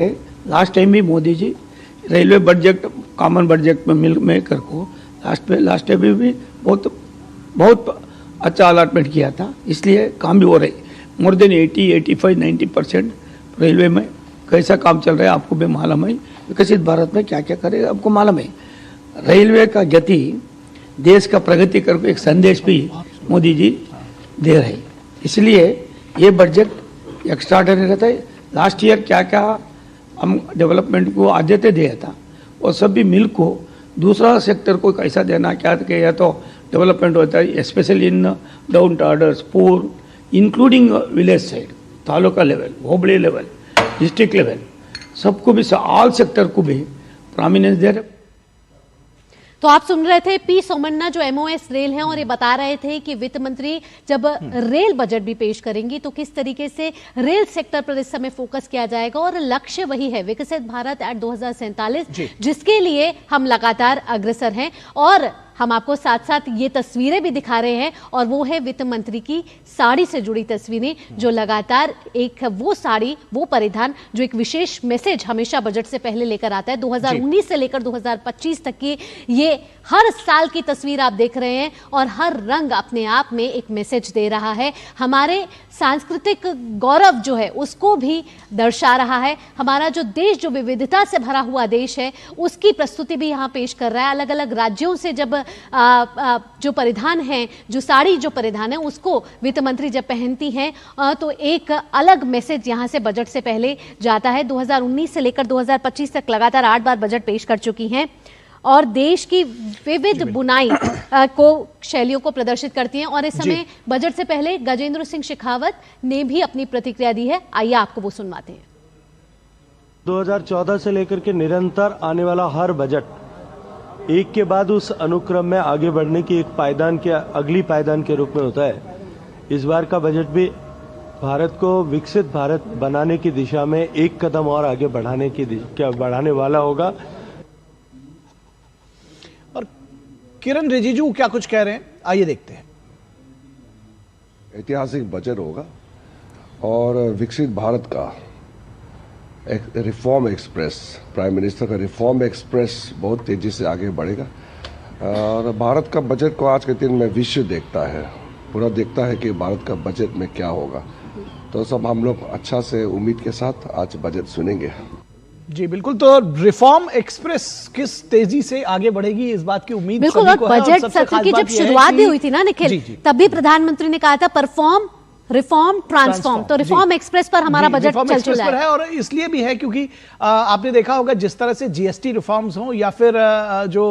Last time भी Modi ji railway budget common budget में मिल maker को लास्ट टाइम भी बहुत अच्छा अलॉटमेंट किया था, इसलिए काम भी हो रही। मोर देन 80, 85, 90% रेलवे में कैसा काम चल रहा है आपको भी मालूम है। विकसित भारत में क्या क्या करेगा आपको मालूम है। रेलवे का गति देश का प्रगति करके एक संदेश भी मोदी जी दे रहे, इसलिए ये बजट एक्स्ट्राऑर्डिनरी रहता है। लास्ट ईयर क्या क्या हम डेवलपमेंट को आद्यता दिया था वो सब भी मिल को दूसरा सेक्टर को कैसा देना क्या किया तो डेवलपमेंट होता है, specially in down to earth poor including village side, taluka level, hobli level, district level, सबको भी ऑल सेक्टर को भी प्रोमिनेंस दे रहे। तो आप सुन रहे थे पी सोमन्ना जो एमओएस रेल हैं और ये बता रहे थे कि वित्त मंत्री जब रेल बजट भी पेश करेंगी तो किस तरीके से रेल सेक्टर पर इस समय फोकस किया जाएगा और लक्ष्य वही है विकसित भारत एट 2047 जिसके लिए हम लगातार अग्रसर हैं। और हम आपको साथ साथ ये तस्वीरें भी दिखा रहे हैं और वो है वित्त मंत्री की साड़ी से जुड़ी तस्वीरें जो लगातार एक वो साड़ी वो परिधान जो एक विशेष मैसेज हमेशा बजट से पहले लेकर आता है। 2019 से लेकर 2025 तक की ये हर साल की तस्वीर आप देख रहे हैं और हर रंग अपने आप में एक मैसेज दे रहा है। हमारे सांस्कृतिक गौरव जो है उसको भी दर्शा रहा है। हमारा जो देश जो विविधता से भरा हुआ देश है उसकी प्रस्तुति भी यहाँ पेश कर रहा है। अलग अलग राज्यों से जब जो परिधान है जो साड़ी जो परिधान है उसको वित्त मंत्री जब पहनती हैं तो एक अलग मैसेज यहां से बजट से पहले जाता है। 2019 से लेकर 2025 तक लगातार 8 बार बजट पेश कर चुकी हैं और देश की विविध बुनाई को शैलियों को प्रदर्शित करती हैं। और इस समय बजट से पहले गजेंद्र सिंह शेखावत ने भी अपनी प्रतिक्रिया दी है, आइए आपको वो सुनवाते हैं। 2014 से लेकर के निरंतर आने वाला हर बजट एक के बाद उस अनुक्रम में आगे बढ़ने की एक पायदान के अगली पायदान के रूप में होता है। इस बार का बजट भी भारत को विकसित भारत बनाने की दिशा में एक कदम और आगे बढ़ाने वाला होगा। और किरण रिजिजू क्या कुछ कह रहे हैं, आइए देखते हैं। ऐतिहासिक बजट होगा और विकसित भारत का रिफॉर्म एक्सप्रेस, प्राइम मिनिस्टर का रिफॉर्म एक्सप्रेस बहुत तेजी से आगे बढ़ेगा। और भारत का बजट को आज के दिन में विश्व देखता है, पूरा देखता है कि भारत का बजट में क्या होगा। तो सब हम लोग अच्छा से उम्मीद के साथ आज बजट सुनेंगे। जी बिल्कुल, तो रिफॉर्म एक्सप्रेस किस तेजी से आगे बढ़ेगी इस बात की उम्मीद बिल्कुल। और बजट सत्र की जब शुरुआत भी हुई थी ना निखिल, तब भी प्रधानमंत्री ने कहा था परफॉर्म रिफॉर्म ट्रांसफॉर्म, तो रिफॉर्म एक्सप्रेस पर हमारा बजट चल चला है। और इसलिए भी है क्योंकि आपने देखा होगा जिस तरह से जीएसटी रिफॉर्म्स हो या फिर जो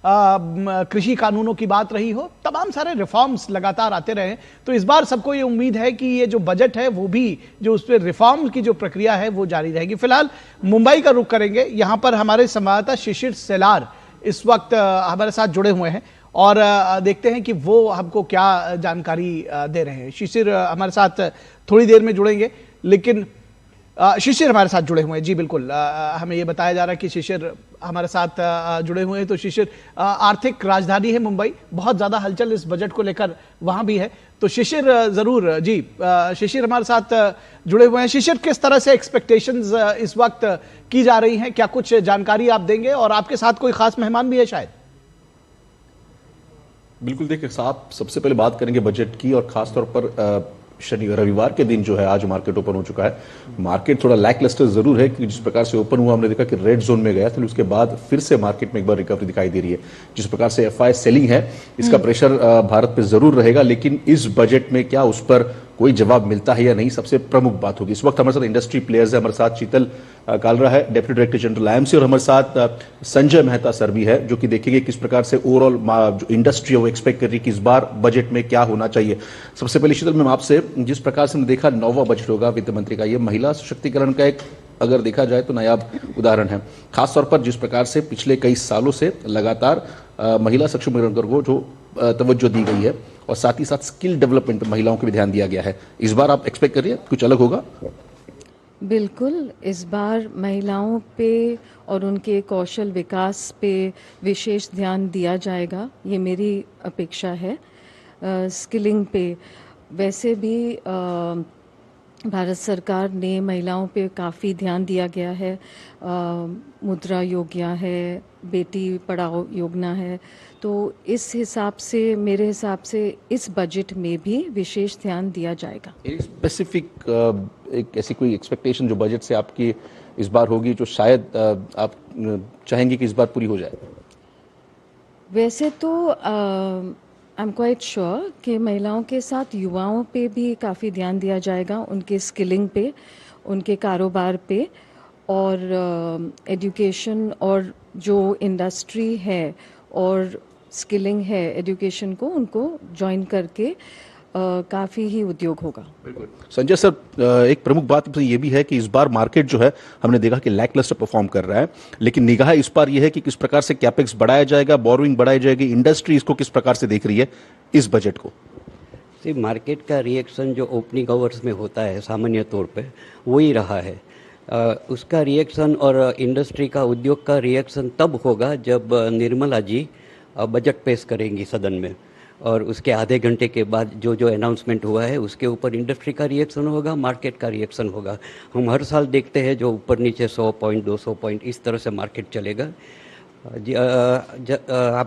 कृषि कानूनों की बात रही हो, तमाम सारे रिफॉर्म्स लगातार आते रहे। तो इस बार सबको ये उम्मीद है कि ये जो बजट है वो भी जो उस पर रिफॉर्म की जो प्रक्रिया है वो जारी रहेगी। फिलहाल मुंबई का रुख करेंगे, यहां पर हमारे संवाददाता शिशिर सेलार इस वक्त हमारे साथ जुड़े हुए हैं और देखते हैं कि वो हमको क्या जानकारी दे रहे हैं। शिशिर हमारे साथ थोड़ी देर में जुड़ेंगे, लेकिन शिशिर हमारे साथ जुड़े हुए हैं। जी बिल्कुल, हमें ये बताया जा रहा है कि शिशिर हमारे साथ जुड़े हुए हैं। तो शिशिर, आर्थिक राजधानी है मुंबई, बहुत ज्यादा हलचल इस बजट को लेकर वहां भी है। तो शिशिर जरूर जी, शिशिर हमारे साथ जुड़े हुए हैं। शिशिर, किस तरह से एक्सपेक्टेशंस इस वक्त की जा रही हैं, क्या कुछ जानकारी आप देंगे? और आपके साथ कोई खास मेहमान भी है शायद? बिल्कुल, देखिए साहब, सबसे पहले बात करेंगे बजट की और खासतौर पर रविवार के दिन जो है आज मार्केट ओपन हो चुका है। मार्केट थोड़ा लैकलस्टर जरूर है क्योंकि जिस प्रकार से ओपन हुआ हमने देखा कि रेड जोन में गया था, उसके बाद फिर से मार्केट में एक बार रिकवरी दिखाई दे रही है। जिस प्रकार से एफआई सेलिंग है इसका प्रेशर भारत पे जरूर रहेगा, लेकिन इस बजट में क्या उस पर कोई जवाब मिलता है या नहीं, सबसे प्रमुख बात होगी। इस वक्त हमारे साथ इंडस्ट्री प्लेयर्स है, हमारे साथ शीतल कालरा है, डेप्यूटी डायरेक्टर जनरल आईएमसी, और हमारे साथ संजय मेहता सर भी है जो कि देखेंगे किस प्रकार से ओवरऑल जो इंडस्ट्री है वो एक्सपेक्ट कर रही है कि इस बार बजट में क्या होना चाहिए। सबसे पहले शीतल मैम आपसे, जिस प्रकार से हमने देखा 9वां बजट होगा वित्त मंत्री का, ये महिला सशक्तिकरण का एक अगर देखा जाए तो नायाब उदाहरण है। खासतौर पर जिस प्रकार से पिछले कई सालों से लगातार महिला सक्षमीकरण को जो तवज्जो दी गई है और साथ ही साथ स्किल डेवलपमेंट पर महिलाओं को भी ध्यान दिया गया है, इस बार आप एक्सपेक्ट कर रही है कुछ अलग होगा? बिल्कुल, इस बार महिलाओं पे और उनके कौशल विकास पे विशेष ध्यान दिया जाएगा, ये मेरी अपेक्षा है। स्किलिंग पे वैसे भी भारत सरकार ने महिलाओं पे काफ़ी ध्यान दिया गया है। मुद्रा योजना है, बेटी पढ़ाओ योजना है, तो इस हिसाब से मेरे हिसाब से इस बजट में भी विशेष ध्यान दिया जाएगा। एक स्पेसिफिक एक ऐसी कोई एक्सपेक्टेशन जो बजट से आपकी इस बार होगी जो शायद आप चाहेंगे कि इस बार पूरी हो जाए? वैसे तो आई एम क्वाइट श्योर कि महिलाओं के साथ युवाओं पे भी काफ़ी ध्यान दिया जाएगा, उनके स्किलिंग पे, उनके कारोबार पे, और एजुकेशन और जो इंडस्ट्री है और स्किलिंग है एजुकेशन को, उनको ज्वाइन करके काफ़ी ही उद्योग होगा। बिल्कुल संजय सर, एक प्रमुख बात ये भी है कि इस बार मार्केट जो है हमने देखा कि लैकलस्टर परफॉर्म कर रहा है, लेकिन निगाह इस बार यह है कि किस प्रकार से कैपेक्स बढ़ाया जाएगा, बोरोइंग बढ़ाई जाएगी, इंडस्ट्री इसको किस प्रकार से देख रही है इस बजट को? मार्केट का रिएक्शन जो ओपनिंग आवर्स में होता है सामान्य तौर पे वही रहा है। उसका रिएक्शन और इंडस्ट्री का, उद्योग का रिएक्शन तब होगा जब निर्मला जी बजट पेश करेंगी सदन में, और उसके आधे घंटे के बाद जो जो अनाउंसमेंट हुआ है उसके ऊपर इंडस्ट्री का रिएक्शन होगा, मार्केट का रिएक्शन होगा। हम हर साल देखते हैं जो ऊपर नीचे 100 पॉइंट 200 पॉइंट इस तरह से मार्केट चलेगा।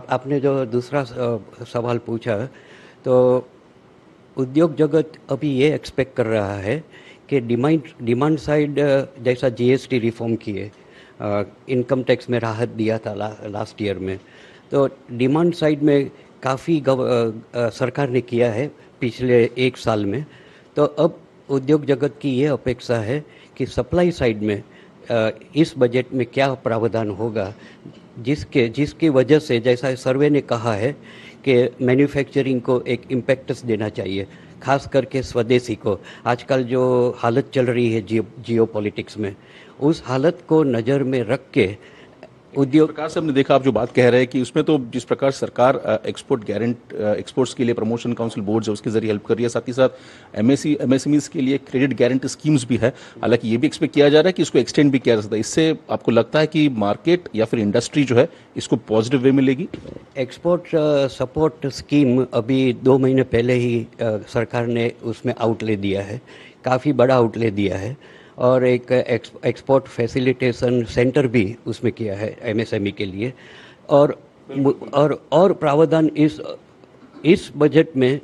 आपने जो दूसरा सवाल पूछा, तो उद्योग जगत अभी ये एक्सपेक्ट कर रहा है कि डिमांड साइड जैसा जीएसटी रिफॉर्म किए, इनकम टैक्स में राहत दिया था लास्ट ईयर में, तो डिमांड साइड में काफ़ी सरकार ने किया है पिछले एक साल में। तो अब उद्योग जगत की ये अपेक्षा है कि सप्लाई साइड में इस बजट में क्या प्रावधान होगा, जिसकी वजह से जैसा सर्वे ने कहा है कि मैन्युफैक्चरिंग को एक इम्पैक्टस देना चाहिए, खास करके स्वदेशी को। आजकल जो हालत चल रही है जियो पॉलिटिक्स में, उस हालत को नज़र में रख के उद्योग प्रकार से हमने देखा, आप जो बात कह रहे हैं कि उसमें तो जिस प्रकार सरकार एक्सपोर्ट्स के लिए प्रमोशन काउंसिल बोर्ड है उसके जरिए हेल्प कर रही है, साथ ही साथ एमएसएमईज के लिए क्रेडिट गारंटी स्कीम्स भी है। हालांकि ये भी एक्सपेक्ट किया जा रहा है कि इसको एक्सटेंड भी किया जा सकता है। इससे आपको लगता है कि मार्केट या फिर इंडस्ट्री जो है इसको पॉजिटिव वे मिलेगी? एक्सपोर्ट सपोर्ट स्कीम अभी 2 महीने पहले ही सरकार ने उसमें आउटले दिया है, काफ़ी बड़ा आउटले दिया है, और एक एक्सपोर्ट फैसिलिटेशन सेंटर भी उसमें किया है एमएसएमई के लिए। और प्रावधान इस बजट में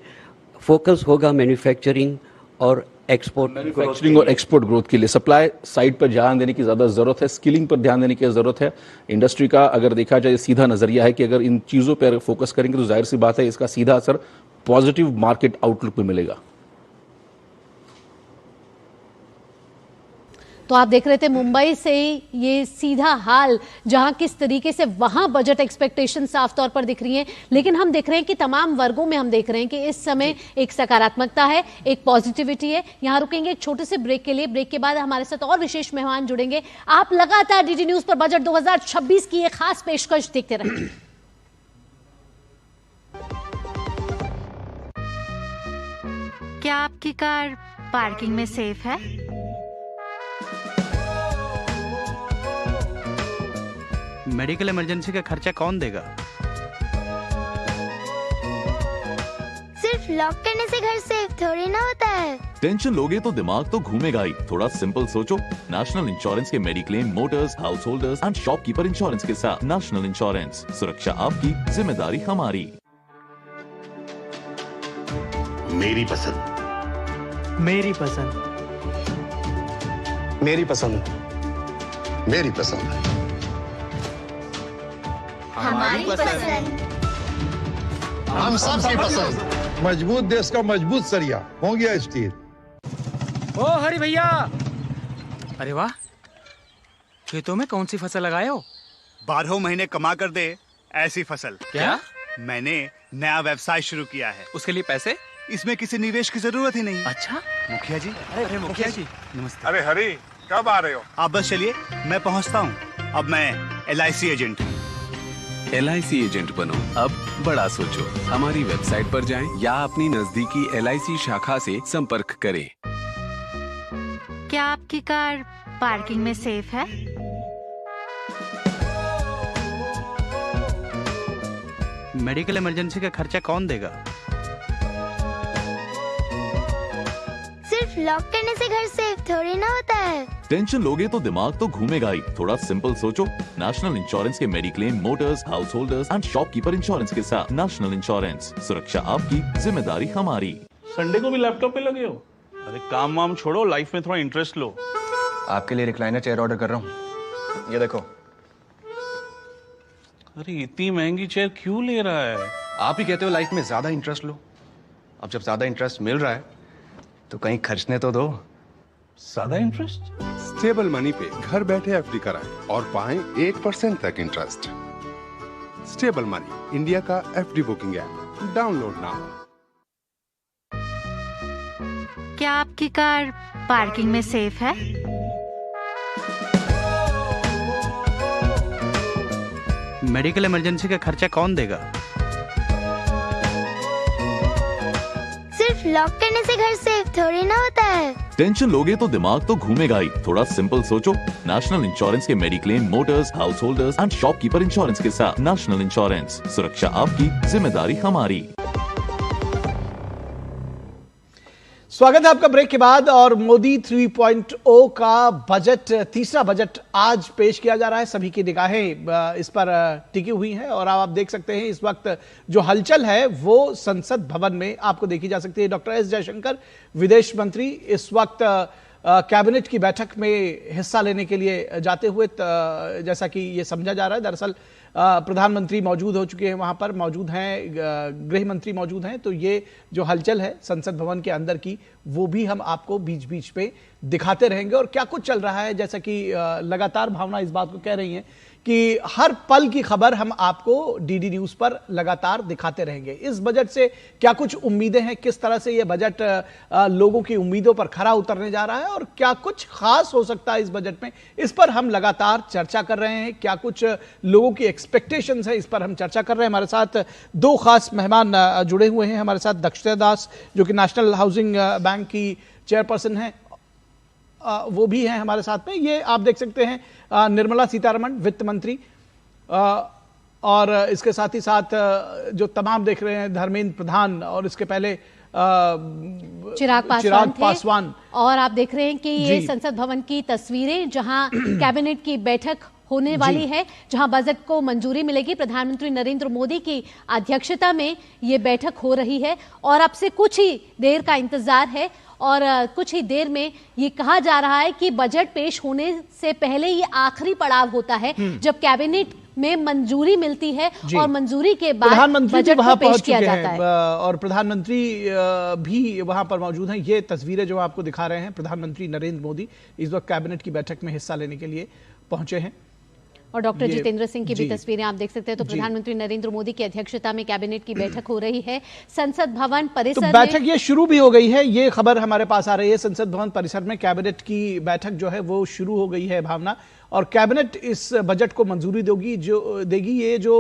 फोकस होगा मैन्युफैक्चरिंग और एक्सपोर्ट ग्रोथ के लिए। सप्लाई साइड पर ध्यान देने की ज़्यादा ज़रूरत है, स्किलिंग पर ध्यान देने की ज़रूरत है। इंडस्ट्री का अगर देखा जाए सीधा नज़रिया है कि अगर इन चीज़ों पर फोकस करेंगे तो जाहिर सी बात है इसका सीधा असर पॉजिटिव मार्केट आउटलुक में मिलेगा। तो आप देख रहे थे मुंबई से ये सीधा हाल, जहां किस तरीके से वहां बजट एक्सपेक्टेशन साफ तौर पर दिख रही हैं, लेकिन हम देख रहे हैं कि तमाम वर्गों में हम देख रहे हैं कि इस समय एक सकारात्मकता है, एक पॉजिटिविटी है। यहां रुकेंगे एक छोटे से ब्रेक के लिए। ब्रेक के बाद हमारे साथ और विशेष मेहमान जुड़ेंगे। आप लगातार डीडी न्यूज पर बजट 2026 की एक खास पेशकश देखते रहें। क्या आपकी कार पार्किंग में सेफ है? मेडिकल इमरजेंसी का खर्चा कौन देगा? सिर्फ लॉक करने से घर सेफ थोड़ी ना होता है। टेंशन लोगे तो दिमाग तो घूमेगा ही। थोड़ा सिंपल सोचो, नेशनल इंश्योरेंस के mediclaim, Motors, house holders and shopkeeper insurance के साथ। नेशनल इंश्योरेंस, सुरक्षा आपकी, जिम्मेदारी हमारी। मेरी पसंद, मेरी पसंद, मेरी पसंद, मेरी पसंद, हमारी पसंद, हम सबकी पसंद। मजबूत देश का मजबूत सरिया हो गया स्टील। ओ हरी भैया, अरे वाह, खेतों में कौन सी फसल लगाए हो? 12 महीने कमा कर दे ऐसी फसल। क्या? मैंने नया व्यवसाय शुरू किया है। उसके लिए पैसे? इसमें किसी निवेश की जरूरत ही नहीं। अच्छा मुखिया जी। अरे मुखिया जी नमस्ते। अरे हरी, कब आ रहे हो? आप बस चलिए, मैं पहुंचता हूँ। अब मैं LIC एजेंट हूँ। LIC एजेंट बनो, अब बड़ा सोचो। हमारी वेबसाइट पर जाएं या अपनी नजदीकी LIC शाखा से संपर्क करें। क्या आपकी कार पार्किंग में सेफ है? मेडिकल इमरजेंसी का खर्चा कौन देगा? सिर्फ लॉक करने से घर सेफ थोड़ी ना होता है। टेंशन लोगे तो दिमाग तो घूमेगा ही। थोड़ा सिंपल सोचो, नेशनल इंश्योरेंस के mediclaim, Motors, house holders and shopkeeper insurance के साथ। नेशनल इंश्योरेंस, सुरक्षा आपकी, जिम्मेदारी हमारी। संडे को भी लैपटॉप पे लगे हो? अरे काम वाम छोड़ो, लाइफ में थोड़ा इंटरेस्ट लो। आपके लिए रिक्लाइनर चेयर ऑर्डर कर रहा हूँ, ये देखो। अरे इतनी महंगी चेयर क्यों ले रहा है? आप ही कहते हो लाइफ में ज्यादा इंटरेस्ट लो। अब जब ज्यादा इंटरेस्ट मिल रहा है तो कहीं खर्चने तो दो। ज्यादा इंटरेस्ट? स्टेबल मनी पे घर बैठे एफडी कराएं और पाएं 1% तक इंटरेस्ट। स्टेबल मनी, इंडिया का FD booking app, download now. क्या आपकी कार पार्किंग में सेफ है? मेडिकल इमरजेंसी का खर्चा कौन देगा? सिर्फ लॉक करने से घर सेफ थोड़ी ना होता है। टेंशन लोगे तो दिमाग तो घूमेगा ही। थोड़ा सिंपल सोचो, नेशनल इंश्योरेंस के mediclaim, Motors, house holders and shopkeeper insurance के साथ। नेशनल इंश्योरेंस, सुरक्षा आपकी, जिम्मेदारी हमारी। स्वागत है आपका ब्रेक के बाद। और मोदी 3.0 का बजट, तीसरा बजट आज पेश किया जा रहा है। सभी की निगाहें इस पर टिकी हुई हैं और आप देख सकते हैं इस वक्त जो हलचल है वो संसद भवन में आपको देखी जा सकती है। डॉक्टर एस जयशंकर विदेश मंत्री इस वक्त कैबिनेट की बैठक में हिस्सा लेने के लिए जाते हुए, जैसा कि ये समझा जा रहा है, दरअसल प्रधानमंत्री मौजूद हो चुके हैं, वहां पर मौजूद हैं, गृह मंत्री मौजूद हैं। तो ये जो हलचल है संसद भवन के अंदर की, वो भी हम आपको बीच बीच पे दिखाते रहेंगे। और क्या कुछ चल रहा है, जैसा कि लगातार भावना इस बात को कह रही हैं कि हर पल की खबर हम आपको डीडी न्यूज पर लगातार दिखाते रहेंगे। इस बजट से क्या कुछ उम्मीदें हैं, किस तरह से यह बजट लोगों की उम्मीदों पर खरा उतरने जा रहा है और क्या कुछ खास हो सकता है इस बजट में, इस पर हम लगातार चर्चा कर रहे हैं। क्या कुछ लोगों की एक्सपेक्टेशंस है, इस पर हम चर्चा कर रहे हैं। हमारे साथ दो खास मेहमान जुड़े हुए हैं। हमारे साथ दक्षता दास, जो कि नेशनल हाउसिंग बैंक की चेयरपर्सन है, वो भी हैं हमारे साथ में। ये आप देख सकते हैं निर्मला सीतारमण, वित्त मंत्री, और इसके साथ ही साथ जो तमाम देख रहे हैं धर्मेंद्र प्रधान, और इसके पहले चिराग पासवान। और आप देख रहे हैं कि ये संसद भवन की तस्वीरें, जहां कैबिनेट की बैठक होने वाली है, जहां बजट को मंजूरी मिलेगी। प्रधानमंत्री नरेंद्र मोदी की अध्यक्षता में ये बैठक हो रही है और अब से कुछ ही देर का इंतजार है। और कुछ ही देर में ये कहा जा रहा है कि बजट पेश होने से पहले ये आखिरी पड़ाव होता है जब कैबिनेट में मंजूरी मिलती है और मंजूरी के बाद बजट को पेश किया जाता है। और प्रधानमंत्री भी वहां पर मौजूद हैं। ये तस्वीरें जो आपको दिखा रहे हैं, प्रधानमंत्री नरेंद्र मोदी इस वक्त कैबिनेट की बैठक में हिस्सा लेने के लिए पहुंचे हैं। और डॉक्टर जितेंद्र सिंह की भी तस्वीरें आप देख सकते हैं। तो प्रधानमंत्री नरेंद्र मोदी की अध्यक्षता में कैबिनेट की बैठक हो रही है संसद भवन परिसर में। बैठक ये शुरू भी हो गई है, ये खबर हमारे पास आ रही है। संसद भवन परिसर में कैबिनेट की बैठक जो है वो शुरू हो गई है, भावना। और कैबिनेट इस बजट को मंजूरी देगी। ये जो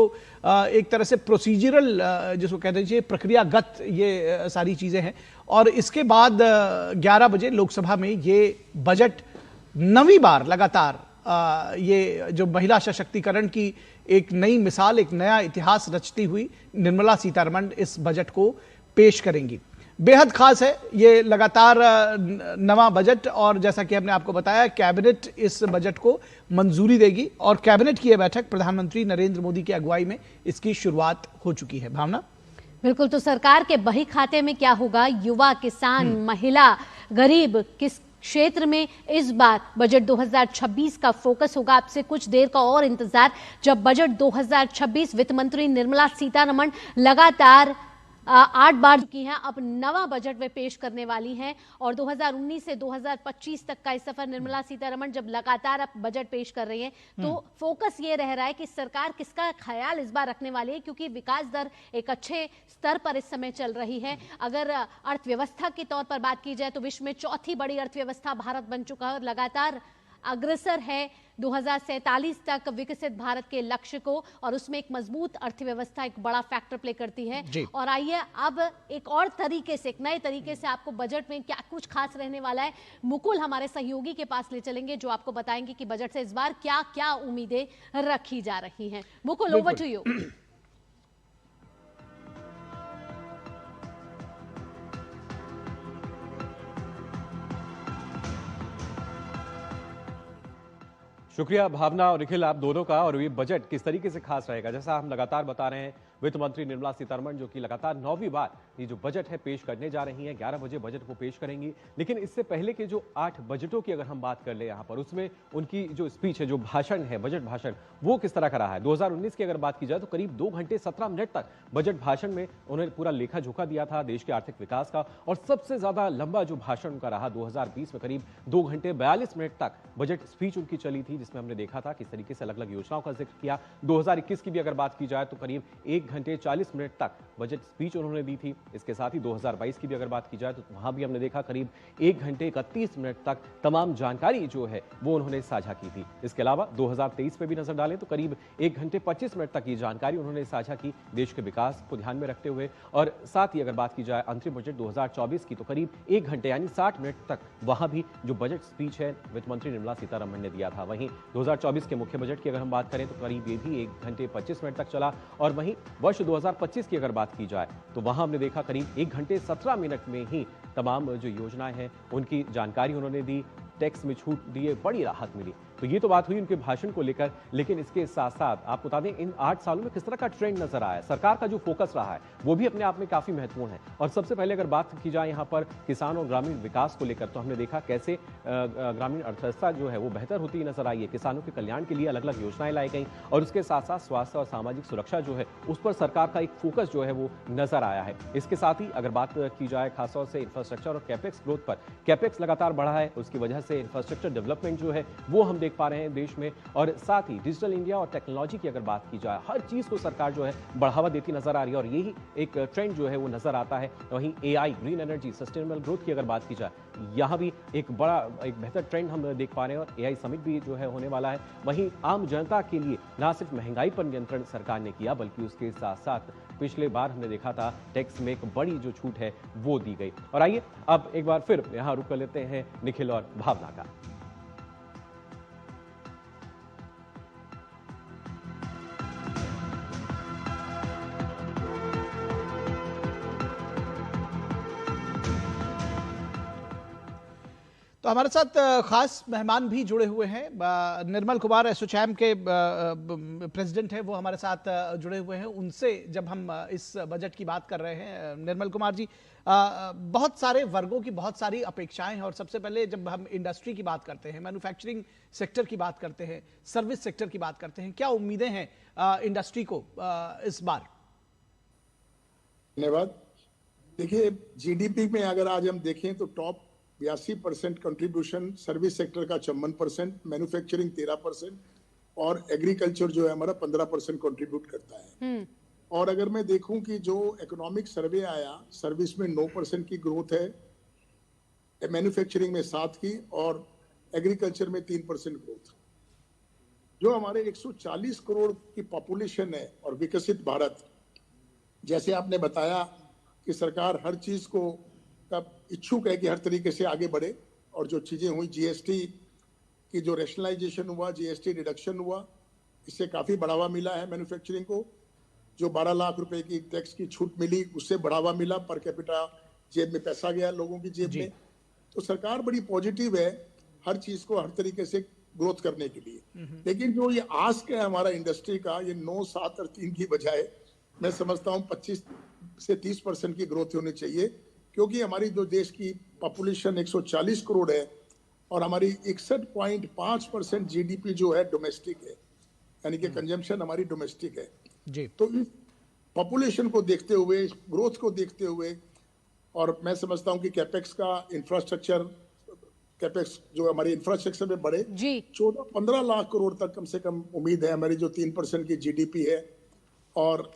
एक तरह से प्रोसीजरल, जिसको कहते हैं प्रक्रियागत, ये सारी चीजें हैं। और इसके बाद 11 बजे लोकसभा में ये बजट 9वीं बार लगातार ये जो महिला सशक्तिकरण की एक नई मिसाल, एक नया इतिहास रचती हुई निर्मला सीतारमण इस बजट को पेश करेंगी। बेहद खास है ये लगातार नवा बजट। और जैसा कि हमने आपको बताया, कैबिनेट इस बजट को मंजूरी देगी और कैबिनेट की यह बैठक प्रधानमंत्री नरेंद्र मोदी की अगुवाई में इसकी शुरुआत हो चुकी है। भावना, बिल्कुल। तो सरकार के बही खाते में क्या होगा, युवा, किसान, महिला, गरीब, किस क्षेत्र में इस बार बजट 2026 का फोकस होगा। आपसे कुछ देर का और इंतजार, जब बजट 2026 वित्त मंत्री निर्मला सीतारमण लगातार 8 बार की हैं, अब नवा बजट वे पेश करने वाली हैं। और 2019 से 2025 तक का इस सफर निर्मला सीतारमण जब लगातार अब बजट पेश कर रही हैं, तो फोकस ये रह रहा है कि सरकार किसका ख्याल इस बार रखने वाली है, क्योंकि विकास दर एक अच्छे स्तर पर इस समय चल रही है। अगर अर्थव्यवस्था के तौर पर बात की जाए तो विश्व में चौथी बड़ी अर्थव्यवस्था भारत बन चुका है और लगातार अग्रसर है 2047 तक विकसित भारत के लक्ष्य को, और उसमें एक मजबूत अर्थव्यवस्था एक बड़ा फैक्टर प्ले करती है। और आइए अब एक और तरीके से, एक नए तरीके से आपको बजट में क्या कुछ खास रहने वाला है, मुकुल हमारे सहयोगी के पास ले चलेंगे, जो आपको बताएंगे कि बजट से इस बार क्या क्या उम्मीदें रखी जा रही हैं। Mukul, over to you. शुक्रिया भावना और निखिल आप दोनों का। और ये बजट किस तरीके से खास रहेगा, जैसा हम लगातार बता रहे हैं, वित्त मंत्री निर्मला सीतारमण जो कि लगातार 9वीं बार ये जो बजट है पेश करने जा रही हैं, 11 बजे बजट को पेश करेंगी। लेकिन इससे पहले के जो 8 बजटों की अगर हम बात कर ले यहाँ पर, उसमें उनकी जो स्पीच है, जो भाषण है, बजट भाषण, वो किस तरह का रहा है। 2019 की अगर बात की जाए तो करीब 2 घंटे 17 मिनट तक बजट भाषण में उन्होंने पूरा लेखा जोखा दिया था देश के आर्थिक विकास का। और सबसे ज्यादा लंबा जो भाषण उनका रहा 2020 में, करीब 2 घंटे 42 मिनट तक बजट स्पीच उनकी चली थी, जिसमें हमने देखा था किस तरीके से अलग अलग योजनाओं का जिक्र किया। 2021 की भी अगर बात की जाए तो करीब 1 घंटे 40 मिनट तक बजट स्पीच उन्होंने दी थी। इसके साथ ही 2022 की भी अगर बात की जाए तो वहां भी हमने देखा करीब 1 घंटे 31 मिनट तक तमाम जानकारी जो है वो उन्होंने साझा की थी। इसके अलावा 2023 पे भी नजर डालें तो करीब 1 घंटे 25 मिनट तक ये जानकारी उन्होंने साझा की देश के विकास को ध्यान में रखते हुए। और साथ ही अगर बात की जाए अंतरिम बजट 2024 की तो करीब 1 घंटे यानी 60 मिनट तक वहां भी जो बजट स्पीच है वित्त मंत्री निर्मला सीतारमण ने दिया था। वहीं 2024 के मुख्य बजट की अगर हम बात करें तो करीब ये भी 1 घंटे 25 मिनट तक चला। और वहीं वर्ष 2025 की अगर बात की जाए तो वहां हमने देखा करीब 1 घंटे 17 मिनट में ही तमाम जो योजनाएं हैं उनकी जानकारी उन्होंने दी, टैक्स में छूट दिए, बड़ी राहत मिली। तो ये तो बात हुई उनके भाषण को लेकर। लेकिन इसके साथ साथ आपको बता दें इन 8 सालों में किस तरह का ट्रेंड नजर आया है, सरकार का जो फोकस रहा है वो भी अपने आप में काफी महत्वपूर्ण है। और सबसे पहले अगर बात की जाए यहाँ पर किसान और ग्रामीण विकास को लेकर तो हमने देखा कैसे ग्रामीण अर्थव्यवस्था जो है वो बेहतर होती नजर आई है। किसानों के कल्याण के लिए अलग अलग योजनाएं लाई गई और उसके साथ साथ स्वास्थ्य और सामाजिक सुरक्षा जो है उस पर सरकार का एक फोकस जो है वो नजर आया है। इसके साथ ही अगर बात की जाए खासतौर से इंफ्रास्ट्रक्चर और कैपेक्स ग्रोथ पर, कैपेक्स लगातार बढ़ा है, उसकी वजह से इंफ्रास्ट्रक्चर डेवलपमेंट जो है वो हम देख पा रहे हैं देश में। और साथ ही डिजिटल इंडिया और टेक्नोलॉजी की अगर बात की जाए, हर चीज को सरकार जो है बढ़ावा देती नजर आ रही है और यही एक ट्रेंड जो है वो नजर आता है। वहीं AI, green energy, sustainable growth की अगर बात की जाए, यहां भी एक बेहतर ट्रेंड हम देख पा रहे हैं और एआई समिट भी जो है होने वाला है। वहीं आम जनता के लिए ना सिर्फ महंगाई पर नियंत्रण सरकार ने किया बल्कि उसके साथ साथ पिछले बार हमने देखा था टैक्स में एक बड़ी जो छूट है वो दी गई। और आइए अब एक बार फिर यहां रुक कर लेते हैं निखिल और भावना का। तो हमारे साथ खास मेहमान भी जुड़े हुए हैं। निर्मल कुमार एसोचैम के प्रेसिडेंट हैं, वो हमारे साथ जुड़े हुए हैं। उनसे जब हम इस बजट की बात कर रहे हैं, निर्मल कुमार जी, बहुत सारे वर्गों की बहुत सारी अपेक्षाएं हैं। और सबसे पहले जब हम इंडस्ट्री की बात करते हैं, मैन्युफैक्चरिंग सेक्टर की बात करते हैं, सर्विस सेक्टर की बात करते हैं, क्या उम्मीदें हैं इंडस्ट्री को इस बार? धन्यवाद। देखिए, जीडीपी में अगर आज हम देखें तो टॉप 82% कंट्रीब्यूशन सर्विस सेक्टर का 54%, मैन्युफैक्चरिंग 13% और एग्रीकल्चर जो है हमारा 15% कंट्रीब्यूट करता है। और अगर मैं देखूं कि जो इकोनॉमिक सर्वे आया, सर्विस में 9% की ग्रोथ है, मैन्युफैक्चरिंग में 7 की और एग्रीकल्चर में 3% ग्रोथ। जो हमारे 140 करोड़ की पॉपुलेशन है और विकसित भारत, जैसे आपने बताया कि सरकार हर चीज को का इच्छुक है कि हर तरीके से आगे बढ़े। और जो चीजें हुई, जीएसटी की जो रैशनलाइजेशन हुआ, जीएसटी रिडक्शन हुआ, इससे काफी बढ़ावा मिला है मैन्युफैक्चरिंग को। जो 12 लाख रुपए की टैक्स की छूट मिली, उससे बढ़ावा मिला, पर कैपिटा जेब में पैसा गया लोगों की जेब में। तो सरकार बड़ी पॉजिटिव है हर चीज को हर तरीके से ग्रोथ करने के लिए। लेकिन जो ये आस्क है हमारा इंडस्ट्री का, ये 9, 7 और 3 की बजाय मैं समझता हूँ 25 से 30% की ग्रोथ होनी चाहिए। क्योंकि हमारी जो देश की पॉपुलेशन 140 करोड़ है और हमारी 61.5% जीडीपी जो है डोमेस्टिक है, यानी कि कंजम्पशन हमारी डोमेस्टिक है जी। तो इस पॉपुलेशन को देखते हुए, ग्रोथ को देखते हुए, और मैं समझता हूं कि कैपेक्स का इंफ्रास्ट्रक्चर, कैपेक्स जो हमारी इंफ्रास्ट्रक्चर में बढ़े, 14-15 लाख करोड़ तक कम से कम उम्मीद है। हमारी जो 3% की जीडीपी है और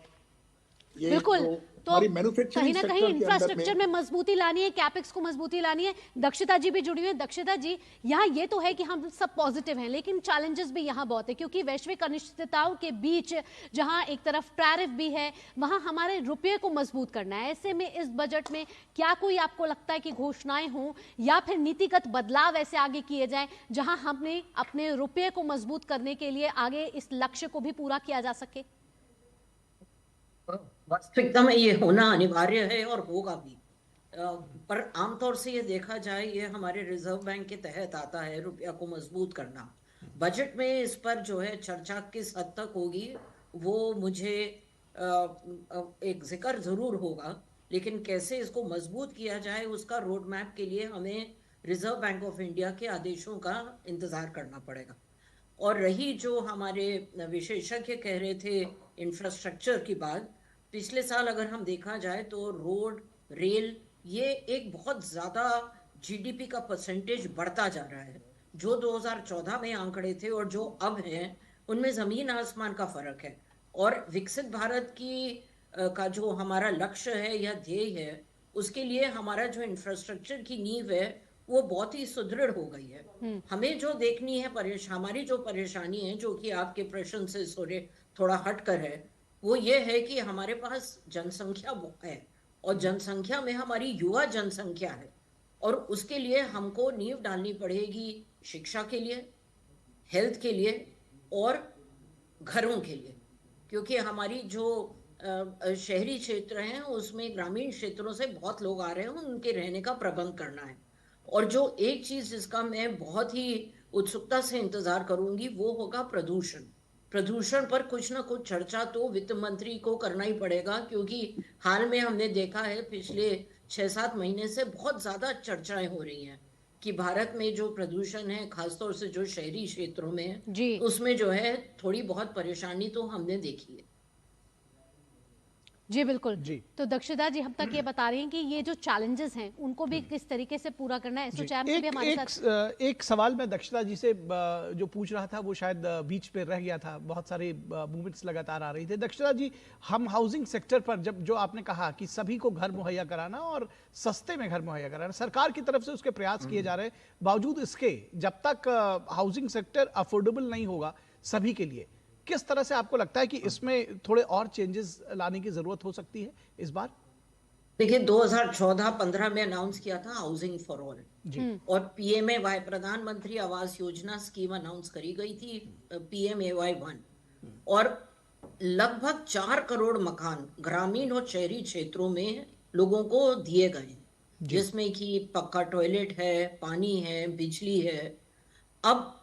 ये बिल्कुल, तो कहीं ना कहीं इंफ्रास्ट्रक्चर में मजबूती लानी है, कैपेक्स को मजबूती लानी है। दक्षिता जी भी जुड़ी हुई है। दक्षिता जी, यहाँ ये तो है कि हम सब पॉजिटिव हैं, लेकिन चैलेंजेस भी यहाँ बहुत है, क्योंकि वैश्विक अनिश्चितताओं के बीच जहाँ एक तरफ टैरिफ भी है, वहाँ हमारे रुपये को मजबूत करना है। ऐसे में इस बजट में क्या कोई आपको लगता है कि घोषणाएं हों या फिर नीतिगत बदलाव ऐसे आगे किए जाएं जहाँ हमने अपने रुपये को मजबूत करने के लिए आगे इस लक्ष्य को भी पूरा किया जा सके? वास्तविकता में ये होना अनिवार्य है और होगा भी, पर आमतौर से ये देखा जाए, ये हमारे रिजर्व बैंक के तहत आता है रुपया को मजबूत करना। बजट में इस पर जो है चर्चा किस हद तक होगी वो मुझे एक जिक्र जरूर होगा, लेकिन कैसे इसको मजबूत किया जाए उसका रोड मैप के लिए हमें रिजर्व बैंक ऑफ इंडिया के आदेशों का इंतजार करना पड़ेगा। और रही जो हमारे विशेषज्ञ कह रहे थे इंफ्रास्ट्रक्चर की बात, पिछले साल अगर हम देखा जाए तो रोड, रेल, ये एक बहुत ज्यादा जीडीपी का परसेंटेज बढ़ता जा रहा है। जो 2014 में आंकड़े थे और जो अब हैं उनमें जमीन आसमान का फर्क है। और विकसित भारत की का जो हमारा लक्ष्य है या ध्येय है, उसके लिए हमारा जो इंफ्रास्ट्रक्चर की नींव है वो बहुत ही सुदृढ़ हो गई है। हमें जो देखनी है हमारी जो परेशानी है, जो कि आपके प्रश्न से थोड़ा हटकर है, वो ये है कि हमारे पास जनसंख्या है और जनसंख्या में हमारी युवा जनसंख्या है, और उसके लिए हमको नींव डालनी पड़ेगी शिक्षा के लिए, हेल्थ के लिए और घरों के लिए। क्योंकि हमारी जो शहरी क्षेत्र हैं उसमें ग्रामीण क्षेत्रों से बहुत लोग आ रहे हैं, उनके रहने का प्रबंध करना है। और जो एक चीज जिसका मैं बहुत ही उत्सुकता से इंतजार करूंगी वो होगा प्रदूषण। प्रदूषण पर कुछ ना कुछ चर्चा तो वित्त मंत्री को करना ही पड़ेगा, क्योंकि हाल में हमने देखा है पिछले 6-7 महीने से बहुत ज्यादा चर्चाएं हो रही हैं कि भारत में जो प्रदूषण है, खासतौर से जो शहरी क्षेत्रों में है, उसमें जो है थोड़ी बहुत परेशानी तो हमने देखी है। जी बिल्कुल जी। तो दक्षिता जी हम तक ये बता रही हैं कि ये जो चैलेंजेस हैं उनको भी किस तरीके से पूरा करना है। भी हमारे साथ एक सवाल मैं दक्षिता जी से जो पूछ रहा था वो शायद बीच पे रह गया था, बहुत सारे मूवमेंट्स लगातार आ रही थे। दक्षिता जी, हम हाउसिंग सेक्टर पर जब जो आपने कहा कि सभी को घर मुहैया कराना और सस्ते में घर मुहैया कराना, सरकार की तरफ से उसके प्रयास किए जा रहे हैं, बावजूद इसके जब तक हाउसिंग सेक्टर अफोर्डेबल नहीं होगा सभी के लिए, किस तरह से आपको लगता है कि इसमें थोड़े और चेंजेस लाने की जरूरत हो सकती है इस बार? देखिए 2014-15 में अनाउंस किया था हाउसिंग फॉर ऑल, और पीएमएवाई प्रधानमंत्री आवास योजना स्कीम अनाउंस करी गई थी, पीएमएवाई 1, और लगभग 4 करोड़ मकान ग्रामीण और शहरी क्षेत्रों में लोगों को दिए गए, जिसमें कि पक्का टॉयलेट है, पानी है, बिजली है। अब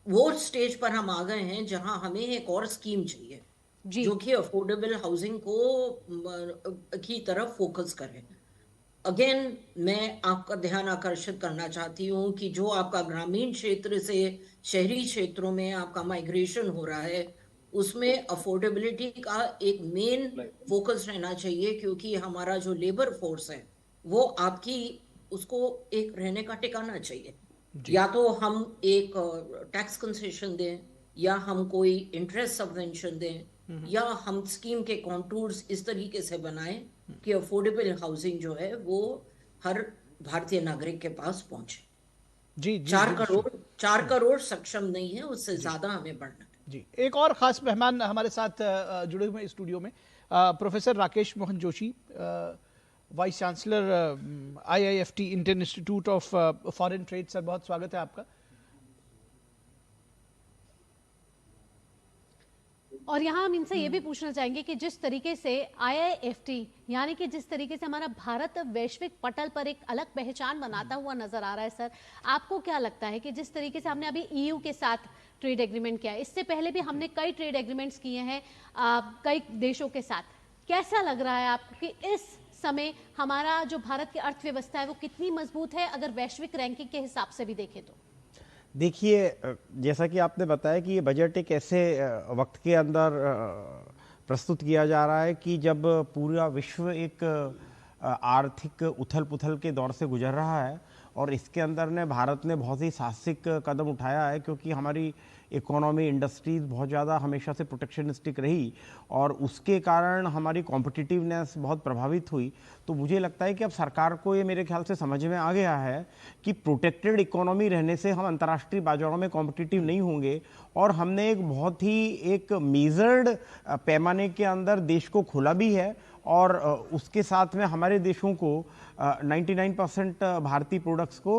वो स्टेज पर हम आ गए हैं जहां हमें एक और स्कीम चाहिए जो कि अफोर्डेबल हाउसिंग को की तरफ फोकस करे। अगेन मैं आपका ध्यान आकर्षित करना चाहती हूँ कि जो आपका ग्रामीण क्षेत्र से शहरी क्षेत्रों में आपका माइग्रेशन हो रहा है, उसमें अफोर्डेबिलिटी का एक मेन फोकस रहना चाहिए, क्योंकि हमारा जो लेबर फोर्स है वो आपकी उसको एक रहने का ठिकाना चाहिए। या तो हम एक टैक्स कंसेशन दें, या हम कोई इंटरेस्ट सबवेंशन दें, या हम स्कीम के कॉन्टूर्स इस तरीके से बनाएं कि अफोर्डेबल हाउसिंग जो है वो हर भारतीय नागरिक के पास पहुंचे। जी 4 करोड़ सक्षम नहीं है, उससे ज्यादा हमें बढ़ना है। जी, एक और खास मेहमान हमारे साथ जुड़े हुए स्टूडियो में professor Rakesh Mohan Joshi, vice chancellor IIFT Indian institute of foreign trade. Sir बहुत स्वागत है आपका। और यहाँ हम इनसे ये भी पूछना चाहेंगे कि जिस तरीके से IIFT यानी कि जिस तरीके से हमारा भारत वैश्विक पटल पर एक अलग पहचान बनाता हुआ नजर आ रहा है, सर आपको क्या लगता है कि जिस तरीके से हमने अभी EU के साथ ट्रेड एग्रीमेंट किया, इससे पहले भी हमने कई ट्रेड एग्रीमेंट्स किए हैं कई देशों के साथ, कैसा लग रहा है आपको कि इस समय हमारा जो भारत की अर्थव्यवस्था है वो कितनी मजबूत है अगर वैश्विक रैंकिंग के हिसाब से भी देखें तो? देखिए, जैसा कि आपने बताया कि ये बजट एक ऐसे वक्त के अंदर प्रस्तुत किया जा रहा है कि जब पूरा विश्व एक आर्थिक उथल पुथल के दौर से गुजर रहा है, और इसके अंदर ने भारत ने बहुत ही साहसिक कदम उठाया है, क्योंकि हमारी इकोनॉमी, इंडस्ट्रीज बहुत ज़्यादा हमेशा से प्रोटेक्शनिस्टिक रही और उसके कारण हमारी कॉम्पिटिटिवनेस बहुत प्रभावित हुई। तो मुझे लगता है कि अब सरकार को ये मेरे ख्याल से समझ में आ गया है कि प्रोटेक्टेड इकोनॉमी रहने से हम अंतर्राष्ट्रीय बाजारों में कॉम्पिटिटिव नहीं होंगे, और हमने एक बहुत ही एक मेजर्ड पैमाने के अंदर देश को खोला भी है, और उसके साथ में हमारे देशों को 99% भारतीय प्रोडक्ट्स को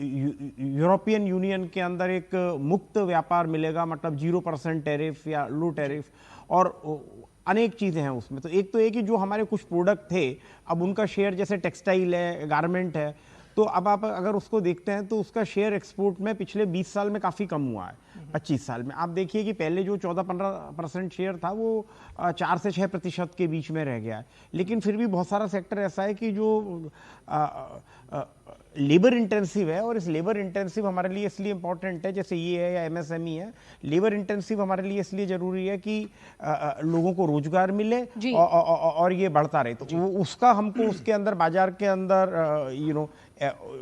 यूरोपियन यूनियन के अंदर एक मुक्त व्यापार मिलेगा, मतलब 0% टैरिफ या लो टैरिफ, और अनेक चीज़ें हैं उसमें। तो एक कि जो हमारे कुछ प्रोडक्ट थे अब उनका शेयर जैसे टेक्सटाइल है, गारमेंट है, तो अब आप अगर उसको देखते हैं तो उसका शेयर एक्सपोर्ट में पिछले 20 साल में काफ़ी कम हुआ है। 25 साल में आप देखिए कि पहले जो 14-15% शेयर था वो 4 से 6% के बीच में रह गया है। लेकिन फिर भी बहुत सारा सेक्टर ऐसा है कि जो लेबर इंटेंसिव है, और इस लेबर इंटेंसिव हमारे लिए इसलिए इंपॉर्टेंट है, जैसे ये है या एमएसएमई है, लेबर इंटेंसिव हमारे लिए इसलिए जरूरी है कि लोगों को रोजगार मिले और ये बढ़ता रहे। तो उसका हमको उसके अंदर बाजार के अंदर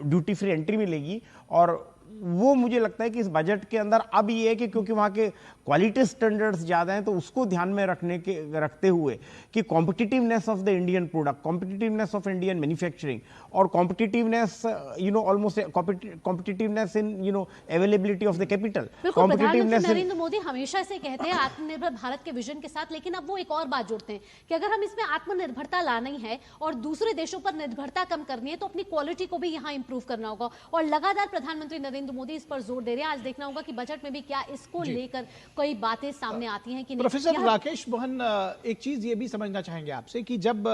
ड्यूटी फ्री एंट्री मिलेगी। और वो मुझे लगता है कि इस बजट के अंदर अब ये है कि क्योंकि वहाँ के क्वालिटी स्टैंडर्ड्स ज़्यादा हैं, तो उसको ध्यान में रखते हुए कि competitiveness of the Indian product, competitiveness of Indian manufacturing और competitiveness almost competitiveness in availability of the capital. Competitiveness Narendra Modi हमेशा से कहते हैं आत्मनिर्भर भारत के विजन के साथ, लेकिन अब वो एक और बात जोड़ते हैं कि अगर हम इसमें आत्मनिर्भरता लानी है और दूसरे देशों पर निर्भरता कम करनी है तो अपनी क्वालिटी को भी यहाँ इंप्रूव करना होगा। और लगातार प्रधानमंत्री नरेंद्र मोदी इस पर जोर दे रहे हैं। आज देखना होगा कि बजट में भी क्या इसको लेकर कई बातें सामने आती हैं कि नहीं। प्रोफेसर राकेश मोहन, एक चीज ये भी समझना चाहेंगे आपसे कि जब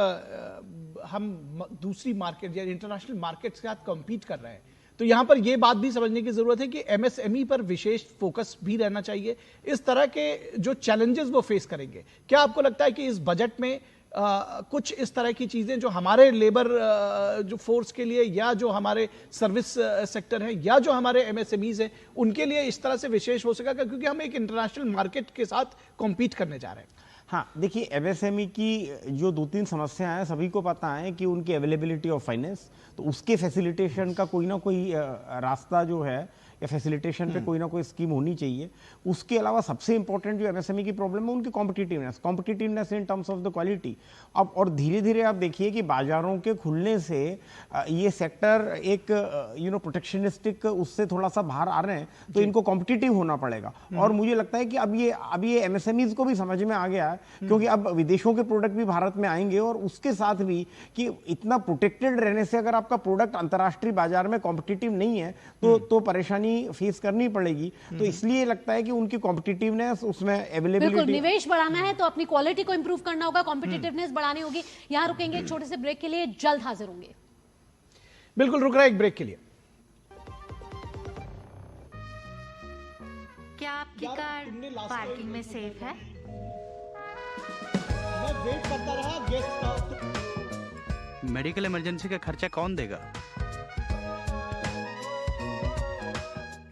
हम दूसरी मार्केट या इंटरनेशनल मार्केट के साथ कम्पीट कर रहे हैं तो यहां पर यह बात भी समझने की जरूरत है कि एमएसएमई पर विशेष फोकस भी रहना चाहिए। इस तरह के जो चैलेंजेस वो फेस करेंगे, क्या आपको लगता है कि इस बजट में कुछ इस तरह की चीजें जो हमारे लेबर जो फोर्स के लिए या जो हमारे सर्विस सेक्टर है या जो हमारे एमएसएमईज हैं उनके लिए इस तरह से विशेष हो सकेगा, क्योंकि हम एक इंटरनेशनल मार्केट के साथ कॉम्पीट करने जा रहे हैं? हाँ, देखिए एमएसएमई की जो 2-3 समस्याएं हैं सभी को पता है कि उनकी अवेलेबिलिटी ऑफ फाइनेंस, तो उसके फैसिलिटेशन का कोई ना कोई रास्ता जो है या फैसिलिटेशन पे कोई ना कोई स्कीम होनी चाहिए। उसके अलावा सबसे इंपॉर्टेंट जो एमएसएमई की प्रॉब्लम है उनकी competitiveness in terms of the quality. अब और धीरे धीरे आप देखिए कि बाजारों के खुलने से ये सेक्टर एक प्रोटेक्शनिस्टिक उससे थोड़ा सा बाहर आ रहे हैं, तो इनको कॉम्पिटिटिव होना पड़ेगा। और मुझे लगता है कि अब ये एमएसएमईज को भी समझ में आ गया है, क्योंकि अब विदेशों के प्रोडक्ट भी भारत में आएंगे और उसके साथ भी कि इतना प्रोटेक्टेड रहने से अगर आपका प्रोडक्ट अंतर्राष्ट्रीय बाजार में कॉम्पिटिटिव नहीं है तो परेशानी फेस करनी पड़ेगी। तो इसलिए लगता है कि उनकी कॉम्पिटिटिवनेस, उसमें अवेलेबिलिटी, निवेश बढ़ाना है तो अपनी क्वालिटी को इंप्रूव करना होगा, कॉम्पिटिटिवनेस बढ़ानी होगी। यहां रुकेंगे एक छोटे से ब्रेक के लिए, जल्द हाजिर होंगे। बिल्कुल रुक रहा है एक ब्रेक के लिए। क्या आपकी कार पार्किंग में सेफ है? मैं वेट करता रहा गेस्ट का। मेडिकल इमरजेंसी का खर्चा कौन देगा?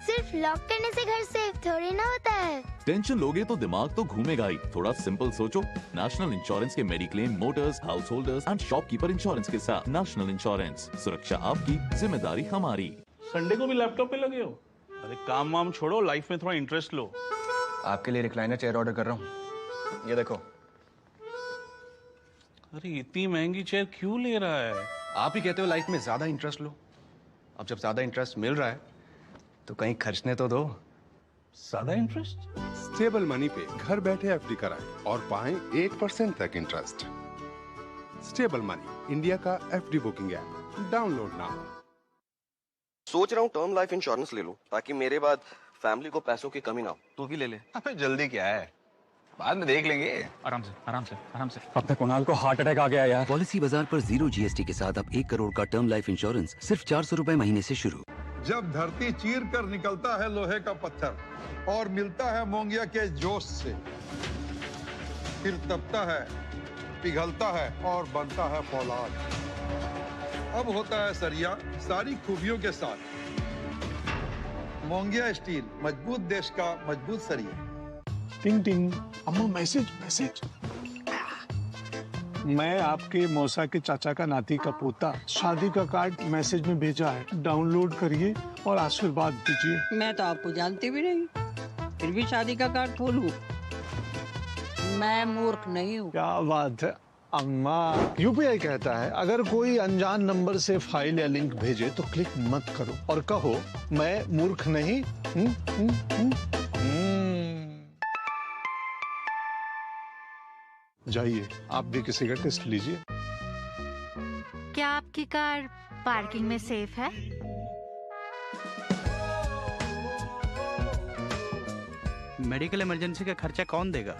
सिर्फ लॉक करने से घर सेफ थोड़ी ना होता है। टेंशन लोगे तो दिमाग तो घूमेगा ही। थोड़ा सिंपल सोचो, नेशनल इंश्योरेंस के mediclaim, Motors, house holders and shopkeeper insurance के साथ। नेशनल इंश्योरेंस, सुरक्षा आपकी, जिम्मेदारी हमारी। संडे को भी लैपटॉप पे लगे हो? अरे काम वाम छोड़ो, लाइफ में थोड़ा इंटरेस्ट लो। आपके लिए रिक्लाइनर चेयर ऑर्डर कर रहा हूँ, ये देखो। अरे इतनी महंगी चेयर क्यों ले रहा है? आप ही कहते हो लाइफ में ज्यादा इंटरेस्ट लो। अब जब ज्यादा इंटरेस्ट मिल रहा है तो कहीं खर्चने तो दो। ज्यादा इंटरेस्ट? स्टेबल मनी पे घर बैठे एफडी कराएं और पाएं 1% तक इंटरेस्ट। स्टेबल मनी, इंडिया का FD booking app, download now. सोच रहा हूँ टर्म लाइफ इंश्योरेंस ले लूं ताकि मेरे बाद फैमिली को पैसों की कमी ना हो। तू भी ले ले। अबे जल्दी क्या है, बाद में देख लेंगे। आराम से आराम से आराम से। अब तक कुणाल को हार्ट अटैक आ गया यार। पॉलिसी बाजार पर 0 GST के साथ अब 1 करोड़ का टर्म लाइफ इंश्योरेंस सिर्फ 400 रुपए महीने से शुरू। जब धरती चीर कर निकलता है लोहे का पत्थर और मिलता है मोंगिया के जोश से, फिर तपता है, पिघलता है और बनता है फौलाद। अब होता है सरिया सारी खूबियों के साथ। मोंगिया स्टील, मजबूत देश का मजबूत सरिया। टिंग टिंग, अम्मा मैसेज। मैं आपके मौसा के चाचा का नाती का पोता, शादी का कार्ड मैसेज में भेजा है, डाउनलोड करिए और आशीर्वाद दीजिए। मैं तो आपको जानती भी नहीं, फिर भी शादी का कार्ड खोलूं? मैं मूर्ख नहीं हूँ। क्या बात है अम्मा। यूपीआई कहता है अगर कोई अनजान नंबर से फाइल या लिंक भेजे तो क्लिक मत करो और कहो मैं मूर्ख नहीं। जाइए आप भी किसी का टेस्ट लीजिए। क्या आपकी कार पार्किंग में सेफ है? मेडिकल इमरजेंसी का खर्चा कौन देगा?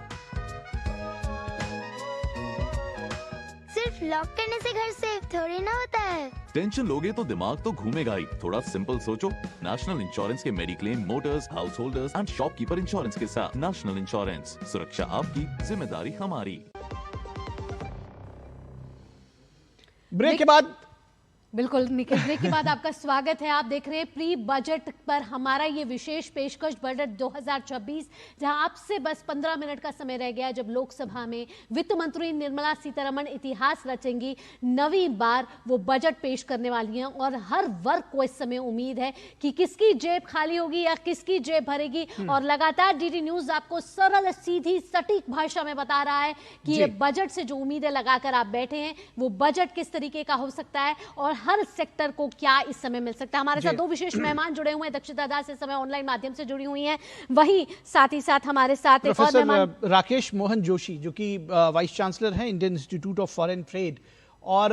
सिर्फ सिर्फ लॉक करने से घर सेफ थोड़ी ना होता है। टेंशन लोगे तो दिमाग तो घूमेगा ही। थोड़ा सिंपल सोचो, नेशनल इंश्योरेंस के mediclaim, Motors, house holders and shopkeeper insurance के साथ। नेशनल इंश्योरेंस, सुरक्षा आपकी, जिम्मेदारी हमारी। ब्रेक के बाद बिल्कुल निखिल, ब्रेक के बाद आपका स्वागत है। आप देख रहे हैं प्री बजट पर हमारा ये विशेष पेशकश बजट 2026, जहां आपसे बस 15 मिनट का समय रह गया जब लोकसभा में वित्त मंत्री निर्मला सीतारमण इतिहास रचेंगी। नवीं बार वो बजट पेश करने वाली हैं और हर वर्ग को इस समय उम्मीद है कि किसकी जेब खाली होगी या किसकी जेब भरेगी। और लगातार डीडी न्यूज आपको सरल, सीधी, सटीक भाषा में बता रहा है कि ये बजट से जो उम्मीदें लगाकर आप बैठे हैं वो बजट किस तरीके का हो सकता है और हर सेक्टर को क्या इस समय मिल सकता है। हमारे साथ दो विशेष मेहमान जुड़े हुए हैं। दक्षिता दास इस समय ऑनलाइन माध्यम से जुड़ी हुई हैं, वही साथ ही साथ हमारे साथ एक और मेहमान राकेश मोहन जोशी जो कि वाइस चांसलर हैं Indian institute of foreign trade. और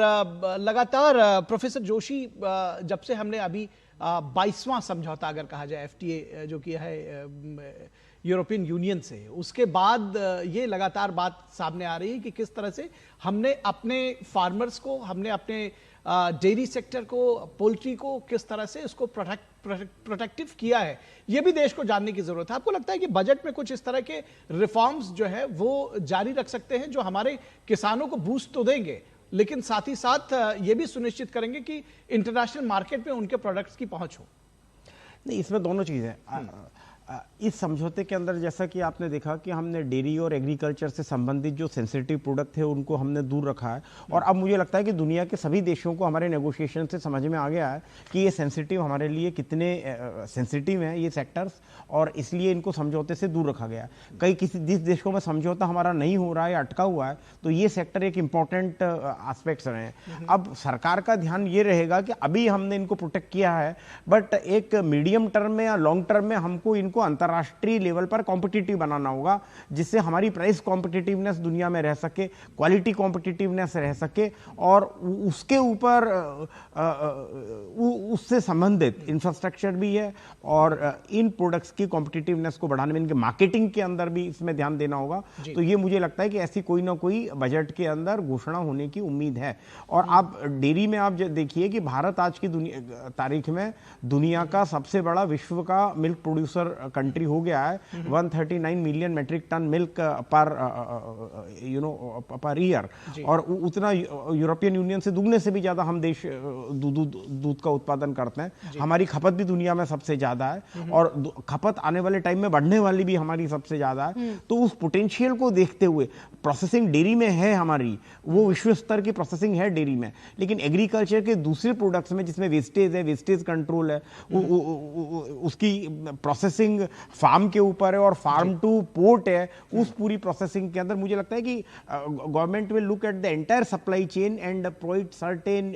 लगातार प्रोफेसर जोशी, जब से हमने अभी 22वां समझौता अगर कहा जाए एफटीए जो किया है यूरोपियन यूनियन से, उसके बाद ये लगातार बात सामने आ रही है कि किस तरह से हमने अपने फार्मर्स को, हमने अपने डेयरी सेक्टर को, पोल्ट्री को किस तरह से इसको प्रोटेक्टिव किया है, ये भी देश को जानने की जरूरत है। आपको लगता है कि बजट में कुछ इस तरह के रिफॉर्म्स जो है वो जारी रख सकते हैं जो हमारे किसानों को बूस्ट तो देंगे लेकिन साथ ही साथ ये भी सुनिश्चित करेंगे कि इंटरनेशनल मार्केट में उनके प्रोडक्ट्स की पहुंच हो? नहीं, इसमें दोनों चीज़ें। इस समझौते के अंदर जैसा कि आपने देखा कि हमने डेयरी और एग्रीकल्चर से संबंधित जो सेंसिटिव प्रोडक्ट थे उनको हमने दूर रखा है। और अब मुझे लगता है कि दुनिया के सभी देशों को हमारे नेगोशिएशन से समझ में आ गया है कि ये सेंसिटिव हमारे लिए कितने सेंसिटिव हैं ये सेक्टर्स, और इसलिए इनको समझौते से दूर रखा गया। जिस देशों में समझौता हमारा नहीं हो रहा है, अटका हुआ है, तो ये सेक्टर एक इंपॉर्टेंट एस्पेक्ट्स रहे हैं। अब सरकार का ध्यान ये रहेगा कि अभी हमने इनको प्रोटेक्ट किया है, बट एक मीडियम टर्म में या लॉन्ग टर्म में हमको इनको अंतर्राष्ट्रीय लेवल पर कॉम्पिटिटिव बनाना होगा, जिससे हमारी प्राइस कॉम्पिटिटिवनेस दुनिया में रह सके, क्वालिटी कॉम्पिटिटिवनेस रह सके, और उसके ऊपर उससे संबंधित इंफ्रास्ट्रक्चर भी है और इन प्रोडक्ट्स की कॉम्पिटिटिवनेस को बढ़ाने में, इनके मार्केटिंग के अंदर भी इसमें ध्यान देना होगा। तो ये मुझे लगता है कि ऐसी कोई ना कोई बजट के अंदर घोषणा होने की उम्मीद है। और आप डेयरी में आप देखिए कि भारत आज की तारीख में दुनिया का सबसे बड़ा विश्व का मिल्क प्रोड्यूसर कंट्री हो गया है। 139 million metric ton milk per year, और उतना यूरोपियन यूनियन से दुगने से भी ज्यादा हम देश दूध का उत्पादन करते हैं। हमारी खपत भी दुनिया में सबसे ज्यादा है और खपत आने वाले टाइम में बढ़ने वाली भी हमारी सबसे ज्यादा है। तो उस पोटेंशियल को देखते हुए प्रोसेसिंग डेयरी में है हमारी, वो विश्व स्तर की प्रोसेसिंग है डेयरी में, लेकिन एग्रीकल्चर के दूसरे प्रोडक्ट्स में जिसमें वेस्टेज है, वेस्टेज कंट्रोल है, उसकी प्रोसेसिंग फार्म के ऊपर है और फार्म टू पोर्ट है, उस पूरी प्रोसेसिंग के अंदर मुझे लगता है कि government will look at the entire supply chain and provide certain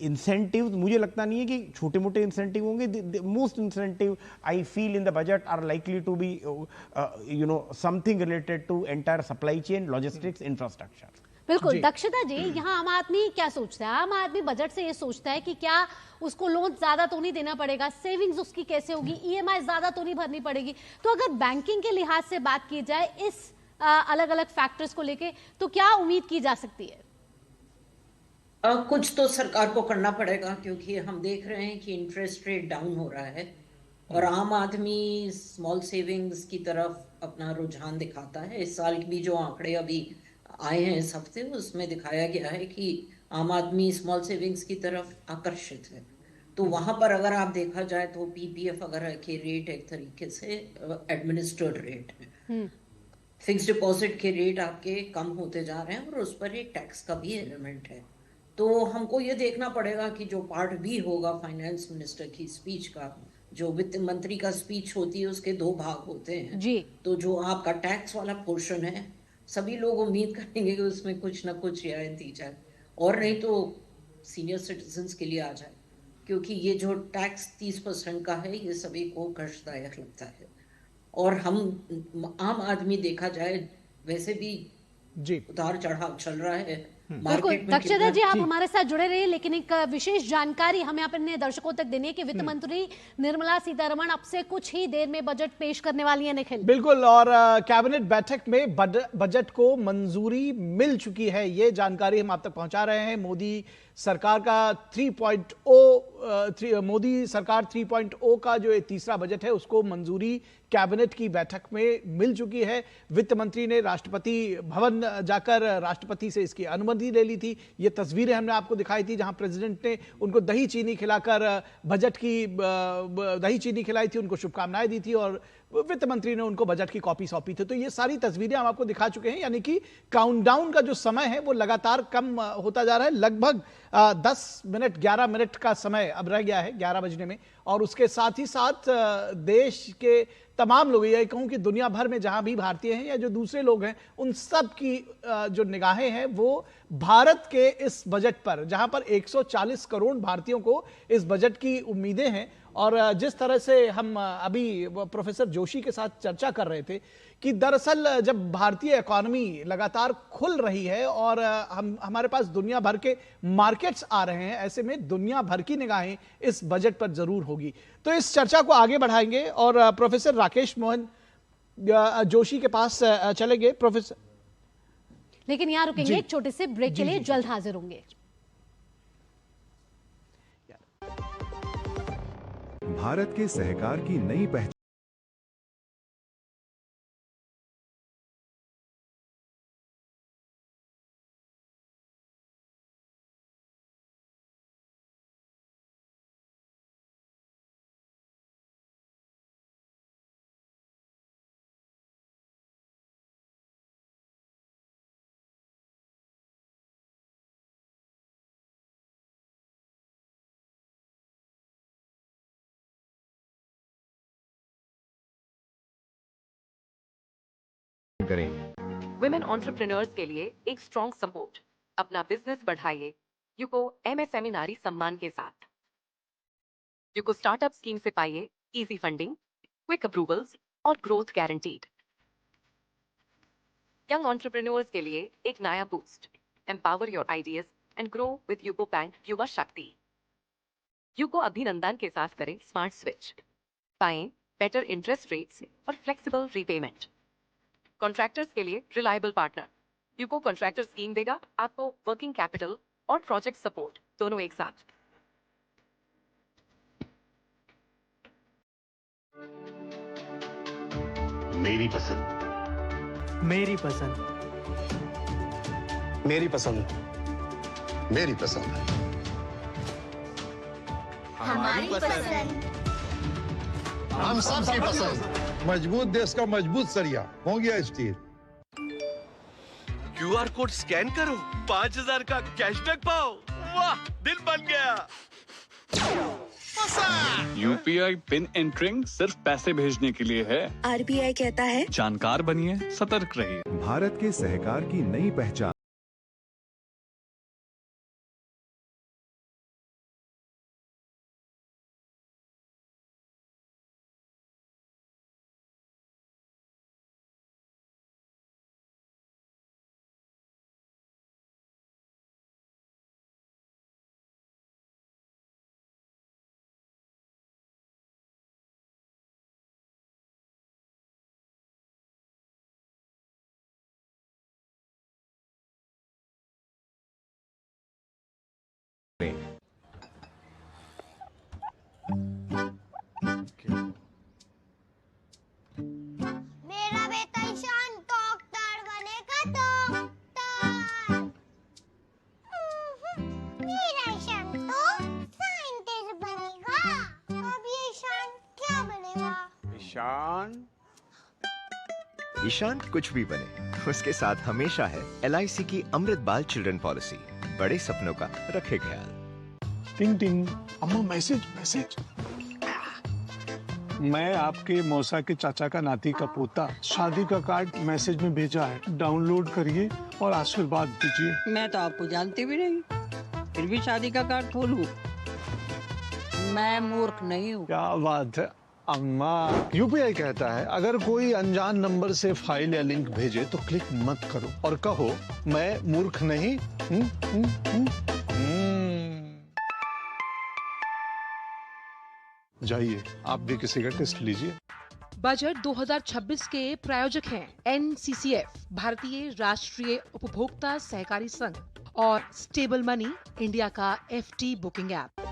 incentives. मुझे लगता नहीं है कि छोटे मोटे इंसेंटिव होंगे। Most incentive I feel in the budget are likely to be something related to entire supply chain, logistics, infrastructure. बिल्कुल। दक्षता जी, यहाँ आम आदमी क्या सोचता है? आम आदमी बजट से ये सोचता है कि क्या उसको लोन ज्यादा तो नहीं देना पड़ेगा, सेविंग्स उसकी कैसे होगी, ईएमआई ज्यादा तो नहीं भरनी पड़ेगी। तो अगर बैंकिंग के लिहाज से बात की जाए इस अलग अलग फैक्टर्स को लेके, तो क्या उम्मीद की जा सकती है? कुछ तो सरकार को करना पड़ेगा, क्योंकि हम देख रहे हैं कि इंटरेस्ट रेट डाउन हो रहा है और आम आदमी स्मॉल सेविंग्स की तरफ अपना रुझान दिखाता है। इस साल भी जो आंकड़े अभी आए हैं इस हफ्ते, उसमें दिखाया गया है कि आम आदमी स्मॉल सेविंग्स की तरफ आकर्षित है। तो वहां पर अगर आप देखा जाए तो पीपीएफ अगर के रेट एक तरीके से एडमिनिस्ट्रेड रेट है, फिक्स डिपॉजिट के रेट आपके कम होते जा रहे हैं और उस पर एक टैक्स का भी एलिमेंट है। तो हमको ये देखना पड़ेगा कि जो पार्ट बी होगा फाइनेंस मिनिस्टर की स्पीच का, जो वित्त मंत्री का स्पीच होती है उसके दो भाग होते हैं जी। तो जो आपका टैक्स वाला पोर्शन है, सभी लोग उम्मीद करेंगे कि उसमें कुछ ना कुछ रियायत दी जाए, और नहीं तो सीनियर सिटीजन्स के लिए आ जाए, क्योंकि ये जो टैक्स 30% का है ये सभी को कष्टदायक लगता है। और हम आम आदमी देखा जाए वैसे भी जी उतार चढ़ाव चल रहा है, बिल्कुल दक्षता जी, आप हमारे साथ जुड़े रहिए, लेकिन एक विशेष जानकारी हमें अपने दर्शकों तक देनी है कि वित्त मंत्री निर्मला सीतारमण अब से कुछ ही देर में बजट पेश करने वाली है। निखिल, बिल्कुल, और कैबिनेट बैठक में बजट को मंजूरी मिल चुकी है, ये जानकारी हम आप तक पहुंचा रहे हैं। मोदी सरकार का 3.0 का जो तीसरा बजट है उसको मंजूरी कैबिनेट की बैठक में मिल चुकी है। वित्त मंत्री ने राष्ट्रपति भवन जाकर राष्ट्रपति से इसकी अनुमति ले ली थी। ये तस्वीरें हमने आपको दिखाई थी जहां प्रेसिडेंट ने उनको दही चीनी खिलाकर बजट की दही चीनी खिलाई थी, उनको शुभकामनाएं दी थी और वित्त मंत्री ने उनको बजट की कॉपी सौंपी थी। तो ये सारी तस्वीरें हम आपको दिखा चुके हैं, यानी कि काउंटडाउन का जो समय है वो लगातार कम होता जा रहा है। लगभग 10 मिनट 11 मिनट का समय अब रह गया है 11 बजने में, और उसके साथ ही साथ देश के तमाम लोग, यही कहूं कि दुनिया भर में जहां भी भारतीय हैं या जो दूसरे लोग हैं, उन सब की जो निगाहें हैं वो भारत के इस बजट पर, जहां पर 140 करोड़ भारतीयों को इस बजट की उम्मीदें हैं। और जिस तरह से हम अभी प्रोफेसर जोशी के साथ चर्चा कर रहे थे कि दरअसल जब भारतीय इकोनॉमी लगातार खुल रही है और हमारे पास दुनिया भर के मार्केट्स आ रहे हैं, ऐसे में दुनिया भर की निगाहें इस बजट पर जरूर होगी। तो इस चर्चा को आगे बढ़ाएंगे और प्रोफेसर राकेश मोहन जोशी के पास चलेंगे। प्रोफेसर, लेकिन यहाँ रुकेंगे एक छोटे से ब्रेक के लिए, जल्द हाजिर होंगे। भारत के सहकार की नई पहचान। विमेन एंटरप्रेन्योर्स के लिए एक स्ट्रॉन्ग सपोर्ट, अपना बिजनेस बढ़ाइए यूको एमएसएमई नारी सम्मान के साथ। यूको स्टार्टअप स्कीम से पाइए इजी फंडिंग, क्विक अप्रूवल्स और ग्रोथ गारंटीड। यंग एंटरप्रेन्योर्स के लिए एक नया boost, empower your ideas and grow with UCO bank युवा शक्ति। यूको अभिनंदन के साथ करें स्मार्ट स्विच, पाएं बेटर इंटरेस्ट रेट्स और फ्लेक्सिबल रीपेमेंट। कॉन्ट्रैक्टर्स के लिए reliable partner, UCO contractor scheme देगा आपको वर्किंग कैपिटल और प्रोजेक्ट सपोर्ट दोनों एक साथ। मेरी पसंद, मेरी पसंद, मेरी पसंद, मेरी पसंद, हमारी पसंद, हम सबकी पसंद। मजबूत देश का मजबूत सरिया हो गया स्टील। क्यूआर कोड स्कैन करो, 5000 का कैशबैक पाओ। वाह, दिल बन गया। यूपीआई पिन एंटरिंग सिर्फ पैसे भेजने के लिए है। आरबीआई कहता है जानकार बनिए, सतर्क रहिए। भारत के सहकार की नई पहचान। मेरा बेटा ईशान डॉक्टर बनेगा, डॉक्टर। मेरा ईशान तो साइंटिस्ट बनेगा। अब ये ईशान क्या बनेगा? ईशान कुछ भी बने, उसके साथ हमेशा है LIC की अमृत बाल चिल्ड्रन पॉलिसी। बड़े सपनों का रखे ख्याल। टिंग टिंग, अम्मा मैसेज मैसेज। मैं आपके मौसा के चाचा का नाती का पोता, शादी का कार्ड मैसेज में भेजा है, डाउनलोड करिए और आशीर्वाद दीजिए। मैं तो आपको जानती भी नहीं, फिर भी शादी का कार्ड खोलूं? मैं मूर्ख नहीं हूँ। क्या बात है, अम्मा यूपीआई कहता है अगर कोई अनजान नंबर से फाइल या लिंक भेजे तो क्लिक मत करो और कहो मैं मूर्ख नहीं। जाइए आप भी किसी का टेस्ट लीजिए। बजट 2026 के प्रायोजक हैं NCCF, भारतीय राष्ट्रीय उपभोक्ता सहकारी संघ, और स्टेबल मनी, इंडिया का FT बुकिंग ऐप।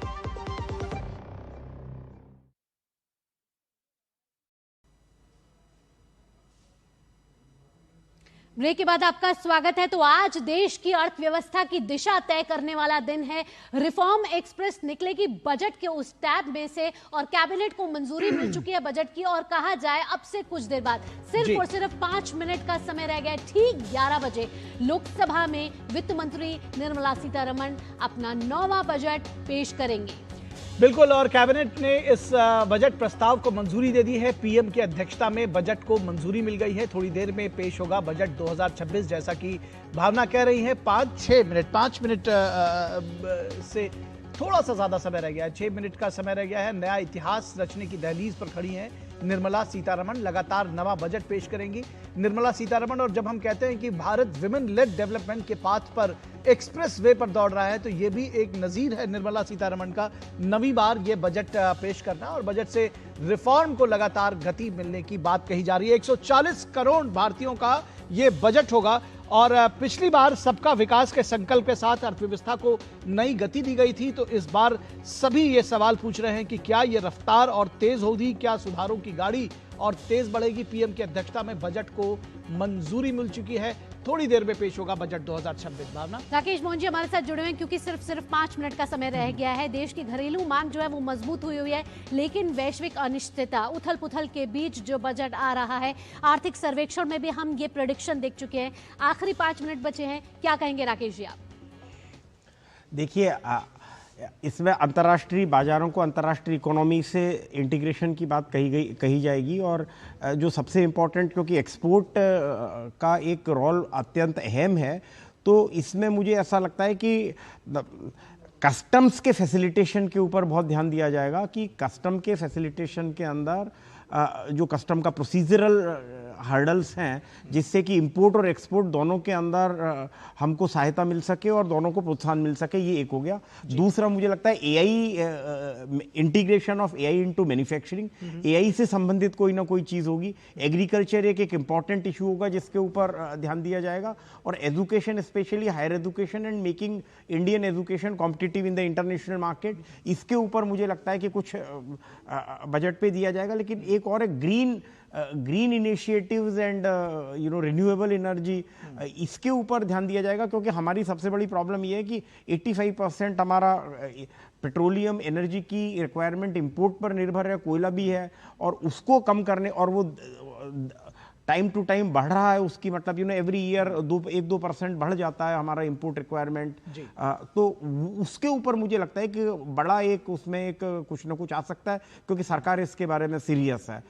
ब्रेक के बाद आपका स्वागत है। तो आज देश की अर्थव्यवस्था की दिशा तय करने वाला दिन है। रिफॉर्म एक्सप्रेस निकलेगी बजट के उस टैब में से और कैबिनेट को मंजूरी मिल चुकी है बजट की, और कहा जाए अब से कुछ देर बाद सिर्फ और सिर्फ 5 मिनट का समय रह गया है। ठीक 11 बजे लोकसभा में वित्त मंत्री निर्मला सीतारमण अपना 9वां बजट पेश करेंगी। बिल्कुल, और कैबिनेट ने इस बजट प्रस्ताव को मंजूरी दे दी है। पीएम की अध्यक्षता में बजट को मंजूरी मिल गई है। थोड़ी देर में पेश होगा बजट 2026, जैसा कि भावना कह रही है। 5 मिनट से थोड़ा सा ज्यादा समय रह गया है, 6 मिनट का समय रह गया है। नया इतिहास रचने की दहलीज पर खड़ी हैं निर्मला सीतारमण। लगातार नवा बजट पेश करेंगी निर्मला सीतारमण। और जब हम कहते हैं कि भारत विमेन लेड डेवलपमेंट के पाथ पर एक्सप्रेस वे पर दौड़ रहा है, तो ये भी एक नजीर है निर्मला सीतारमण का। नवी बार ये बजट पेश करना और बजट से रिफॉर्म को लगातार गति मिलने की बात कही जा रही है। 140 करोड़ भारतीयों का ये बजट होगा और पिछली बार सबका विकास के संकल्प के साथ अर्थव्यवस्था को नई गति दी गई थी। तो इस बार सभी ये सवाल पूछ रहे हैं कि क्या ये रफ्तार और तेज होगी, क्या सुधारों की गाड़ी और तेज बढ़ेगी। पीएम की अध्यक्षता में बजट को मंजूरी मिल चुकी है। थोड़ी देर में पेश होगा बजट 2026। भावना, राकेश मोहन जी हमारे साथ जुड़े हुए हैं, क्योंकि सिर्फ 5 मिनट का समय रह गया है। देश की घरेलू मांग जो है वो मजबूत हुई है, लेकिन वैश्विक अनिश्चितता, उथल पुथल के बीच जो बजट आ रहा है, आर्थिक सर्वेक्षण में भी हम ये प्रेडिक्शन देख चुके हैं। आखिरी 5 मिनट बचे हैं, क्या कहेंगे राकेश जी आप? देखिए, इसमें अंतर्राष्ट्रीय बाजारों को अंतर्राष्ट्रीय इकोनॉमी से इंटीग्रेशन की बात कही जाएगी। और जो सबसे इम्पोर्टेंट, क्योंकि एक्सपोर्ट का एक रोल अत्यंत अहम है, तो इसमें मुझे ऐसा लगता है कि कस्टम्स के फैसिलिटेशन के ऊपर बहुत ध्यान दिया जाएगा कि कस्टम के फैसिलिटेशन के अंदर जो कस्टम का प्रोसीजरल हर्डल्स हैं, जिससे कि इंपोर्ट और एक्सपोर्ट दोनों के अंदर हमको सहायता मिल सके और दोनों को प्रोत्साहन मिल सके, ये एक हो गया। दूसरा मुझे लगता है AI, integration of AI into manufacturing. AI से संबंधित कोई ना कोई चीज़ होगी। एग्रीकल्चर एक इम्पॉर्टेंट इशू होगा जिसके ऊपर ध्यान दिया जाएगा। और education, specially higher education and making Indian education competitive in the international market, इसके ऊपर मुझे लगता है कि कुछ बजट पे दिया जाएगा। लेकिन एक और green initiatives and renewable energy, इसके ऊपर ध्यान दिया जाएगा, क्योंकि हमारी सबसे बड़ी प्रॉब्लम ये है कि 85% हमारा पेट्रोलियम एनर्जी की रिक्वायरमेंट इंपोर्ट पर निर्भर है, कोयला भी है, और उसको कम करने, और वो टाइम टू टाइम बढ़ रहा है। उसकी मतलब एवरी ईयर 1-2% बढ़ जाता है हमारा इंपोर्ट रिक्वायरमेंट। तो उसके ऊपर मुझे लगता है कि बड़ा एक उसमें एक कुछ ना कुछ आ सकता है, क्योंकि सरकार इसके बारे में सीरियस है।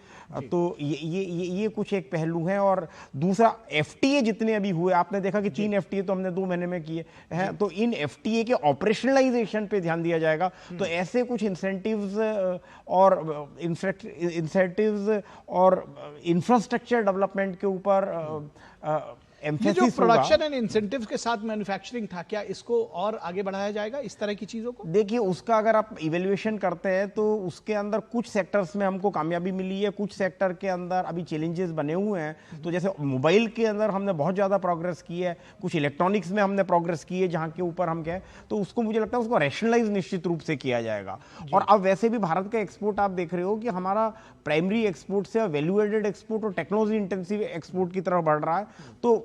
तो ये कुछ एक पहलू है। और दूसरा, एफटीए जितने अभी हुए, आपने देखा कि 3 एफटीए तो हमने 2 महीने में किए हैं, तो इन एफटीए के ऑपरेशनलाइजेशन पे ध्यान दिया जाएगा। तो ऐसे कुछ इंसेंटिव्स और इंफ्रास्ट्रक्चर डेवलपमेंट के ऊपर ये जो प्रोडक्शन एंड इंसेंटिव्स के साथ मैन्युफैक्चरिंग था, क्या इसको और आगे बढ़ाया जाएगा, इस तरह की चीजों को? देखिए, उसका अगर आप इवेल्युएशन करते हैं तो उसके अंदर कुछ सेक्टर्स में हमको कामयाबी मिली है, कुछ सेक्टर के अंदर अभी चैलेंजेस बने हुए हैं। तो जैसे मोबाइल के अंदर हमने बहुत ज़्यादा प्रोग्रेस की है, कुछ इलेक्ट्रॉनिक्स में हमने प्रोग्रेस की है, जहाँ के ऊपर हम कहें तो उसको मुझे लगता है उसको रैशनलाइज निश्चित रूप से किया जाएगा। और अब वैसे भी भारत का एक्सपोर्ट आप देख रहे हो कि हमारा प्राइमरी एक्सपोर्ट से वैल्यू एडेड एक्सपोर्ट और टेक्नोलॉजी इंटेंसिव एक्सपोर्ट की तरफ बढ़ रहा है। तो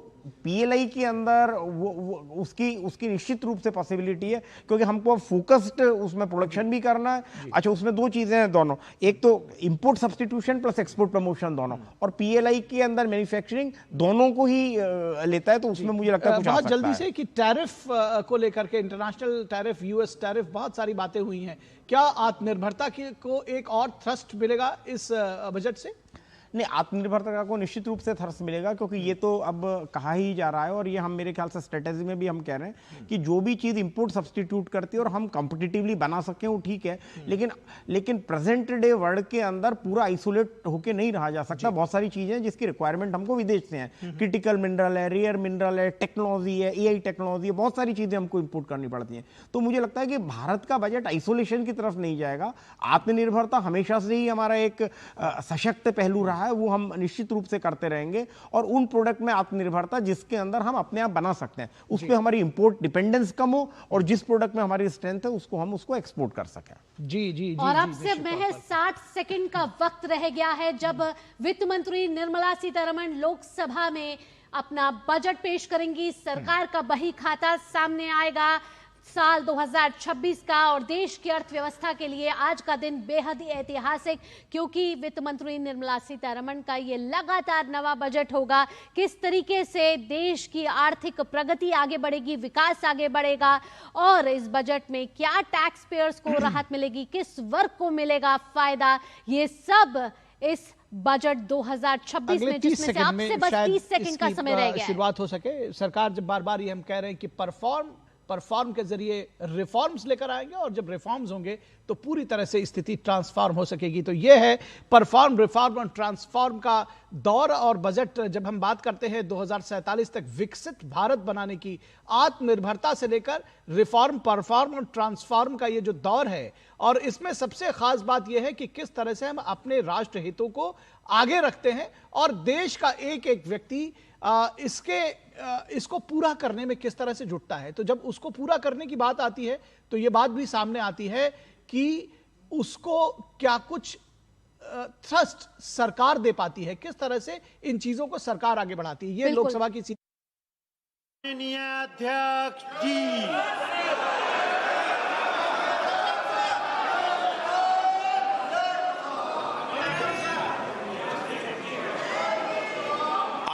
पीएलआई के अंदर उसकी निश्चित रूप से पॉसिबिलिटी है, क्योंकि हमको अब फोकस्ड उसमें प्रोडक्शन भी करना है। अच्छा, उसमें 2 चीजें हैं दोनों, एक तो import substitution plus export promotion दोनों, और पीएलआई के अंदर मैन्युफैक्चरिंग दोनों को ही लेता है। तो उसमें मुझे लगता है कुछ बहुत जल्दी से कि टैरिफ को लेकर के, इंटरनेशनल टैरिफ, यूएस टैरिफ, बहुत सारी बातें हुई हैं। क्या आत्मनिर्भरता को एक और थ्रस्ट मिलेगा इस बजट से? नहीं, आत्मनिर्भरता को निश्चित रूप से थ्रस्ट मिलेगा, क्योंकि ये तो अब कहा ही जा रहा है और ये हम मेरे ख्याल से स्ट्रेटेजी में भी हम कह रहे हैं कि जो भी चीज इंपोर्ट सब्स्टिट्यूट करती है और हम कॉम्पिटिटिवली बना सकें वो ठीक है, लेकिन प्रेजेंट डे वर्ल्ड के अंदर पूरा आइसोलेट होके नहीं रहा जा सकता। बहुत सारी चीजें जिसकी रिक्वायरमेंट हमको विदेश से है, क्रिटिकल मिनरल है, रेयर मिनरल है, टेक्नोलॉजी है, एआई टेक्नोलॉजी है, बहुत सारी चीजें हमको इंपोर्ट करनी पड़ती हैं। तो मुझे लगता है कि भारत का बजट आइसोलेशन की तरफ नहीं जाएगा। आत्मनिर्भरता हमेशा से ही हमारा एक सशक्त पहलू रहा है, वो हम निश्चित रूप से करते रहेंगे और उन प्रोडक्ट में आत्मनिर्भरता जिसके अंदर हम अपने आप बना सकते हैं, उस पर हमारी इंपोर्ट डिपेंडेंस कम हो और जिस प्रोडक्ट में हमारी स्ट्रेंथ है उसको हम उसको एक्सपोर्ट कर सकें। जी जी जी। और अब से महज 60 सेकंड का वक्त रह गया है जब वित्त मंत्री निर्मला सीतारमण लोकसभा में अपना बजट पेश करेंगी। सरकार का बही खाता सामने आएगा साल 2026 का और देश की अर्थव्यवस्था के लिए आज का दिन बेहद ही ऐतिहासिक, क्योंकि वित्त मंत्री निर्मला सीतारमण का ये लगातार नवा बजट होगा। किस तरीके से देश की आर्थिक प्रगति आगे बढ़ेगी, विकास आगे बढ़ेगा और इस बजट में क्या टैक्स पेयर्स को राहत मिलेगी, किस वर्ग को मिलेगा फायदा, ये सब इस बजट 2026 में, जिसमें से अब से बस 30 सेकंड का समय रह गया है, शुरुआत हो सके। सरकार जब बार बार ये हम कह रहे हैं कि परफॉर्म के जरिए रिफॉर्म्स लेकर आएंगे और जब रिफॉर्म्स होंगे तो पूरी तरह से स्थिति ट्रांसफॉर्म हो सकेगी। तो यह है परफॉर्म, रिफॉर्म और ट्रांसफॉर्म का दौर। और बजट जब हम बात करते हैं 2047 तक विकसित भारत बनाने की, आत्मनिर्भरता से लेकर रिफॉर्म, परफॉर्म और ट्रांसफॉर्म का ये जो दौर है, और इसमें सबसे खास बात यह है कि किस तरह से हम अपने राष्ट्र हितों को आगे रखते हैं और देश का एक एक व्यक्ति इसको पूरा करने में किस तरह से जुटता है। तो जब उसको पूरा करने की बात आती है तो यह बात भी सामने आती है कि उसको क्या कुछ थ्रस्ट सरकार दे पाती है, किस तरह से इन चीजों को सरकार आगे बढ़ाती है। ये लोकसभा की सीट। अध्यक्ष जी,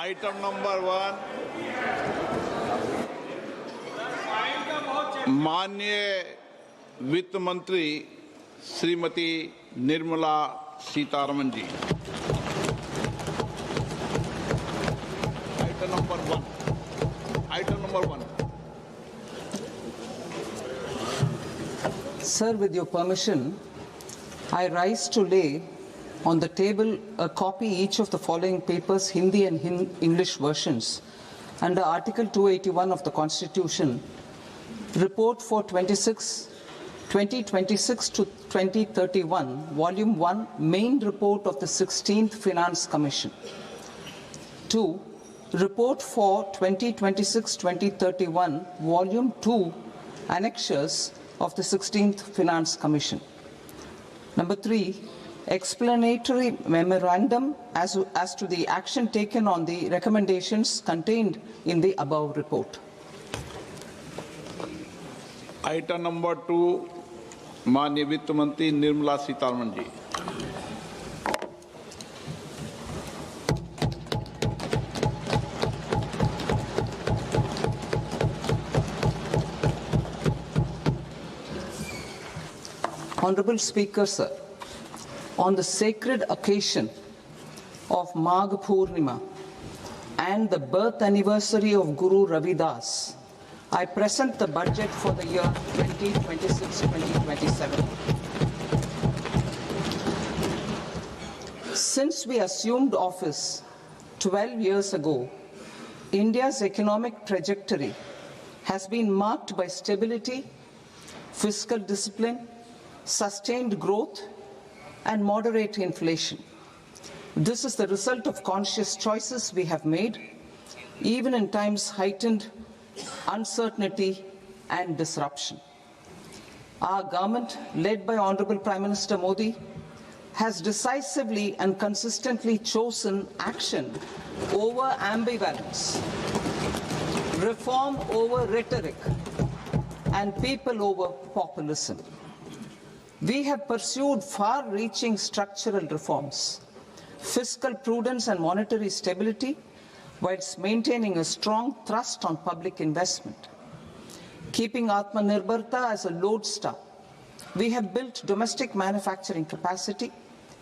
आइटम नंबर 1, माननीय वित्त मंत्री Shrimati Nirmala Sitharaman ji. Item number 1। Sir, with your permission, I rise to lay on the table a copy each of the following papers, Hindi and English versions, under Article 281 of the Constitution, Report for 2026 to 2031, Volume 1, Main Report of the 16th Finance Commission. 2. Report for 2026-2031, Volume 2, Annexures of the 16th Finance Commission. Number 3. Explanatory memorandum as to the action taken on the recommendations contained in the above report. Item number 2, माननीय वित्त मंत्री निर्मला सीतारमण जी। Honorable Speaker, sir, on the sacred occasion of Magh Purnima and the birth anniversary of Guru Ravidas, I present the budget for the year 2026-2027. Since we assumed office 12 years ago, India's economic trajectory has been marked by stability, fiscal discipline, sustained growth, and moderate inflation. This is the result of conscious choices we have made, even in times heightened uncertainty and disruption. Our government, led by Honorable Prime Minister Modi, has decisively and consistently chosen action over ambivalence, reform over rhetoric, and people over populism. We have pursued far-reaching structural reforms, fiscal prudence and monetary stability, whilst maintaining a strong thrust on public investment. Keeping Atmanirbharta as a lodestar, we have built domestic manufacturing capacity,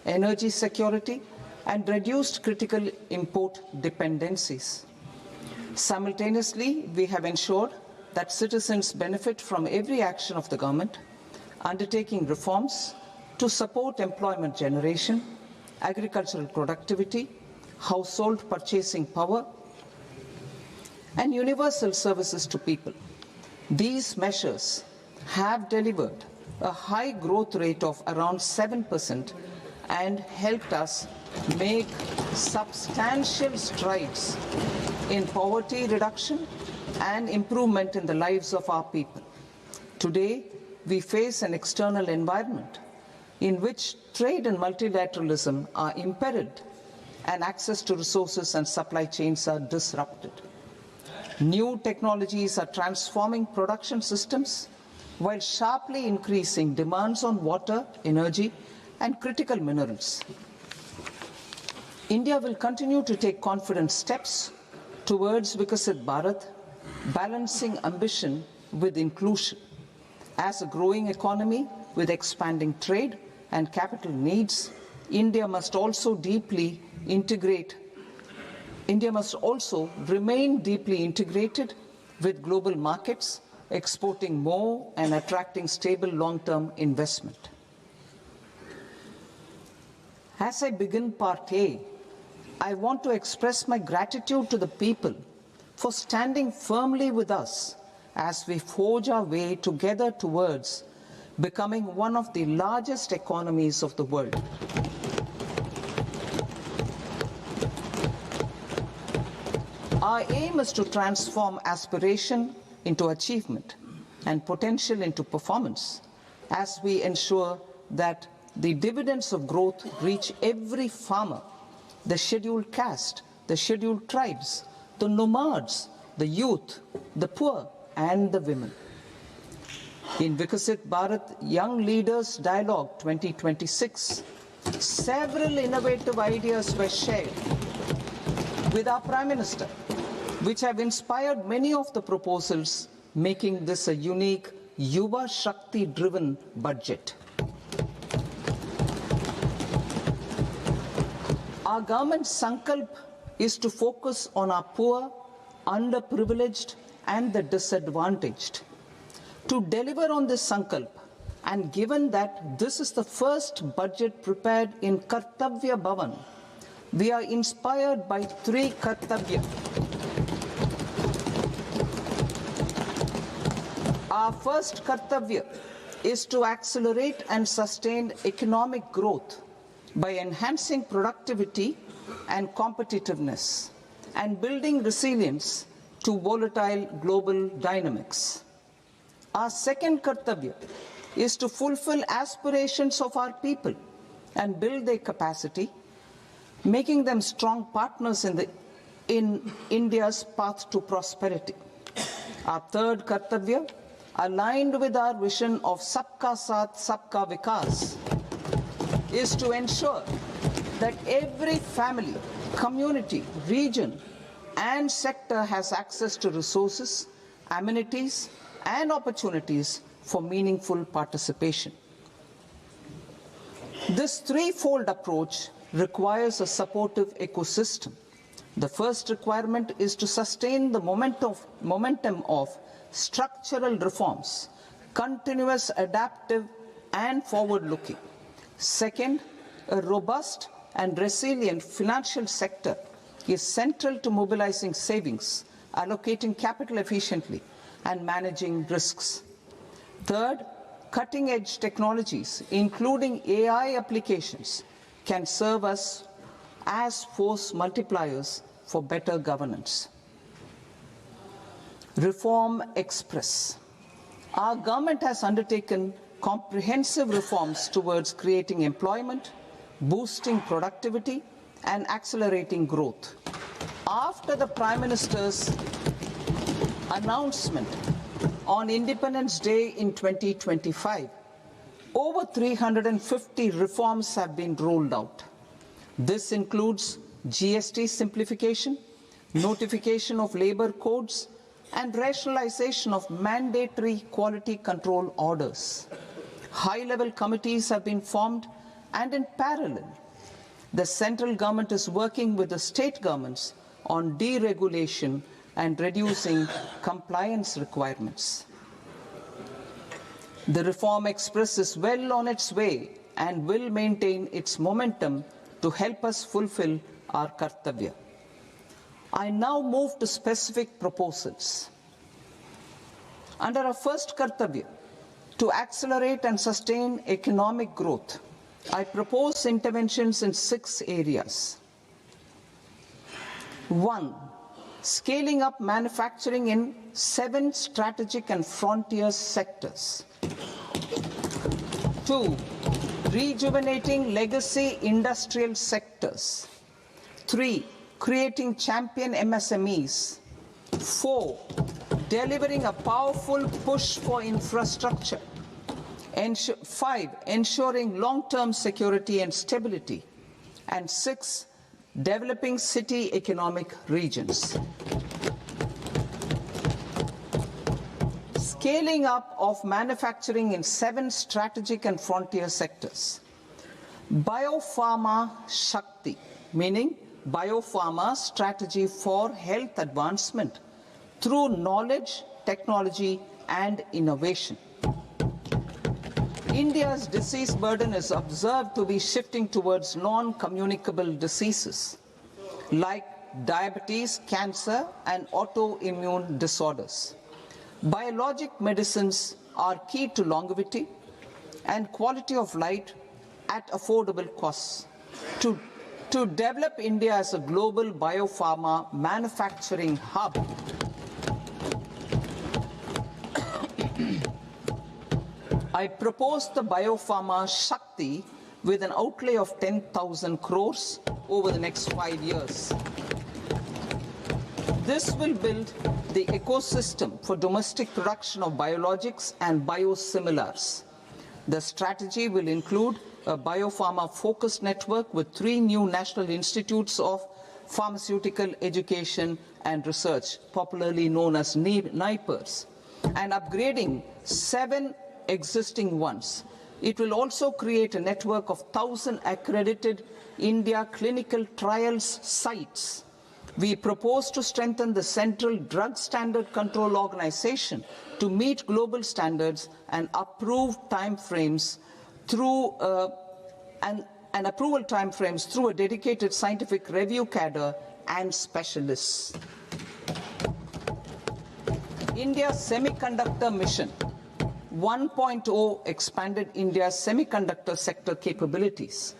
energy security, and reduced critical import dependencies. Simultaneously, we have ensured that citizens benefit from every action of the government, undertaking reforms to support employment generation, agricultural productivity, household purchasing power, and universal services to people. These measures have delivered a high growth rate of around 7% and helped us make substantial strides in poverty reduction and improvement in the lives of our people. Today, we face an external environment in which trade and multilateralism are impaired and access to resources and supply chains are disrupted. New technologies are transforming production systems while sharply increasing demands on water, energy, and critical minerals. India will continue to take confident steps towards Vikasit Bharat, balancing ambition with inclusion. As a growing economy with expanding trade and capital needs, India must also remain deeply integrated with global markets, exporting more and attracting stable long-term investment. As I begin part A, I want to express my gratitude to the people for standing firmly with us as we forge our way together towards becoming one of the largest economies of the world. Our aim is to transform aspiration into achievement and potential into performance as we ensure that the dividends of growth reach every farmer, the scheduled caste, the scheduled tribes, the nomads, the youth, the poor, and the women. In Vikasit Bharat Young Leaders Dialogue 2026, several innovative ideas were shared with our Prime Minister, which have inspired many of the proposals, making this a unique Yuva Shakti-driven budget. Our government's sankalp is to focus on our poor, underprivileged, and the disadvantaged. To deliver on this sankalp, and given that this is the first budget prepared in Kartavya Bhavan, we are inspired by three Kartavya. Our first Kartavya is to accelerate and sustain economic growth by enhancing productivity and competitiveness and building resilience to volatile global dynamics. Our second Kartavya is to fulfill aspirations of our people and build their capacity, making them strong partners in India's path to prosperity. Our third Kartavya, aligned with our vision of Sabka Saath, Sabka Vikas, is to ensure that every family, community, region, and sector has access to resources, amenities, and opportunities for meaningful participation. This threefold approach requires a supportive ecosystem. The first requirement is to sustain the momentum of structural reforms, continuous, adaptive, and forward-looking. Second, a robust and resilient financial sector is central to mobilizing savings, allocating capital efficiently, and managing risks. Third, cutting-edge technologies, including AI applications, can serve us as force multipliers for better governance. Reform Express. Our government has undertaken comprehensive reforms towards creating employment, boosting productivity, and accelerating growth. After the Prime Minister's announcement on Independence Day in 2025, over 350 reforms have been rolled out. This includes GST simplification, notification of labor codes, and rationalization of mandatory quality control orders. High-level committees have been formed, and in parallel, The central government is working with the state governments on deregulation and reducing compliance requirements. The Reform Express is well on its way and will maintain its momentum to help us fulfill our kartavya. I now move to specific proposals. Under our first kartavya, to accelerate and sustain economic growth, I propose interventions in 6 areas. 1. Scaling up manufacturing in 7 strategic and frontier sectors. 2. Rejuvenating legacy industrial sectors. 3. Creating champion MSMEs. 4. Delivering a powerful push for infrastructure. 5. Ensuring long-term security and stability. And 6. Developing city economic regions. Scaling up of manufacturing in 7 strategic and frontier sectors. Biopharma Shakti, meaning biopharma strategy for health advancement through knowledge, technology, and innovation. India's disease burden is observed to be shifting towards non-communicable diseases like diabetes, cancer, and autoimmune disorders. Biologic medicines are key to longevity and quality of life at affordable costs. To develop India as a global biopharma manufacturing hub, I propose the Biopharma Shakti with an outlay of 10,000 crores over the next 5 years. This will build the ecosystem for domestic production of biologics and biosimilars. The strategy will include a biopharma-focused network with 3 new national institutes of pharmaceutical education and research, popularly known as NIPERs, and upgrading 7 existing ones. It will also create a network of 1,000 accredited India clinical trials sites. We propose to strengthen the Central Drug Standard Control Organization to meet global standards and approve timeframes through and approval timeframes through a dedicated scientific review cadre and specialists. India's semiconductor mission 1.0 expanded India's semiconductor sector capabilities.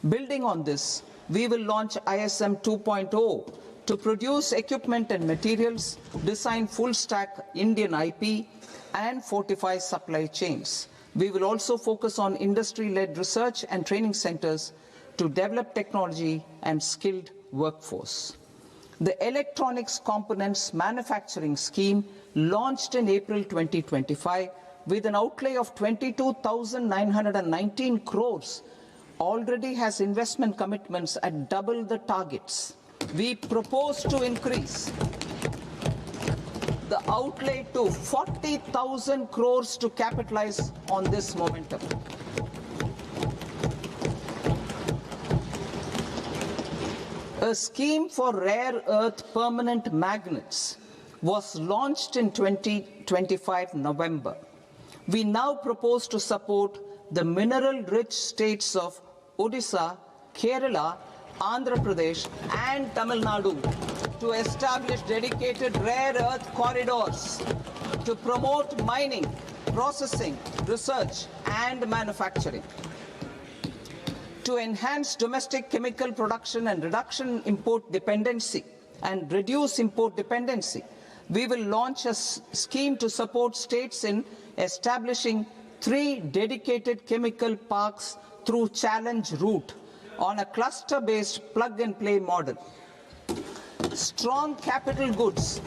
Building on this, we will launch ISM 2.0 to produce equipment and materials, design full-stack Indian IP, and fortify supply chains. We will also focus on industry-led research and training centers to develop technology and skilled workforce. The Electronics Components Manufacturing Scheme, launched in April 2025, with an outlay of 22,919 crores, already has investment commitments at double the targets. We propose to increase the outlay to 40,000 crores to capitalize on this momentum. A scheme for rare earth permanent magnets was launched in 2025 November. We now propose to support the mineral-rich states of Odisha, Kerala, Andhra Pradesh, and Tamil Nadu to establish dedicated rare earth corridors to promote mining, processing, research, and manufacturing. To enhance domestic chemical production and reduction import dependency and reduce import dependency, we will launch a scheme to support states in establishing 3 dedicated chemical parks through challenge route on a cluster-based plug-and-play model. Strong capital goods.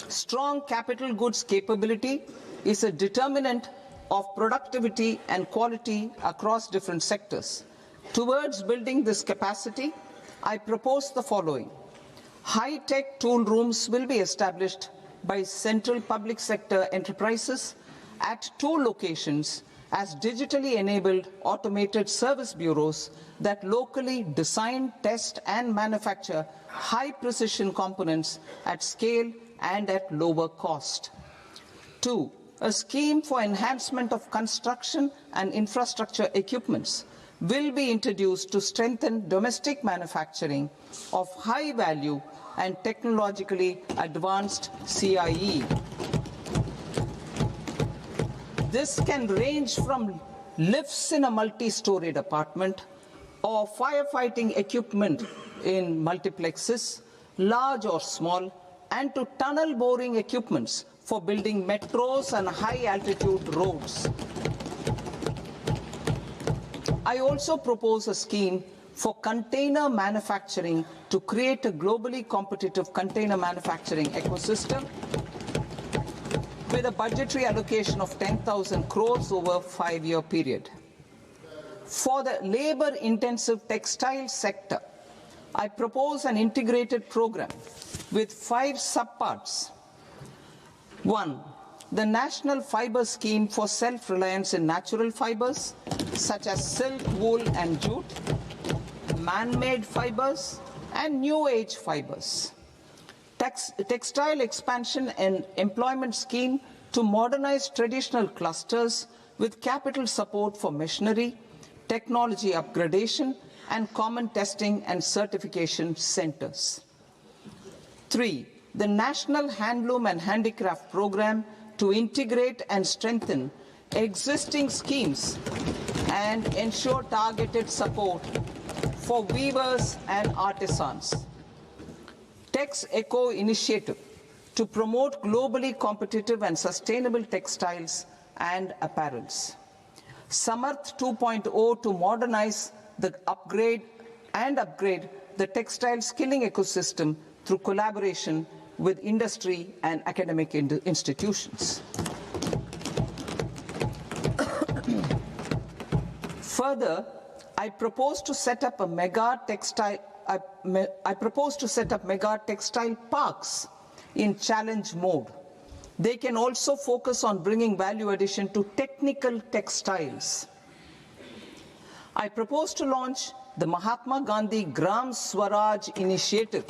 Strong capital goods capability is a determinant of productivity and quality across different sectors. Towards building this capacity, I propose the following. High-tech tool rooms will be established by central public sector enterprises at 2 locations as digitally enabled automated service bureaus that locally design, test and manufacture high-precision components at scale and at lower cost. 2. A scheme for enhancement of construction and infrastructure equipments will be introduced to strengthen domestic manufacturing of high-value and technologically advanced CIE. This can range from lifts in a multi-storied apartment or firefighting equipment in multiplexes, large or small, and to tunnel boring equipments for building metros and high-altitude roads. I also propose a scheme for container manufacturing to create a globally competitive container manufacturing ecosystem with a budgetary allocation of 10,000 crores over a 5-year period. For the labor-intensive textile sector, I propose an integrated program with 5 subparts. 1. The National Fiber Scheme for Self-Reliance in Natural Fibers, such as silk, wool and jute, man-made fibers and new age fibers. Textile expansion and employment scheme to modernize traditional clusters with capital support for machinery, technology upgradation and common testing and certification centers. 3. The National Handloom and Handicraft Program to integrate and strengthen existing schemes and ensure targeted support for weavers and artisans. Tex Eco Initiative to promote globally competitive and sustainable textiles and apparels. Samarth 2.0 to modernize the upgrade the textile skilling ecosystem through collaboration with industry and academic institutions. Further, I propose to set up mega textile parks in challenge mode. They can also focus on bringing value addition to technical textiles. I propose to launch the Mahatma Gandhi Gram Swaraj initiative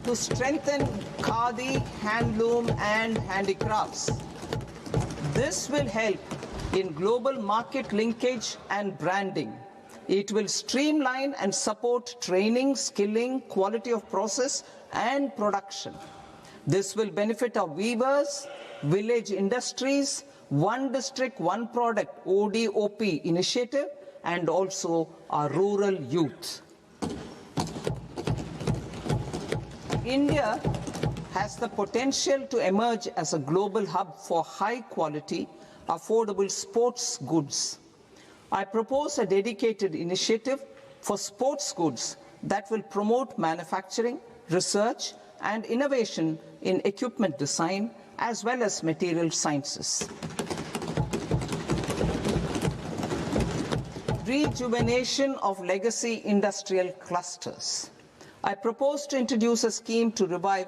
to strengthen khadi, handloom and handicrafts. This will help in global market linkage and branding. It will streamline and support training, skilling, quality of process and production. This will benefit our weavers, village industries, one district, one product ODOP initiative and also our rural youth. India has the potential to emerge as a global hub for high quality, affordable sports goods. I propose a dedicated initiative for sports goods that will promote manufacturing, research and innovation in equipment design as well as material sciences. Rejuvenation of legacy industrial clusters. I propose to introduce a scheme to revive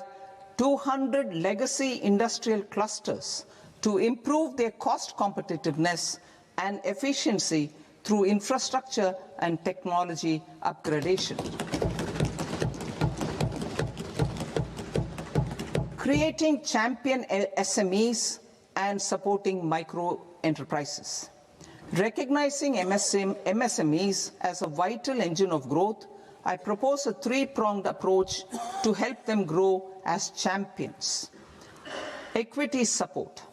200 legacy industrial clusters to improve their cost competitiveness and efficiency through infrastructure and technology upgradation. Creating champion SMEs and supporting micro enterprises. Recognizing MSMEs as a vital engine of growth, I propose a 3-pronged approach to help them grow as champions. Equity support.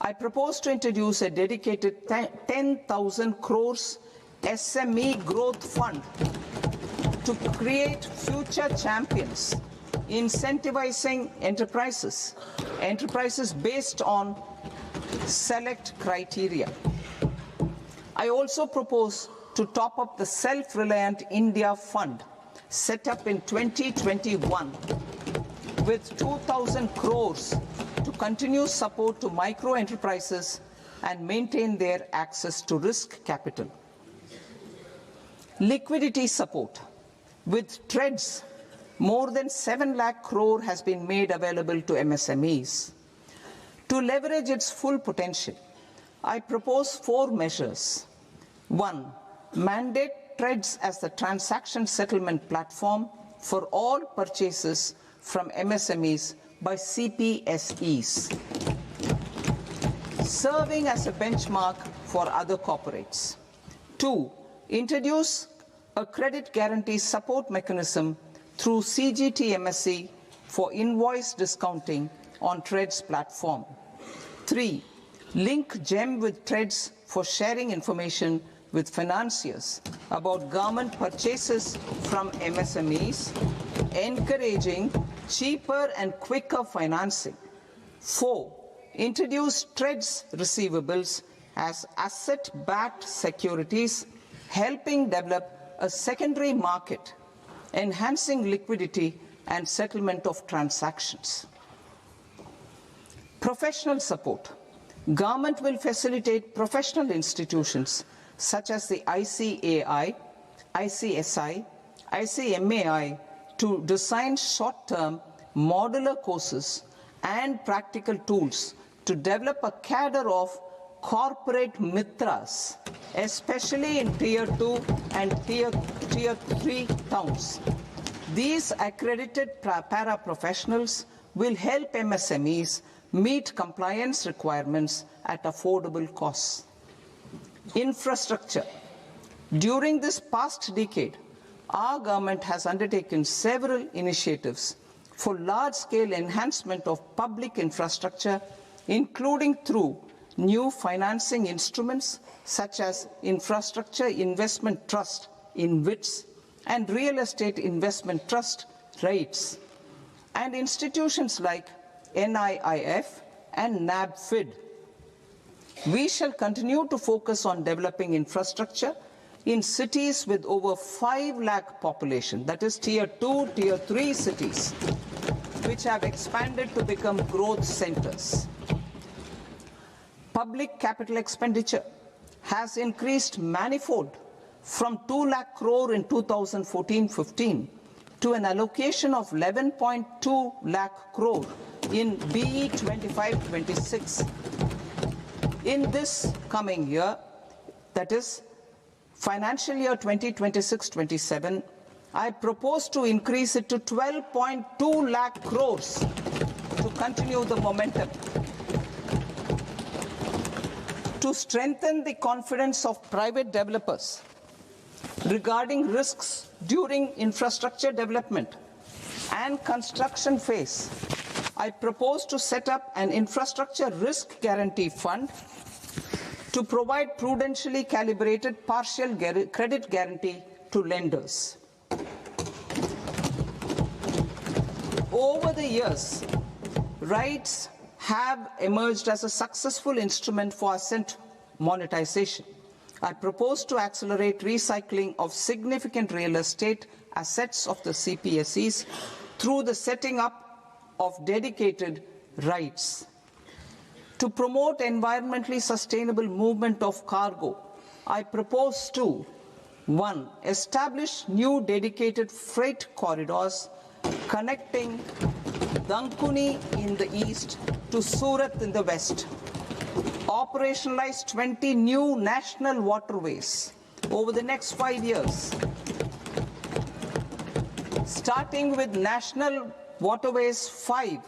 I propose to introduce a dedicated 10,000 crores SME growth fund to create future champions, incentivizing enterprises based on select criteria. I also propose to top up the Self-Reliant India Fund set up in 2021 with 2,000 crores to continue support to micro enterprises and maintain their access to risk capital. Liquidity support with TREDS more than 7 lakh crore has been made available to MSMEs. To leverage its full potential, I propose 4 measures. 1. Mandate TReDS as the transaction settlement platform for all purchases from MSMEs by CPSEs, serving as a benchmark for other corporates. 2. Introduce a credit guarantee support mechanism through CGT-MSE for invoice discounting on TReDS platform. 3. Link GEM with TReDS for sharing information with financiers about government purchases from MSMEs, encouraging cheaper and quicker financing. 4. Introduce TReDS receivables as asset-backed securities, helping develop a secondary market, enhancing liquidity and settlement of transactions. Professional support. Government will facilitate professional institutions such as the ICAI, ICSI, ICMAI to design short-term modular courses and practical tools to develop a cadre of corporate mitras, especially in Tier 2 and Tier 3 towns. These accredited para-professionals will help MSMEs meet compliance requirements at affordable costs. Infrastructure. During this past decade, our government has undertaken several initiatives for large-scale enhancement of public infrastructure, including through new financing instruments such as Infrastructure Investment Trust (InvITs) and Real Estate Investment Trust (REITs), and institutions like NIIF and NABFID. We shall continue to focus on developing infrastructure in cities with over 5 lakh population, that is Tier 2, Tier 3 cities, which have expanded to become growth centers. Public capital expenditure has increased manifold from 2 lakh crore in 2014-15 to an allocation of 11.2 lakh crore in BE 25-26. In this coming year, that is financial year 2026-27, I propose to increase it to 12.2 lakh crores to continue the momentum. To strengthen the confidence of private developers regarding risks during infrastructure development and construction phase, I propose to set up an infrastructure risk guarantee fund to provide prudentially calibrated partial credit guarantee to lenders. Over the years, REITs have emerged as a successful instrument for asset monetization. I propose to accelerate recycling of significant real estate assets of the CPSEs through the setting up of dedicated REITs. To promote environmentally sustainable movement of cargo, I propose to 1. Establish new dedicated freight corridors connecting Dankuni in the east to Surat in the west. Operationalize 20 new national waterways over the next 5 years, starting with National Waterways 5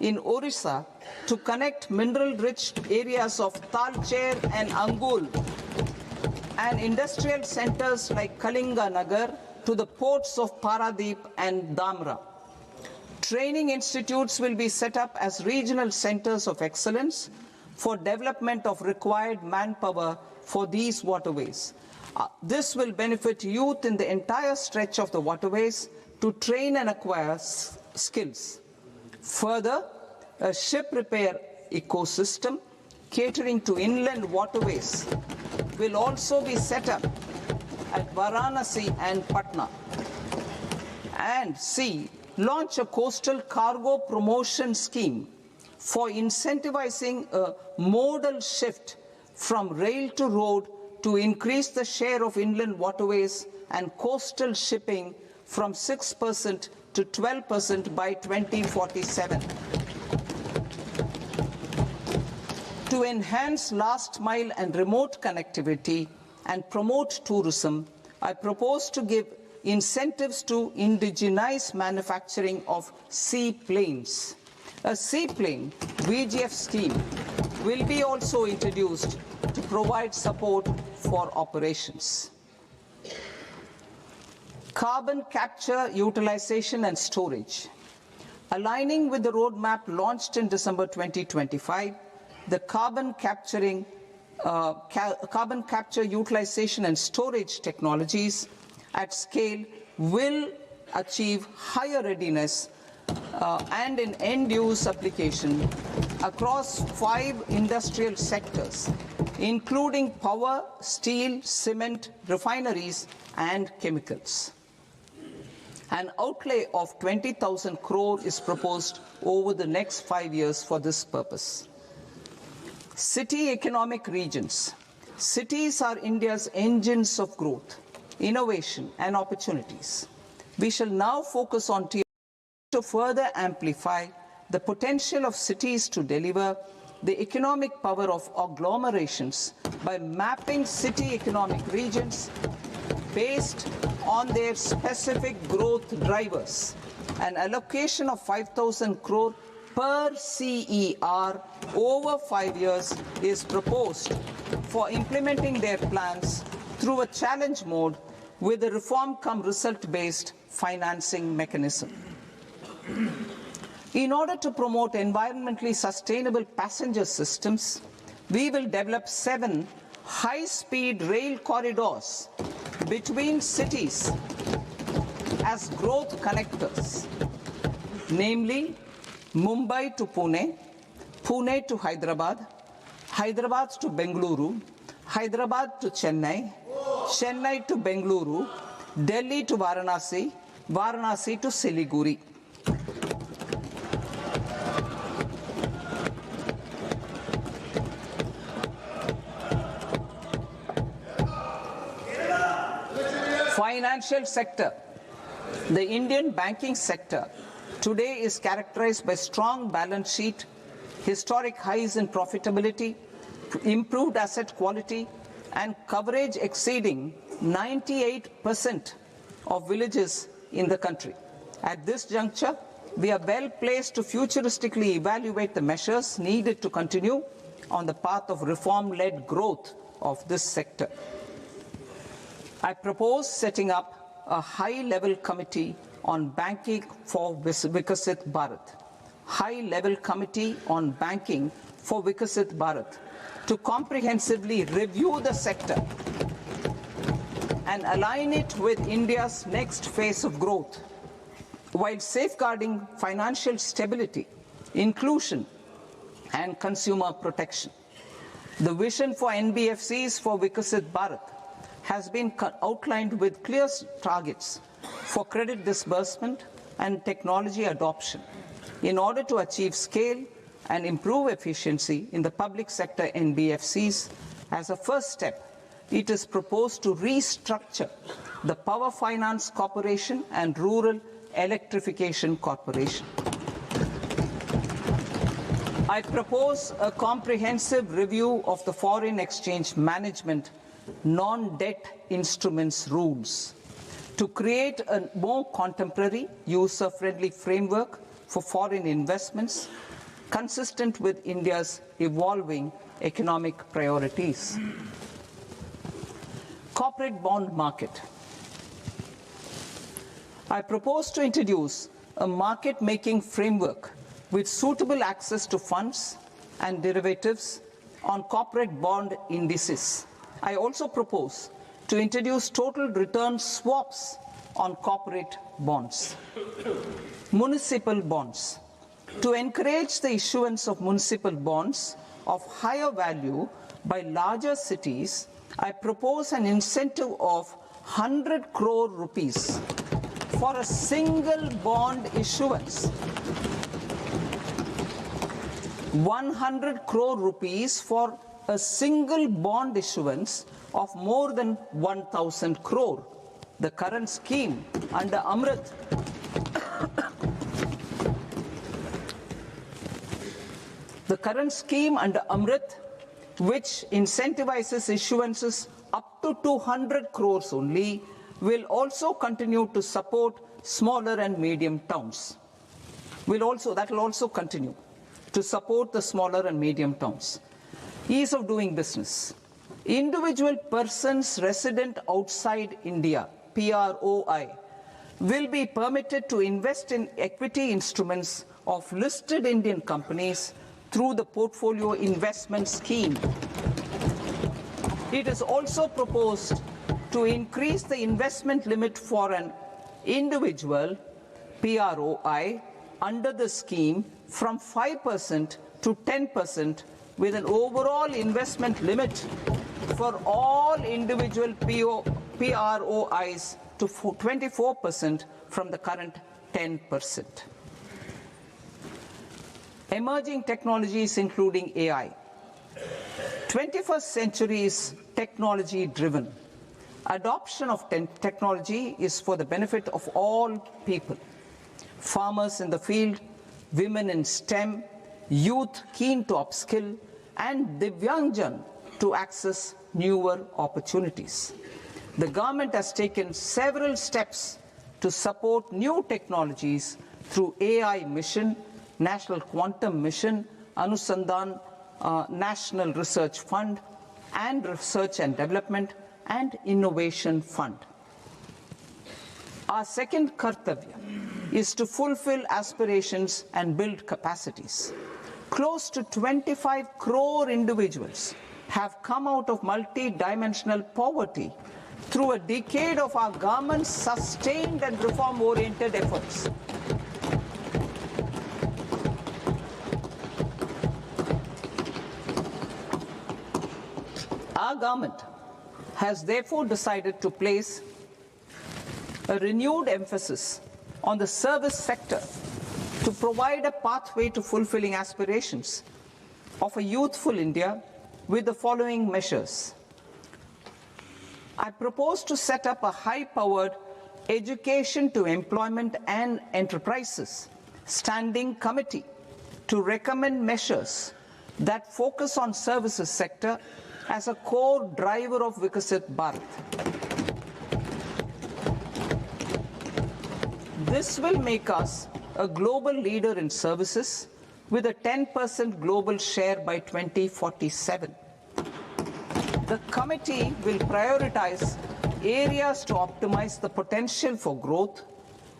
in Orissa to connect mineral-rich areas of Talcher and Angul and industrial centers like Kalinga Nagar to the ports of Paradeep and Dhamra. Training institutes will be set up as regional centers of excellence for development of required manpower for these waterways. This will benefit youth in the entire stretch of the waterways to train and acquire skills. Further, a ship repair ecosystem catering to inland waterways will also be set up at Varanasi and Patna. And C, launch a coastal cargo promotion scheme for incentivizing a modal shift from rail to road to increase the share of inland waterways and coastal shipping from 6% to 12% by 2047. To enhance last mile and remote connectivity and promote tourism, I propose to give incentives to indigenize manufacturing of seaplanes. A seaplane VGF scheme will be also introduced to provide support for operations. Carbon capture, utilization and storage. Aligning with the roadmap launched in December 2025, the carbon capture, utilization and storage technologies at scale will achieve higher readiness and in end-use application across 5 industrial sectors, including power, steel, cement, refineries, and chemicals. An outlay of 20,000 crore is proposed over the next 5 years for this purpose. City economic regions. Cities are India's engines of growth, innovation, and opportunities. We shall now focus on to further amplify the potential of cities to deliver the economic power of agglomerations by mapping city economic regions based on their specific growth drivers. An allocation of 5,000 crore per CER over 5 years is proposed for implementing their plans through a challenge mode with a reform-cum-result-based financing mechanism. In order to promote environmentally sustainable passenger systems, we will develop 7 high-speed rail corridors between cities as growth connectors, namely Mumbai to Pune, Pune to Hyderabad, Hyderabad to Bengaluru, Hyderabad to Chennai, Chennai to Bengaluru, Delhi to Varanasi, Varanasi to Siliguri. Financial sector. The Indian banking sector today is characterized by strong balance sheet, historic highs in profitability, improved asset quality, and coverage exceeding 98% of villages in the country. At this juncture, we are well placed to futuristically evaluate the measures needed to continue on the path of reform-led growth of this sector. I propose setting up a high-level committee on banking for Vikasit Bharat. High-level committee on banking for Vikasit Bharat to comprehensively review the sector and align it with India's next phase of growth, while safeguarding financial stability, inclusion, and consumer protection. The vision for NBFCs for Vikasit Bharat has been outlined with clear targets for credit disbursement and technology adoption in order to achieve scale and improve efficiency in the public sector NBFCs. As a first step, it is proposed to restructure the Power Finance Corporation and Rural Electrification Corporation. I propose a comprehensive review of the foreign exchange management non-debt instruments rules to create a more contemporary, user-friendly framework for foreign investments consistent with India's evolving economic priorities. Corporate bond market. I propose to introduce a market-making framework with suitable access to funds and derivatives on corporate bond indices. I also propose to introduce total return swaps on corporate bonds. Municipal bonds. To encourage the issuance of municipal bonds of higher value by larger cities, I propose an incentive of 100 crore rupees for a single bond issuance. 100 crore rupees for a single bond issuance of more than 1,000 crore. The current scheme under Amrit The current scheme under Amrit, which incentivizes issuances up to 200 crores only, will also continue to support smaller and medium towns. That will also continue to support the smaller and medium towns. Ease of doing business. Individual persons resident outside India, PROI, will be permitted to invest in equity instruments of listed Indian companies through the Portfolio Investment Scheme. It is also proposed to increase the investment limit for an individual PROI under the scheme from 5% to 10%, with an overall investment limit for all individual PROIs to 24% from the current 10%. Emerging technologies including AI. 21st century is technology driven. Adoption of technology is for the benefit of all people. Farmers in the field, women in STEM, youth keen to upskill, and Divyangjan to access newer opportunities. The government has taken several steps to support new technologies through AI Mission, National Quantum Mission, Anusandhan National Research Fund, and Research and Development and Innovation Fund. Our second kartavya is to fulfill aspirations and build capacities. Close to 25 crore individuals have come out of multi-dimensional poverty through a decade of our government's sustained and reform-oriented efforts. Our government has therefore decided to place a renewed emphasis on the service sector to provide a pathway to fulfilling aspirations of a youthful India with the following measures. I propose to set up a high-powered education to employment and enterprises standing committee to recommend measures that focus on services sector as a core driver of Vikasit Bharat. This will make us a global leader in services with a 10% global share by 2047. The committee will prioritize areas to optimize the potential for growth,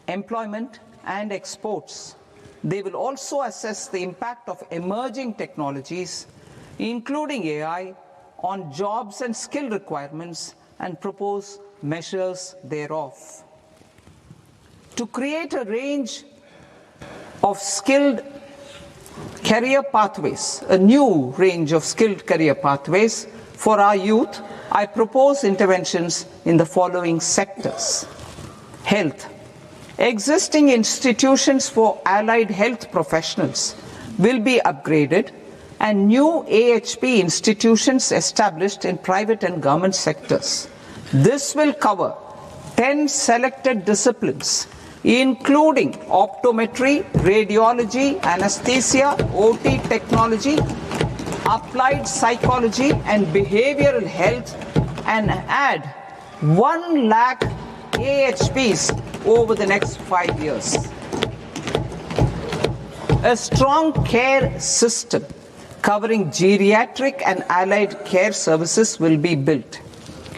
employment, and exports. They will also assess the impact of emerging technologies, including AI, on jobs and skill requirements and propose measures thereof. To create a range of skilled career pathways, a new range of skilled career pathways for our youth, I propose interventions in the following sectors. Health. Existing institutions for allied health professionals will be upgraded and new AHP institutions established in private and government sectors. This will cover 10 selected disciplines, including optometry, radiology, anesthesia, OT technology, applied psychology and behavioral health, and add 1 lakh AHPs over the next 5 years. A strong care system covering geriatric and allied care services will be built.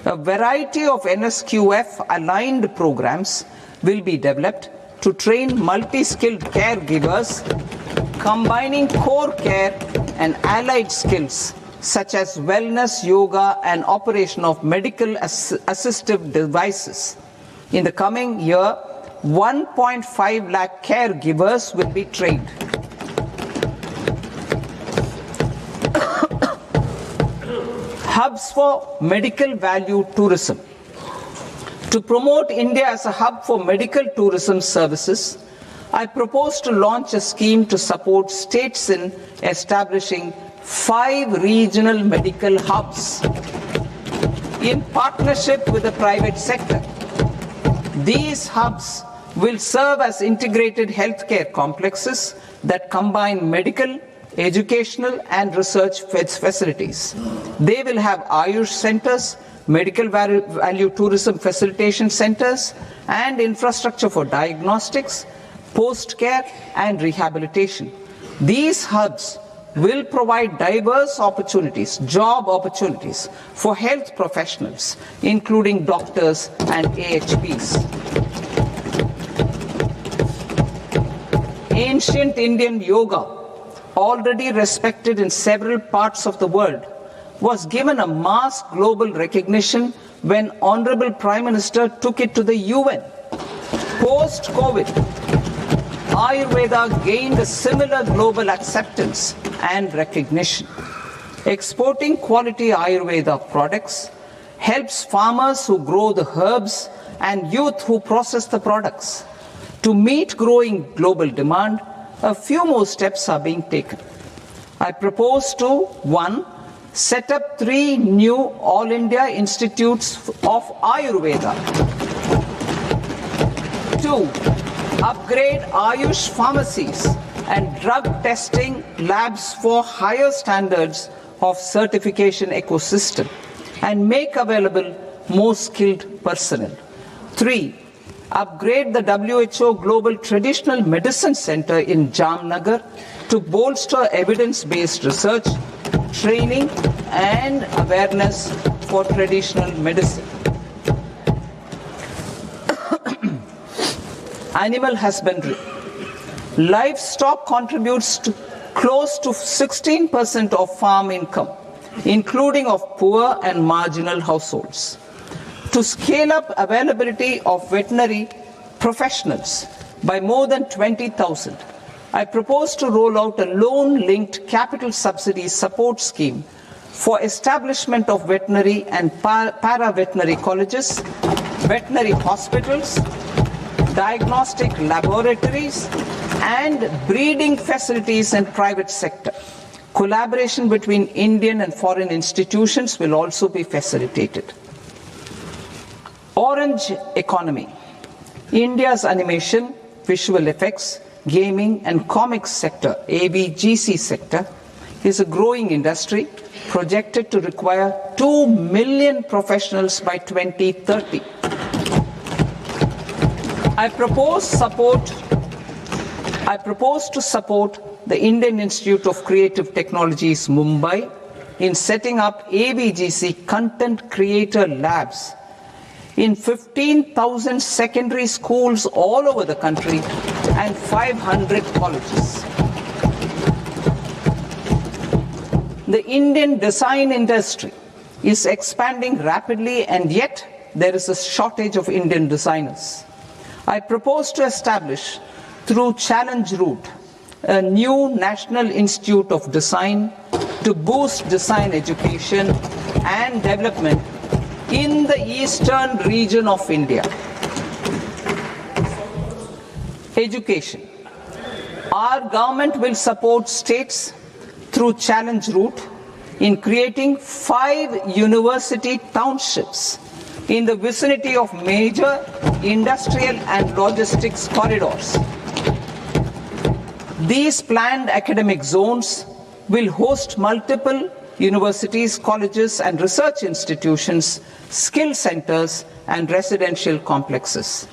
A variety of NSQF aligned programs will be developed to train multi-skilled caregivers, combining core care and allied skills such as wellness, yoga, and operation of medical assistive devices. In the coming year, 1.5 lakh caregivers will be trained. Hubs for medical value tourism. To promote India as a hub for medical tourism services, I propose to launch a scheme to support states in establishing 5 regional medical hubs in partnership with the private sector. These hubs will serve as integrated healthcare complexes that combine medical, educational and research facilities. They will have Ayush centers, medical value tourism facilitation centers and infrastructure for diagnostics, post-care and rehabilitation. These hubs will provide diverse opportunities, job opportunities for health professionals, including doctors and AHPs. Ancient Indian yoga, already respected in several parts of the world, was given a mass global recognition when Honorable Prime Minister took it to the UN. Post-COVID, Ayurveda gained a similar global acceptance and recognition. Exporting quality Ayurveda products helps farmers who grow the herbs and youth who process the products. To meet growing global demand, a few more steps are being taken. I propose to 1. Set up 3 new All India Institutes of Ayurveda. 2. Upgrade Ayush pharmacies and drug testing labs for higher standards of certification ecosystem and make available more skilled personnel. 3. Upgrade the WHO Global Traditional Medicine Center in Jamnagar to bolster evidence-based research, training and awareness for traditional medicine. Animal husbandry. Livestock contributes to close to 16% of farm income, including of poor and marginal households. To scale up availability of veterinary professionals by more than 20,000, I propose to roll out a loan-linked capital subsidy support scheme for establishment of veterinary and para-veterinary colleges, veterinary hospitals, diagnostic laboratories, and breeding facilities in private sector. Collaboration between Indian and foreign institutions will also be facilitated. Orange economy. India's animation, visual effects, gaming and comics sector, ABGC sector, is a growing industry projected to require 2 million professionals by 2030. I propose to support the Indian Institute of Creative Technologies, Mumbai, in setting up ABGC content creator labs in 15,000 secondary schools all over the country and 500 colleges. The Indian design industry is expanding rapidly, and yet there is a shortage of Indian designers. I propose to establish, through Challenge Route, a new National Institute of Design to boost design education and development in the eastern region of India. Education. Our government will support states through Challenge Route in creating 5 university townships in the vicinity of major industrial and logistics corridors. These planned academic zones will host multiple universities, colleges and research institutions, skill centers and residential complexes.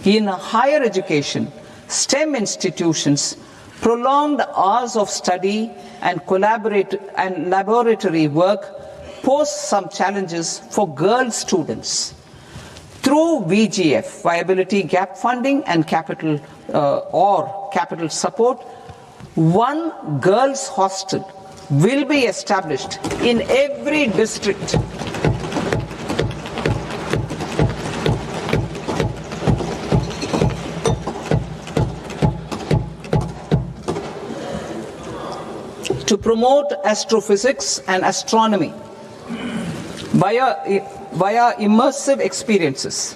In higher education, STEM institutions, prolonged hours of study and laboratory work pose some challenges for girl students. Through VGF, Viability Gap Funding and capital support, 1 girls' hostel will be established in every district. To promote astrophysics and astronomy via immersive experiences.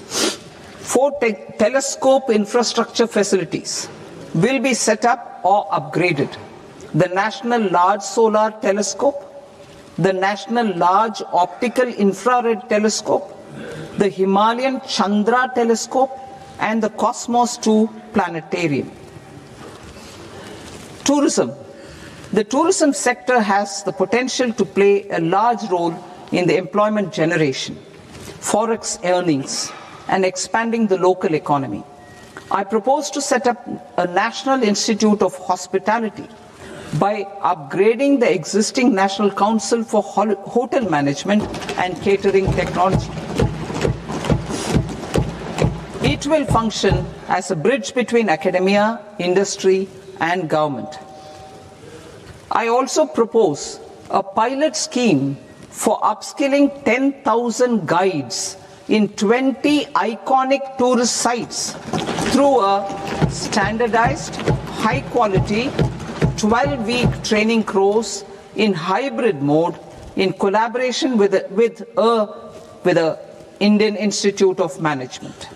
4 telescope infrastructure facilities will be set up or upgraded. The National Large Solar Telescope, the National Large Optical Infrared Telescope, the Himalayan Chandra Telescope, and the Cosmos 2 planetarium. Tourism. The tourism sector has the potential to play a large role in the employment generation, forex earnings, and expanding the local economy. I propose to set up a National Institute of Hospitality by upgrading the existing National Council for Hotel Management and Catering Technology. It will function as a bridge between academia, industry, and government. I also propose a pilot scheme for upskilling 10,000 guides in 20 iconic tourist sites through a standardized, high-quality, 12-week training course in hybrid mode in collaboration with the Indian Institute of Management.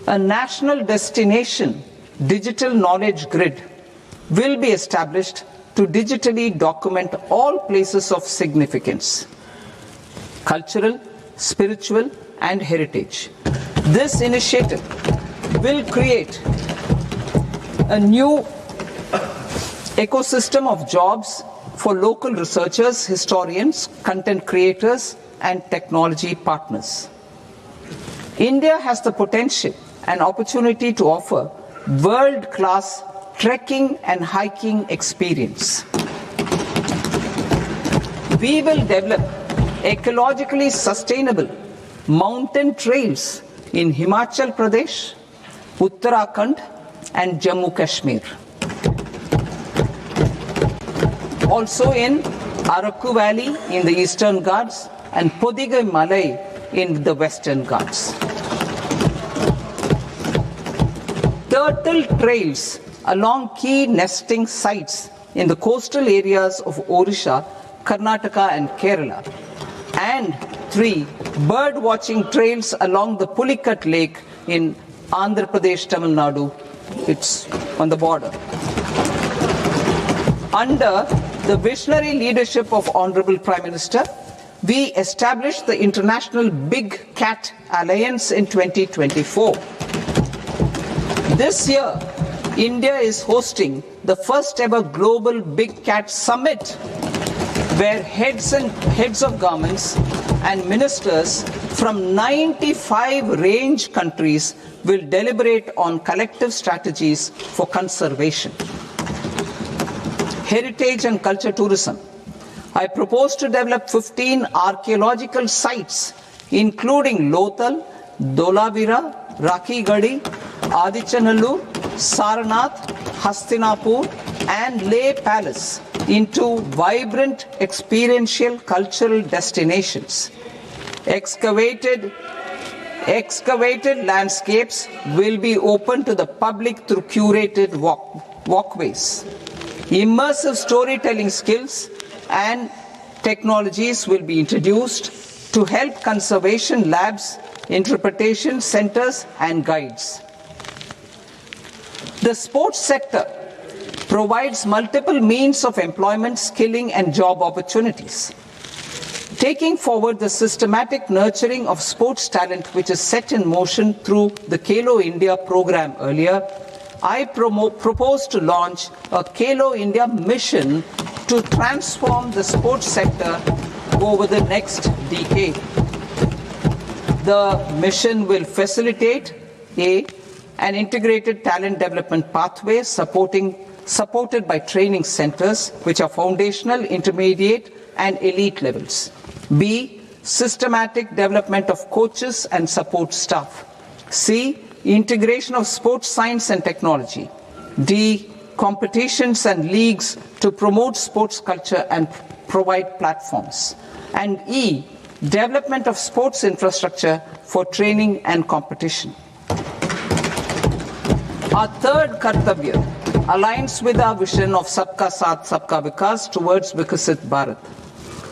A national destination digital knowledge grid will be established to digitally document all places of significance, cultural, spiritual, and heritage. This initiative will create a new ecosystem of jobs for local researchers, historians, content creators, and technology partners. India has the potential and opportunity to offer world-class trekking and hiking experience. We will develop ecologically sustainable mountain trails in Himachal Pradesh, Uttarakhand, and Jammu Kashmir. Also in Araku Valley in the Eastern Ghats and Podigai Malai in the Western Ghats. Turtle trails along key nesting sites in the coastal areas of Odisha, Karnataka, and Kerala. And 3 bird watching trails along the Pulikat Lake in Andhra Pradesh, Tamil Nadu. It's on the border. Under the visionary leadership of Honorable Prime Minister, we established the International Big Cat Alliance in 2024. This year, India is hosting the first ever Global Big Cat Summit, where heads of governments and ministers from 95 range countries will deliberate on collective strategies for conservation. Heritage and culture tourism. I propose to develop 15 archaeological sites, including Lothal, Dolavira, Rakhi Gadi, Adichanallur, Saranath, Hastinapur, and Leh Palace into vibrant experiential cultural destinations. Excavated landscapes will be open to the public through curated walkways. Immersive storytelling skills and technologies will be introduced to help conservation labs, interpretation centers, and guides. The sports sector provides multiple means of employment, skilling, and job opportunities. Taking forward the systematic nurturing of sports talent which is set in motion through the Khelo India program earlier, I propose to launch a Khelo India mission to transform the sports sector over the next decade. The mission will facilitate an integrated talent development pathway supported by training centers which are foundational, intermediate, and elite levels. B, systematic development of coaches and support staff. C, integration of sports science and technology. D, competitions and leagues to promote sports culture and provide platforms. And E, development of sports infrastructure for training and competition. Our third Kartavya aligns with our vision of Sabka Saath, Sabka Vikas towards Vikasit Bharat.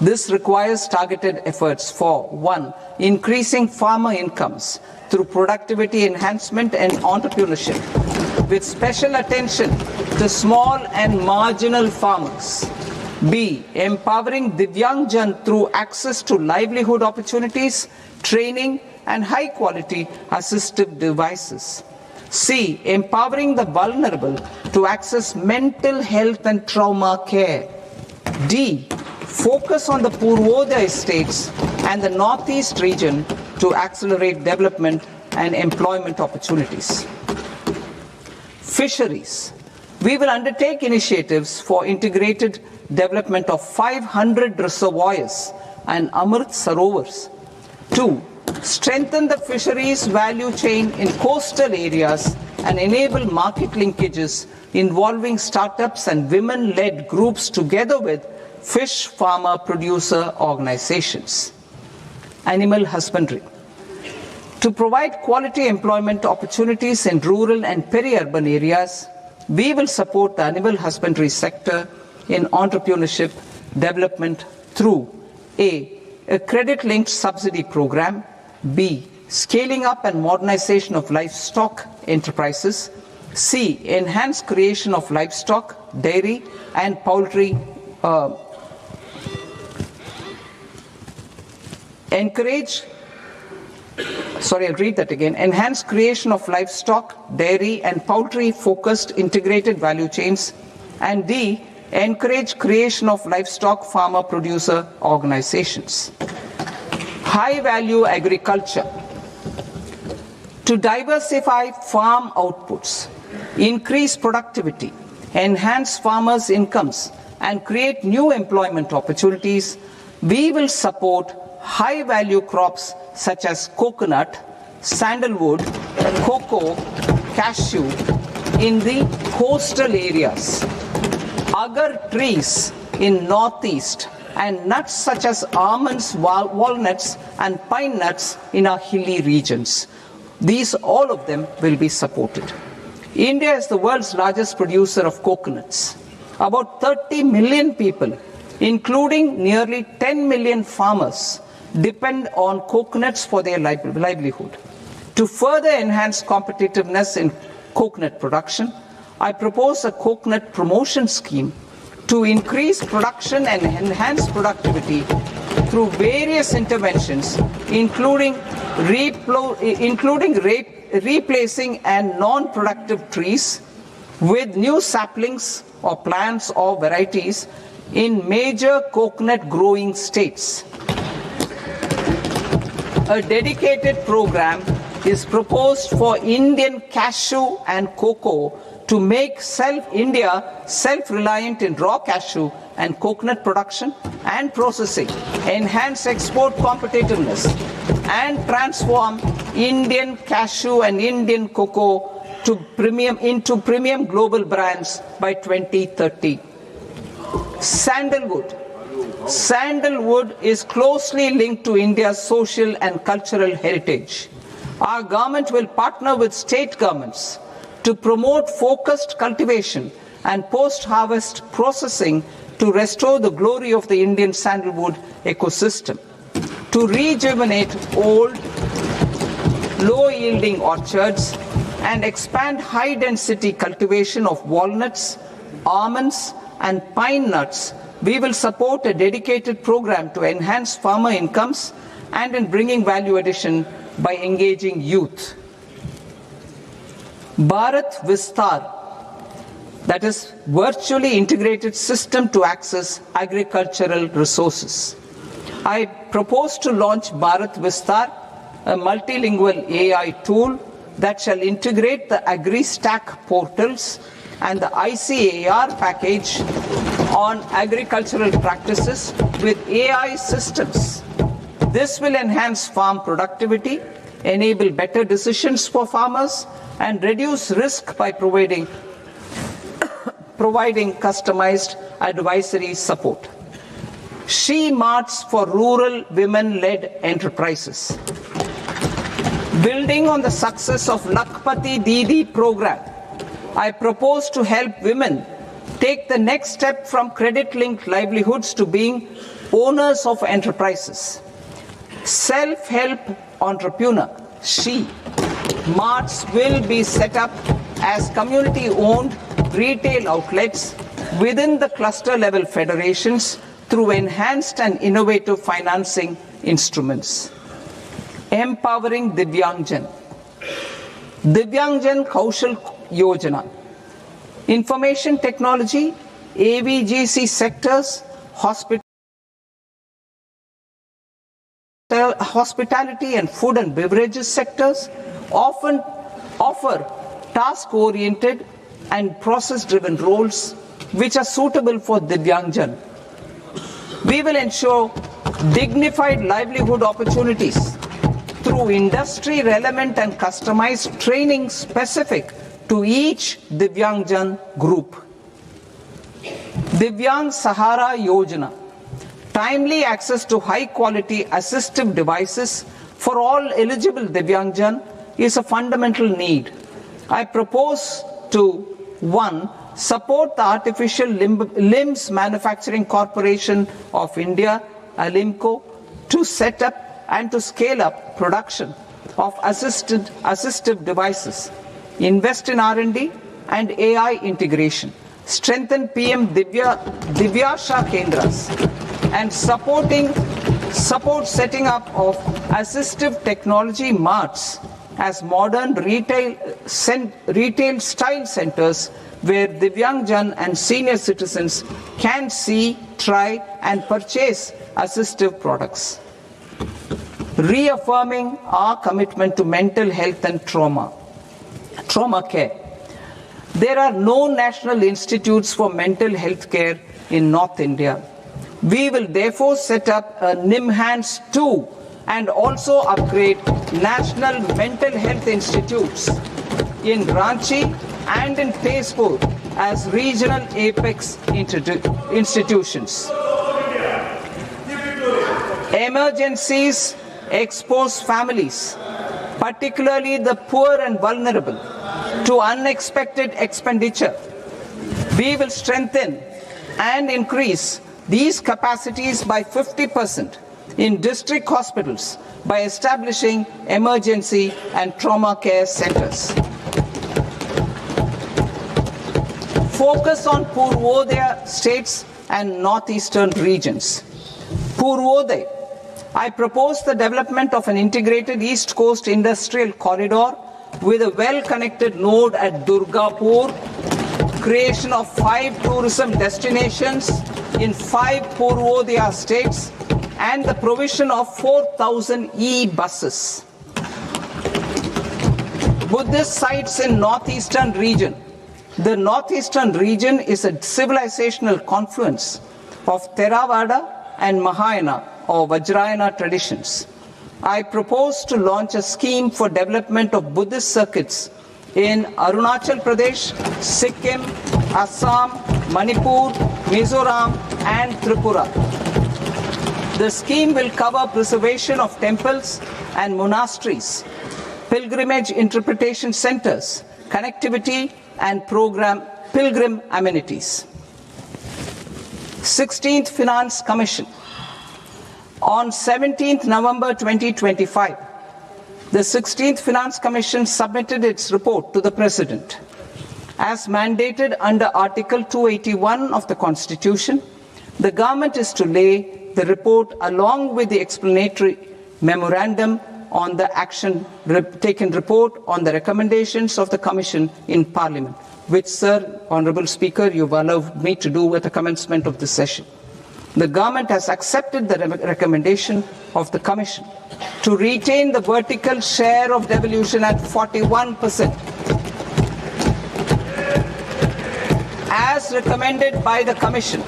This requires targeted efforts for 1. Increasing farmer incomes through productivity enhancement and entrepreneurship, with special attention to small and marginal farmers. B. Empowering Divyangjan through access to livelihood opportunities, training, and high-quality assistive devices. C. Empowering the vulnerable to access mental health and trauma care. D. Focus on the Purvodaya states and the Northeast region to accelerate development and employment opportunities. Fisheries. We will undertake initiatives for integrated development of 500 reservoirs and Amrit Sarovars. 2. Strengthen the fisheries value chain in coastal areas and enable market linkages involving startups and women-led groups together with fish farmer producer organizations. Animal husbandry. To provide quality employment opportunities in rural and peri-urban areas, we will support the animal husbandry sector in entrepreneurship development through A. A credit-linked subsidy program, B. Scaling up and modernization of livestock enterprises, C. Enhanced creation of livestock, dairy and poultry Enhanced creation of livestock, dairy and poultry focused integrated value chains, and D. Encourage creation of livestock farmer producer organizations. High value agriculture. To diversify farm outputs, increase productivity, enhance farmers' incomes, and create new employment opportunities, we will support high value crops such as coconut, sandalwood, cocoa, cashew in the coastal areas, agar trees in northeast, and nuts such as almonds, walnuts, and pine nuts in our hilly regions. These, all of them, will be supported. India is the world's largest producer of coconuts. About 30 million people, including nearly 10 million farmers, depend on coconuts for their livelihood. To further enhance competitiveness in coconut production, I propose a coconut promotion scheme to increase production and enhance productivity through various interventions, including replacing and non-productive trees with new saplings or plants or varieties in major coconut growing states. A dedicated program is proposed for Indian cashew and cocoa to make India self-reliant in raw cashew and coconut production and processing, enhance export competitiveness, and transform Indian cashew and Indian cocoa into premium global brands by 2030. Sandalwood. Sandalwood is closely linked to India's social and cultural heritage. Our government will partner with state governments to promote focused cultivation and post-harvest processing to restore the glory of the Indian sandalwood ecosystem, to rejuvenate old, low-yielding orchards, and expand high-density cultivation of walnuts, almonds, and pine nuts. We will support a dedicated program to enhance farmer incomes and in bringing value addition by engaging youth. Bharat Vistar, that is virtually integrated system to access agricultural resources. I propose to launch Bharat Vistar, a multilingual AI tool that shall integrate the AgriStack portals and the ICAR package on agricultural practices with AI systems. This will enhance farm productivity, enable better decisions for farmers, and reduce risk by providing customized advisory support. She Marts for rural women-led enterprises. Building on the success of Lakpati Didi program, I propose to help women take the next step from credit-linked livelihoods to being owners of enterprises. Self-help entrepreneur, She Marts will be set up as community-owned retail outlets within the cluster level federations through enhanced and innovative financing instruments. Empowering Divyangjan. Divyangjan Kaushal Yojana. Information technology, AVGC sectors, hospitality and food and beverages sectors often offer task-oriented and process-driven roles which are suitable for Divyangjan. We will ensure dignified livelihood opportunities through industry-relevant and customized training specific to each Divyangjan group. Divyang Sahara Yojana. Timely access to high-quality assistive devices for all eligible Divyangjan is a fundamental need. I propose to 1. Support the Artificial Limbs Manufacturing Corporation of India, Alimco, to set up and to scale up production of assistive devices, invest in R&D and AI integration, strengthen PM Divyasha Kendras, and support setting up of assistive technology marts as modern retail style centers where Divyangjan and senior citizens can see, try and purchase assistive products. Reaffirming our commitment to mental health and trauma care. There are no national institutes for mental health care in North India. We will therefore set up a NIMHANS 2 and also upgrade national mental health institutes in Ranchi and in Tezpur as regional apex institutions. Emergencies expose families, particularly the poor and vulnerable, to unexpected expenditure. We will strengthen and increase these capacities by 50% in district hospitals by establishing emergency and trauma care centers. Focus on Purvodaya states and northeastern regions. Purvodaya. I propose the development of an integrated East Coast industrial corridor with a well-connected node at Durgapur, creation of 5 tourism destinations in 5 Purvodaya states, and the provision of 4,000 e-buses. Buddhist sites in northeastern region. The northeastern region is a civilizational confluence of Theravada and Mahayana or Vajrayana traditions. I propose to launch a scheme for development of Buddhist circuits in Arunachal Pradesh, Sikkim, Assam, Manipur, Mizoram and Tripura. The scheme will cover preservation of temples and monasteries, pilgrimage interpretation centers, connectivity and pilgrim amenities. 16th Finance Commission. On 17th November 2025, the 16th Finance Commission submitted its report to the President. As mandated under Article 281 of the Constitution, the government is to lay the report along with the explanatory memorandum on the action taken report on the recommendations of the Commission in Parliament, which, Sir, Honourable Speaker, you've allowed me to do at the commencement of this session. The government has accepted the recommendation of the Commission to retain the vertical share of devolution at 41%. As recommended by the Commission,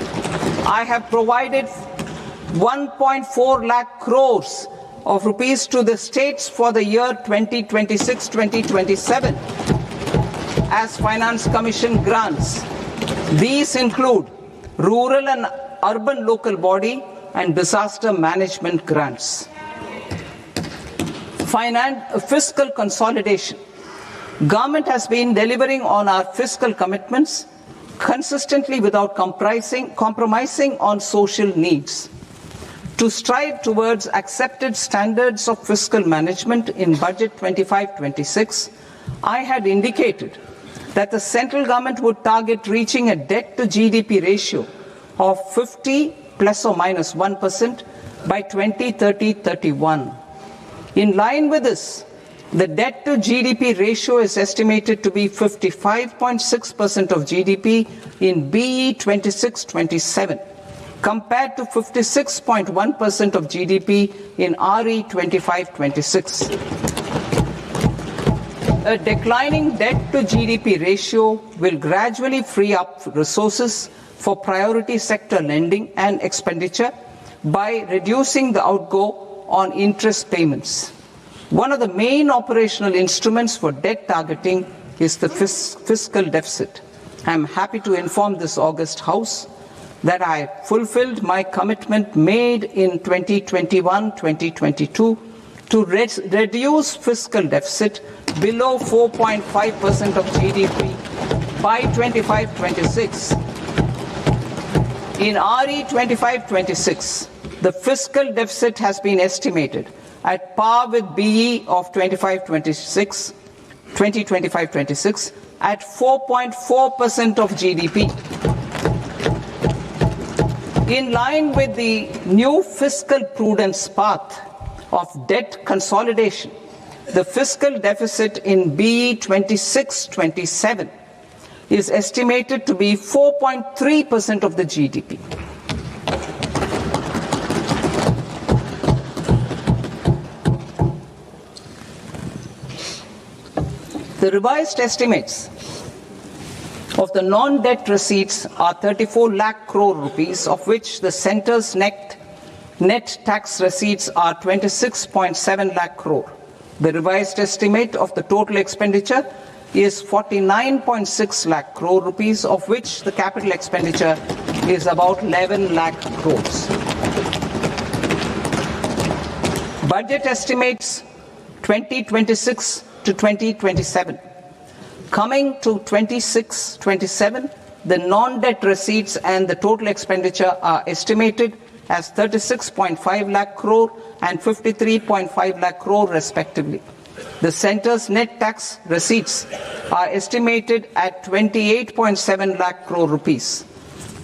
I have provided 1.4 lakh crores of rupees to the states for the year 2026-2027 as Finance Commission grants. These include rural and urban local body and disaster management grants. Fiscal consolidation. Government has been delivering on our fiscal commitments consistently without compromising on social needs. To strive towards accepted standards of fiscal management in Budget 25-26, I had indicated that the central government would target reaching a debt to GDP ratio of 50 plus or minus 1% by 2030-31. In line with this, the debt to GDP ratio is estimated to be 55.6% of GDP in BE 26-27, compared to 56.1% of GDP in RE 25-26. A declining debt to GDP ratio will gradually free up resources for priority sector lending and expenditure by reducing the outgo on interest payments. One of the main operational instruments for debt targeting is the fiscal deficit. I am happy to inform this august House that I fulfilled my commitment made in 2021-2022 to reduce fiscal deficit below 4.5% of GDP by 25-26. In RE 25-26, the fiscal deficit has been estimated at par with BE of 2025-26 at 4.4% of GDP. In line with the new fiscal prudence path of debt consolidation, the fiscal deficit in BE 26-27 is estimated to be 4.3% of the GDP. The revised estimates of the non-debt receipts are 34 lakh crore rupees, of which the centre's net tax receipts are 26.7 lakh crore. The revised estimate of the total expenditure is 49.6 lakh crore rupees, of which the capital expenditure is about 11 lakh crores. Budget estimates 2026 to 2027. Coming to 26-27, the non-debt receipts and the total expenditure are estimated as 36.5 lakh crore and 53.5 lakh crore respectively. The centre's net tax receipts are estimated at 28.7 lakh crore rupees.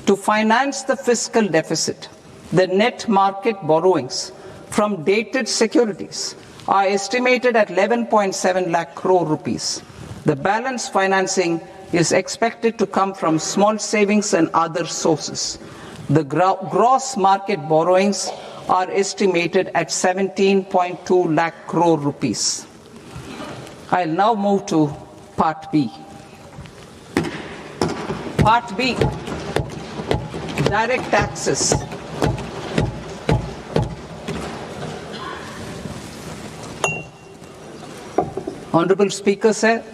To finance the fiscal deficit, the net market borrowings from dated securities are estimated at 11.7 lakh crore rupees. The balance financing is expected to come from small savings and other sources. The gross market borrowings are estimated at 17.2 lakh crore rupees. I'll now move to Part B. Part B, direct taxes. Honorable Speaker, sir,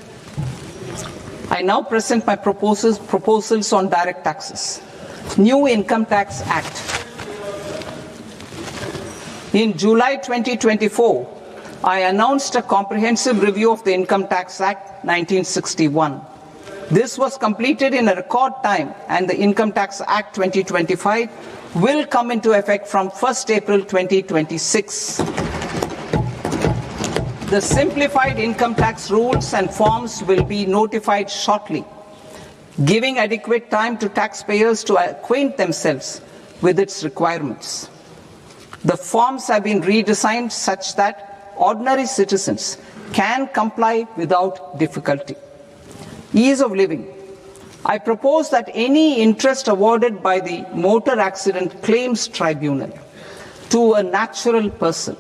I now present my proposals on direct taxes. New Income Tax Act. In July 2024, I announced a comprehensive review of the Income Tax Act 1961. This was completed in a record time, and the Income Tax Act 2025 will come into effect from 1st April 2026. The simplified income tax rules and forms will be notified shortly, giving adequate time to taxpayers to acquaint themselves with its requirements. The forms have been redesigned such that ordinary citizens can comply without difficulty. Ease of living. I propose that any interest awarded by the Motor Accident Claims Tribunal to a natural person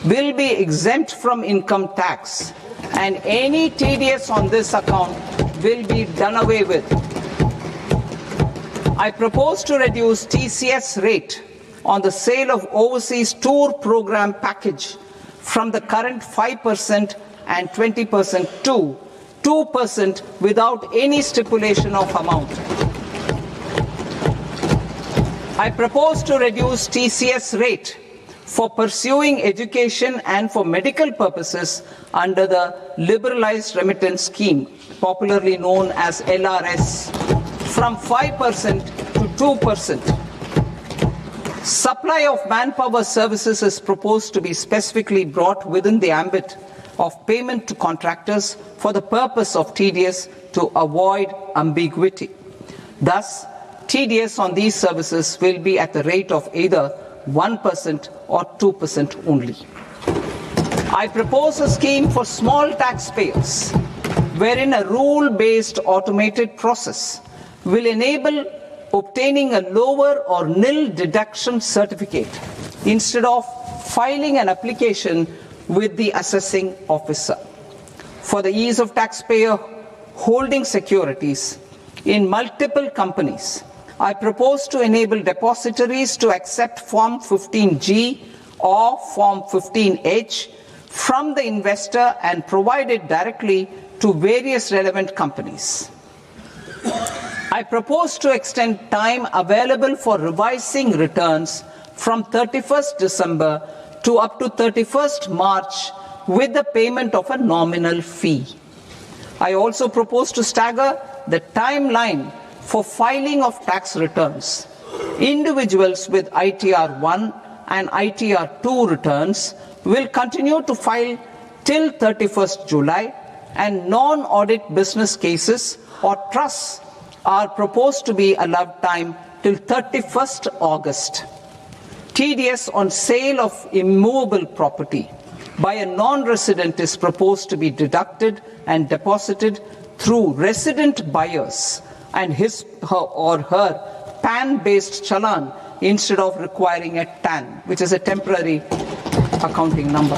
will be exempt from income tax, and any TDS on this account will be done away with. I propose to reduce TCS rate on the sale of overseas tour program package from the current 5% and 20% to 2% without any stipulation of amount. I propose to reduce TCS rate for pursuing education and for medical purposes under the Liberalized Remittance Scheme, popularly known as LRS, from 5% to 2%. Supply of manpower services is proposed to be specifically brought within the ambit of payment to contractors for the purpose of TDS to avoid ambiguity. Thus, TDS on these services will be at the rate of either 1% or 2% only. I propose a scheme for small taxpayers wherein a rule-based automated process will enable obtaining a lower or nil deduction certificate instead of filing an application with the assessing officer. For the ease of taxpayer holding securities in multiple companies, I propose to enable depositories to accept Form 15G or Form 15H from the investor and provide it directly to various relevant companies. I propose to extend time available for revising returns from 31st December to up to 31st March with the payment of a nominal fee. I also propose to stagger the timeline for filing of tax returns. Individuals with ITR 1 and ITR 2 returns will continue to file till 31st July, and non-audit business cases or trusts are proposed to be allowed time till 31st August. TDS on sale of immovable property by a non-resident is proposed to be deducted and deposited through resident buyers and his or her PAN-based challan instead of requiring a TAN, which is a temporary accounting number.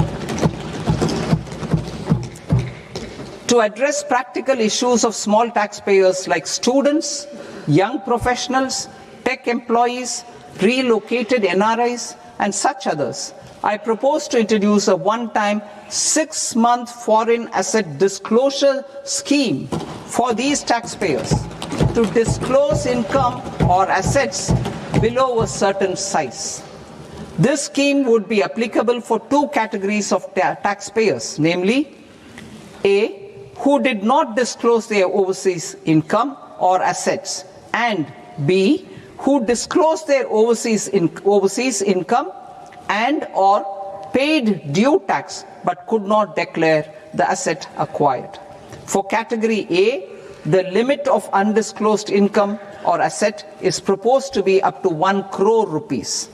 To address practical issues of small taxpayers like students, young professionals, tech employees, relocated NRIs, and such others, I propose to introduce a one-time 6-month foreign asset disclosure scheme for these taxpayers to disclose income or assets below a certain size. This scheme would be applicable for two categories of taxpayers, namely A, who did not disclose their overseas income or assets, and B, who disclosed their overseas income and or paid due tax but could not declare the asset acquired. For category A, the limit of undisclosed income or asset is proposed to be up to 1 crore rupees.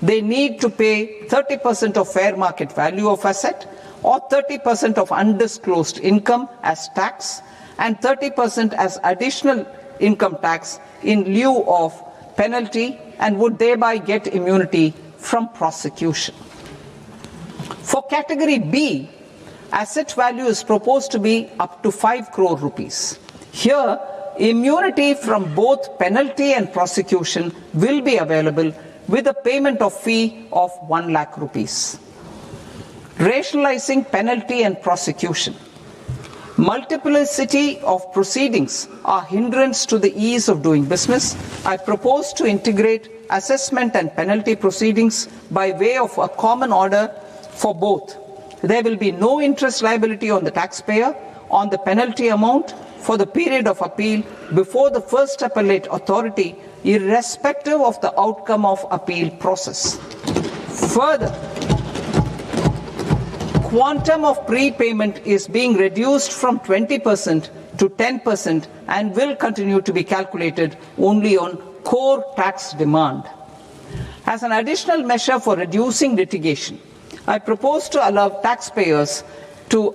They need to pay 30% of fair market value of asset or 30% of undisclosed income as tax and 30% as additional income tax in lieu of penalty, and would thereby get immunity from prosecution. For category B, asset value is proposed to be up to 5 crore rupees. Here, immunity from both penalty and prosecution will be available with a payment of fee of 1 lakh rupees. Rationalizing penalty and prosecution. Multiplicity of proceedings are hindrance to the ease of doing business. I propose to integrate assessment and penalty proceedings by way of a common order for both. There will be no interest liability on the taxpayer on the penalty amount for the period of appeal before the first appellate authority, irrespective of the outcome of appeal process. Further, quantum of prepayment is being reduced from 20% to 10% and will continue to be calculated only on core tax demand. As an additional measure for reducing litigation, I propose to allow taxpayers to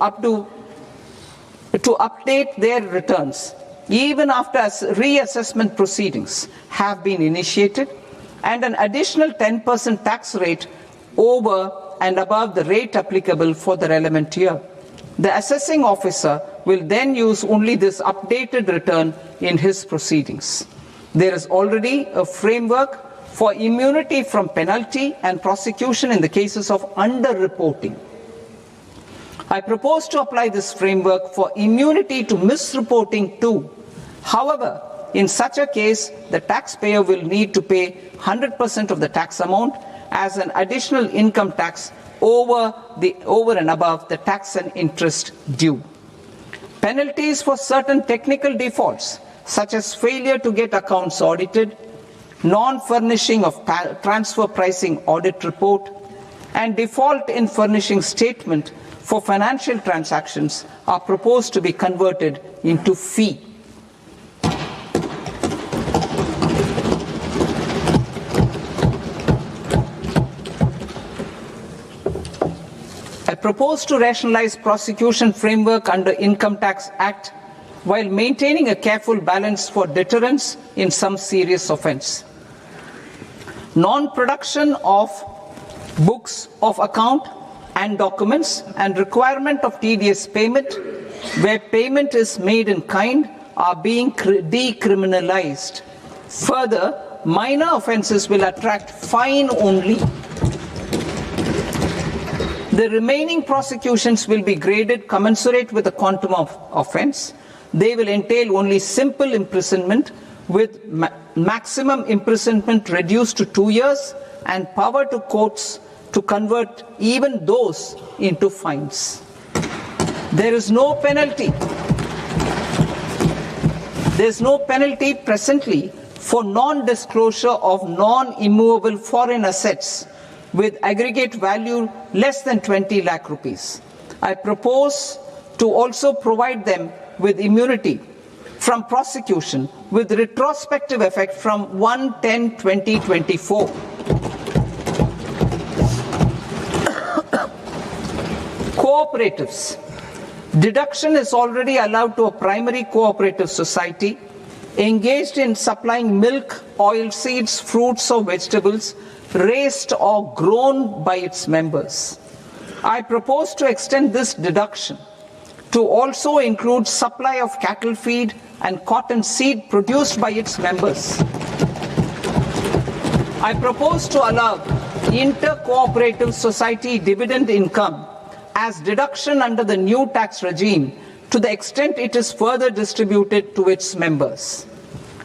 update their returns even after reassessment proceedings have been initiated, and an additional 10% tax rate over and above the rate applicable for the relevant year. The assessing officer will then use only this updated return in his proceedings. There is already a framework for immunity from penalty and prosecution in the cases of underreporting. I propose to apply this framework for immunity to misreporting too. However, in such a case, the taxpayer will need to pay 100% of the tax amount as an additional income tax over and above the tax and interest due. Penalties for certain technical defaults, such as failure to get accounts audited, non-furnishing of transfer pricing audit report, and default in furnishing statement for financial transactions are proposed to be converted into fee. I propose to rationalize prosecution framework under Income Tax Act while maintaining a careful balance for deterrence in some serious offence. Non-production of books of account and documents and requirement of TDS payment where payment is made in kind are being decriminalized. Further, minor offences will attract fine only. The remaining prosecutions will be graded commensurate with the quantum of offence. They will entail only simple imprisonment with maximum imprisonment reduced to 2 years and power to courts to convert even those into fines. There is no penalty. There is no penalty presently for non-disclosure of non-immovable foreign assets with aggregate value less than 20 lakh rupees. I propose to also provide them with immunity from prosecution with retrospective effect from 1/10/2024. Cooperatives. Deduction is already allowed to a primary cooperative society engaged in supplying milk, oilseeds, fruits or vegetables raised or grown by its members. I propose to extend this deduction to also include supply of cattle feed and cotton seed produced by its members. I propose to allow inter-cooperative society dividend income as deduction under the new tax regime to the extent it is further distributed to its members.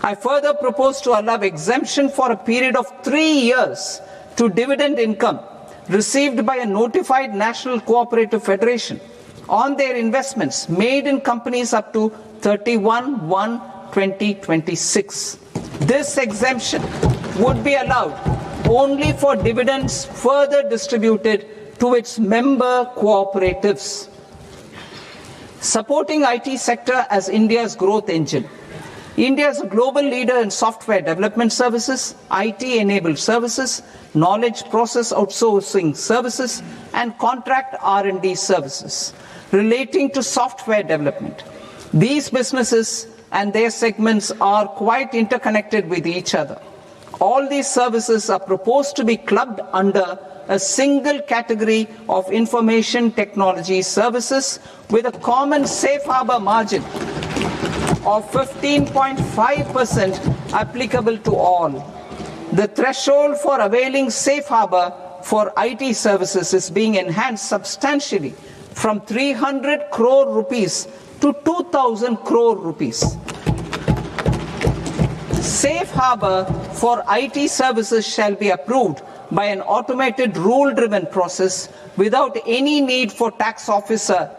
I further propose to allow exemption for a period of 3 years to dividend income received by a notified national cooperative federation on their investments made in companies up to 31/1/2026. This exemption would be allowed only for dividends further distributed to its member cooperatives. Supporting IT sector as India's growth engine. India is a global leader in software development services, IT-enabled services, knowledge process outsourcing services, and contract R&D services relating to software development. These businesses and their segments are quite interconnected with each other. All these services are proposed to be clubbed under a single category of information technology services with a common safe harbor margin of 15.5% applicable to all. The threshold for availing safe harbor for IT services is being enhanced substantially from 300 crore rupees to 2,000 crore rupees. Safe harbor for IT services shall be approved by an automated rule-driven process without any need for tax officer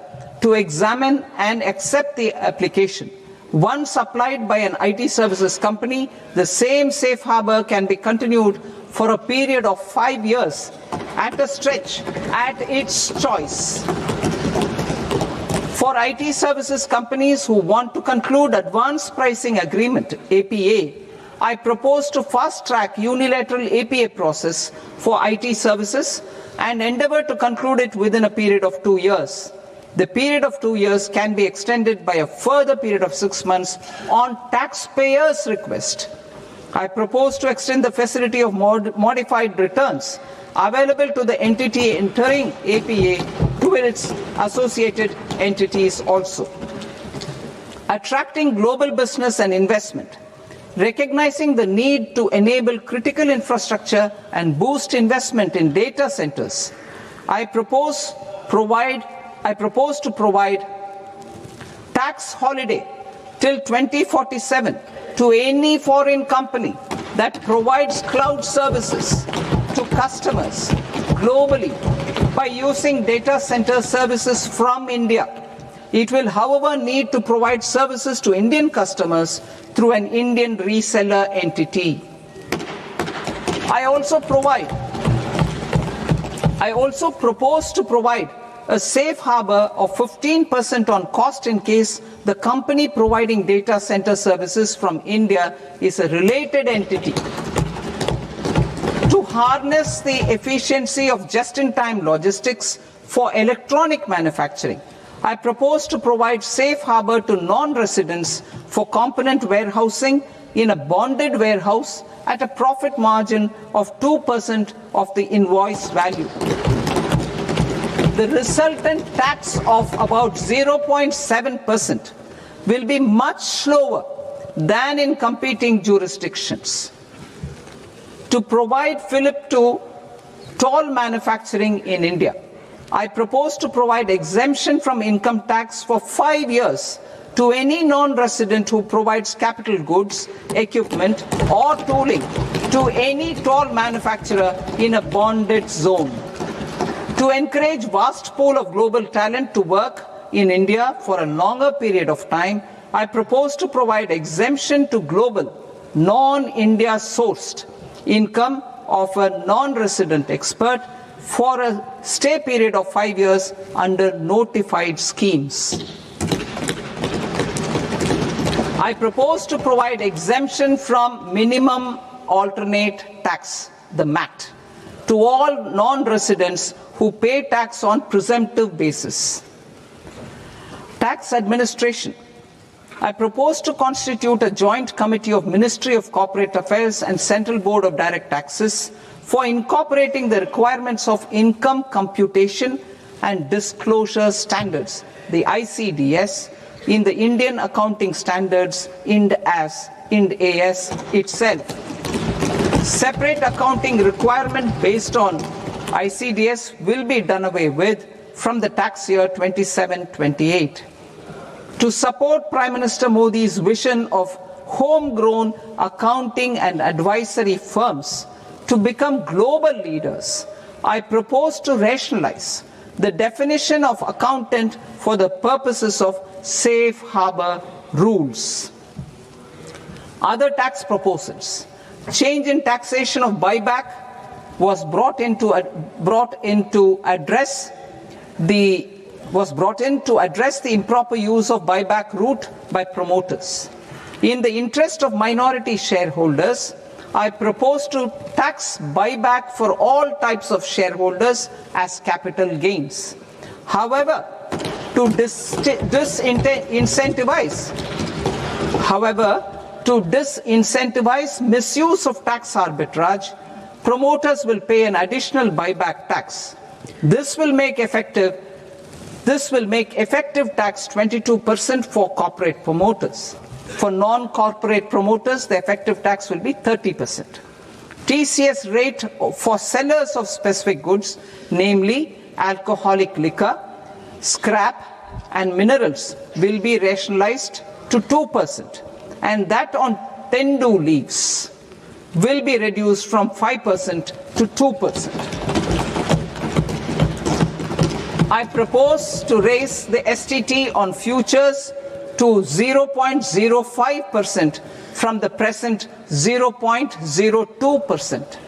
to examine and accept the application. Once applied by an IT services company, the same safe harbor can be continued for a period of 5 years at a stretch at its choice. For IT services companies who want to conclude advanced pricing agreement, APA, I propose to fast-track unilateral APA process for IT services and endeavor to conclude it within a period of 2 years. The period of 2 years can be extended by a further period of 6 months on taxpayers' request. I propose to extend the facility of modified returns available to the entity entering APA to its associated entities also. Attracting global business and investment. Recognizing the need to enable critical infrastructure and boost investment in data centers, I propose to provide tax holiday till 2047 to any foreign company that provides cloud services to customers globally by using data center services from India. It will, however, need to provide services to Indian customers through an Indian reseller entity. I also provide I also propose to provide a safe harbor of 15% on cost in case the company providing data center services from India is a related entity. To harness the efficiency of just-in-time logistics for electronic manufacturing, I propose to provide safe harbor to non-residents for component warehousing in a bonded warehouse at a profit margin of 2% of the invoice value. The resultant tax of about 0.7% will be much slower than in competing jurisdictions. To provide fillip to toll manufacturing in India, I propose to provide exemption from income tax for 5 years to any non-resident who provides capital goods, equipment or tooling to any toll manufacturer in a bonded zone. To encourage vast pool of global talent to work in India for a longer period of time, I propose to provide exemption to global, non-India sourced income of a non-resident expert for a stay period of 5 years under notified schemes. I propose to provide exemption from minimum alternate tax, the MAT, to all non-residents who pay tax on presumptive basis. Tax administration. I propose to constitute a joint committee of Ministry of Corporate Affairs and Central Board of Direct Taxes for incorporating the requirements of income computation and disclosure standards, the ICDS, in the Indian Accounting Standards, Ind AS itself. Separate accounting requirement based on ICDS will be done away with from the tax year 27-28. To support Prime Minister Modi's vision of homegrown accounting and advisory firms to become global leaders, I propose to rationalize the definition of accountant for the purposes of safe harbor rules. Other tax proposals. Change in taxation of buyback was brought in to address the improper use of buyback route by promoters. In the interest of minority shareholders, I propose to tax buyback for all types of shareholders as capital gains. However, to disincentivize misuse of tax arbitrage, promoters will pay an additional buyback tax. This will make effective tax 22% for corporate promoters. For non-corporate promoters, the effective tax will be 30%. TCS rate for sellers of specific goods, namely alcoholic liquor, scrap and minerals, will be rationalized to 2%, and that on tendu leaves will be reduced from 5% to 2%. I propose to raise the STT on futures to 0.05% from the present 0.02%.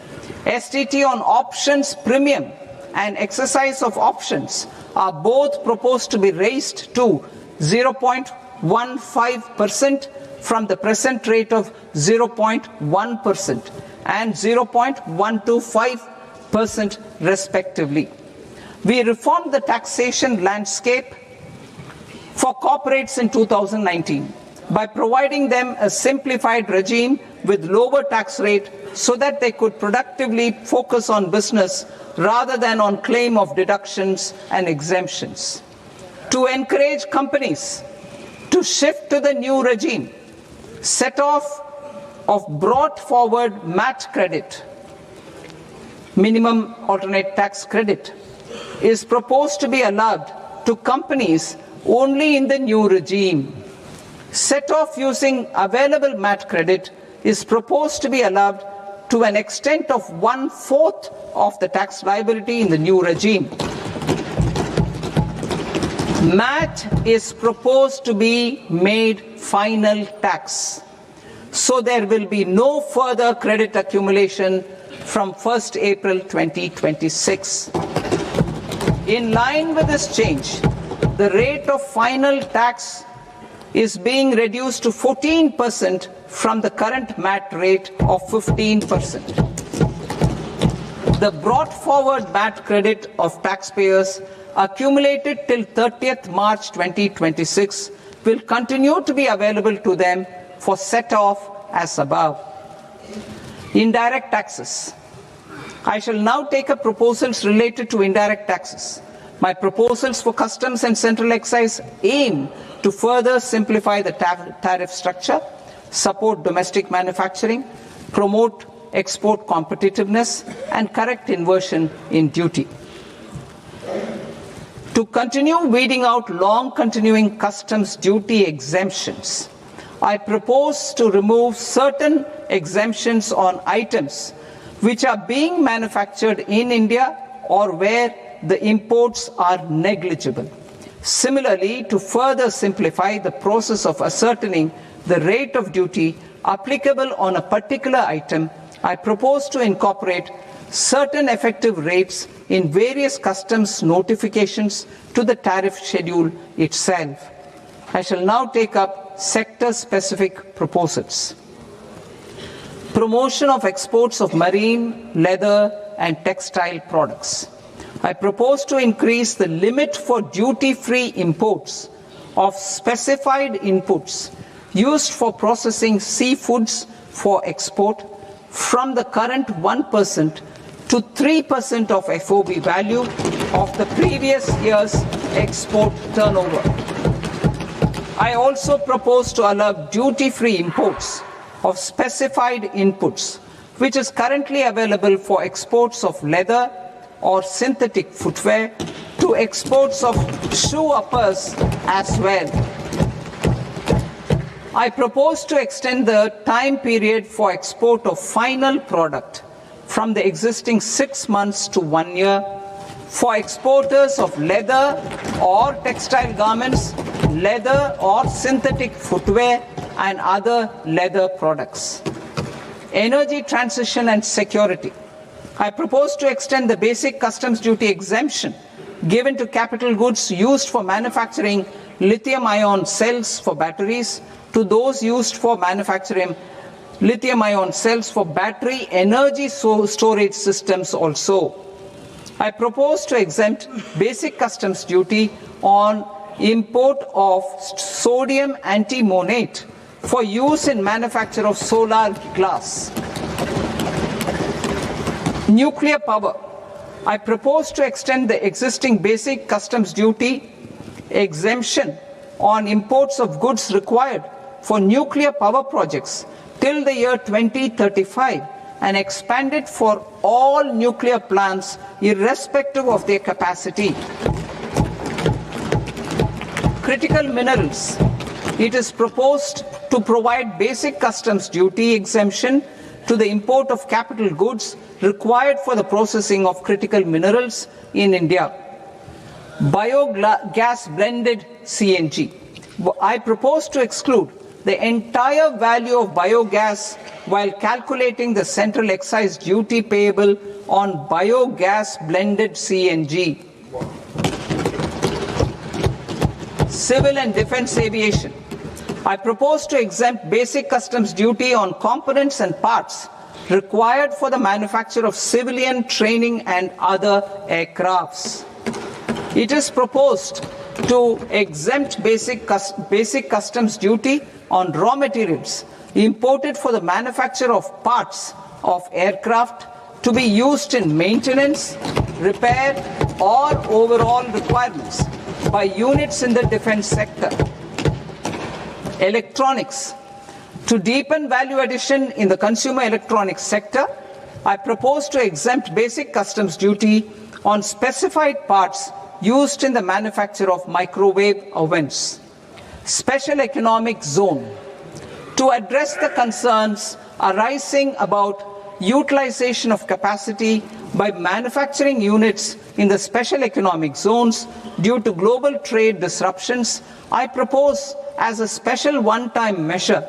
STT on options premium and exercise of options are both proposed to be raised to 0.15% from the present rate of 0.1% and 0.125% respectively. We reformed the taxation landscape for corporates in 2019 by providing them a simplified regime with lower tax rate so that they could productively focus on business rather than on claim of deductions and exemptions. To encourage companies to shift to the new regime, set off of brought forward MAT credit, minimum alternate tax credit, is proposed to be allowed to companies only in the new regime. Set off using available MAT credit is proposed to be allowed to an extent of 1/4 of the tax liability in the new regime. MAT is proposed to be made final tax, so there will be no further credit accumulation from 1st April 2026. In line with this change, the rate of final tax is being reduced to 14% from the current MAT rate of 15%. The brought forward MAT credit of taxpayers accumulated till 30th March 2026 will continue to be available to them for set-off as above. Indirect taxes. I shall now take up proposals related to indirect taxes. My proposals for customs and central excise aim to further simplify the tariff structure, support domestic manufacturing, promote export competitiveness, and correct inversion in duty. To continue weeding out long continuing customs duty exemptions, I propose to remove certain exemptions on items which are being manufactured in India or where the imports are negligible. Similarly, to further simplify the process of ascertaining the rate of duty applicable on a particular item, I propose to incorporate certain effective rates in various customs notifications to the tariff schedule itself. I shall now take up sector-specific proposals. Promotion of exports of marine, leather, and textile products. I propose to increase the limit for duty-free imports of specified inputs used for processing seafoods for export from the current 1% to 3% of FOB value of the previous year's export turnover. I also propose to allow duty-free imports of specified inputs, which is currently available for exports of leather or synthetic footwear, to exports of shoe uppers as well. I propose to extend the time period for export of final product from the existing 6 months to 1 year for exporters of leather or textile garments, leather or synthetic footwear, and other leather products. Energy transition and security. I propose to extend the basic customs duty exemption given to capital goods used for manufacturing lithium-ion cells for batteries to those used for manufacturing lithium-ion cells for battery energy storage systems also. I propose to exempt basic customs duty on import of sodium antimonate for use in manufacture of solar glass. Nuclear power. I propose to extend the existing basic customs duty exemption on imports of goods required for nuclear power projects till the year 2035 and expand it for all nuclear plants irrespective of their capacity. Critical minerals. It is proposed to provide basic customs duty exemption to the import of capital goods required for the processing of critical minerals in India. Biogas blended CNG. I propose to exclude the entire value of biogas while calculating the central excise duty payable on biogas blended CNG. Civil and defense aviation. I propose to exempt basic customs duty on components and parts required for the manufacture of civilian training and other aircrafts. It is proposed to exempt basic customs duty on raw materials imported for the manufacture of parts of aircraft to be used in maintenance, repair, or overall requirements by units in the defense sector. Electronics. To deepen value addition in the consumer electronics sector, I propose to exempt basic customs duty on specified parts used in the manufacture of microwave ovens. Special economic zone. To address the concerns arising about utilization of capacity by manufacturing units in the special economic zones due to global trade disruptions, I propose as a special one-time measure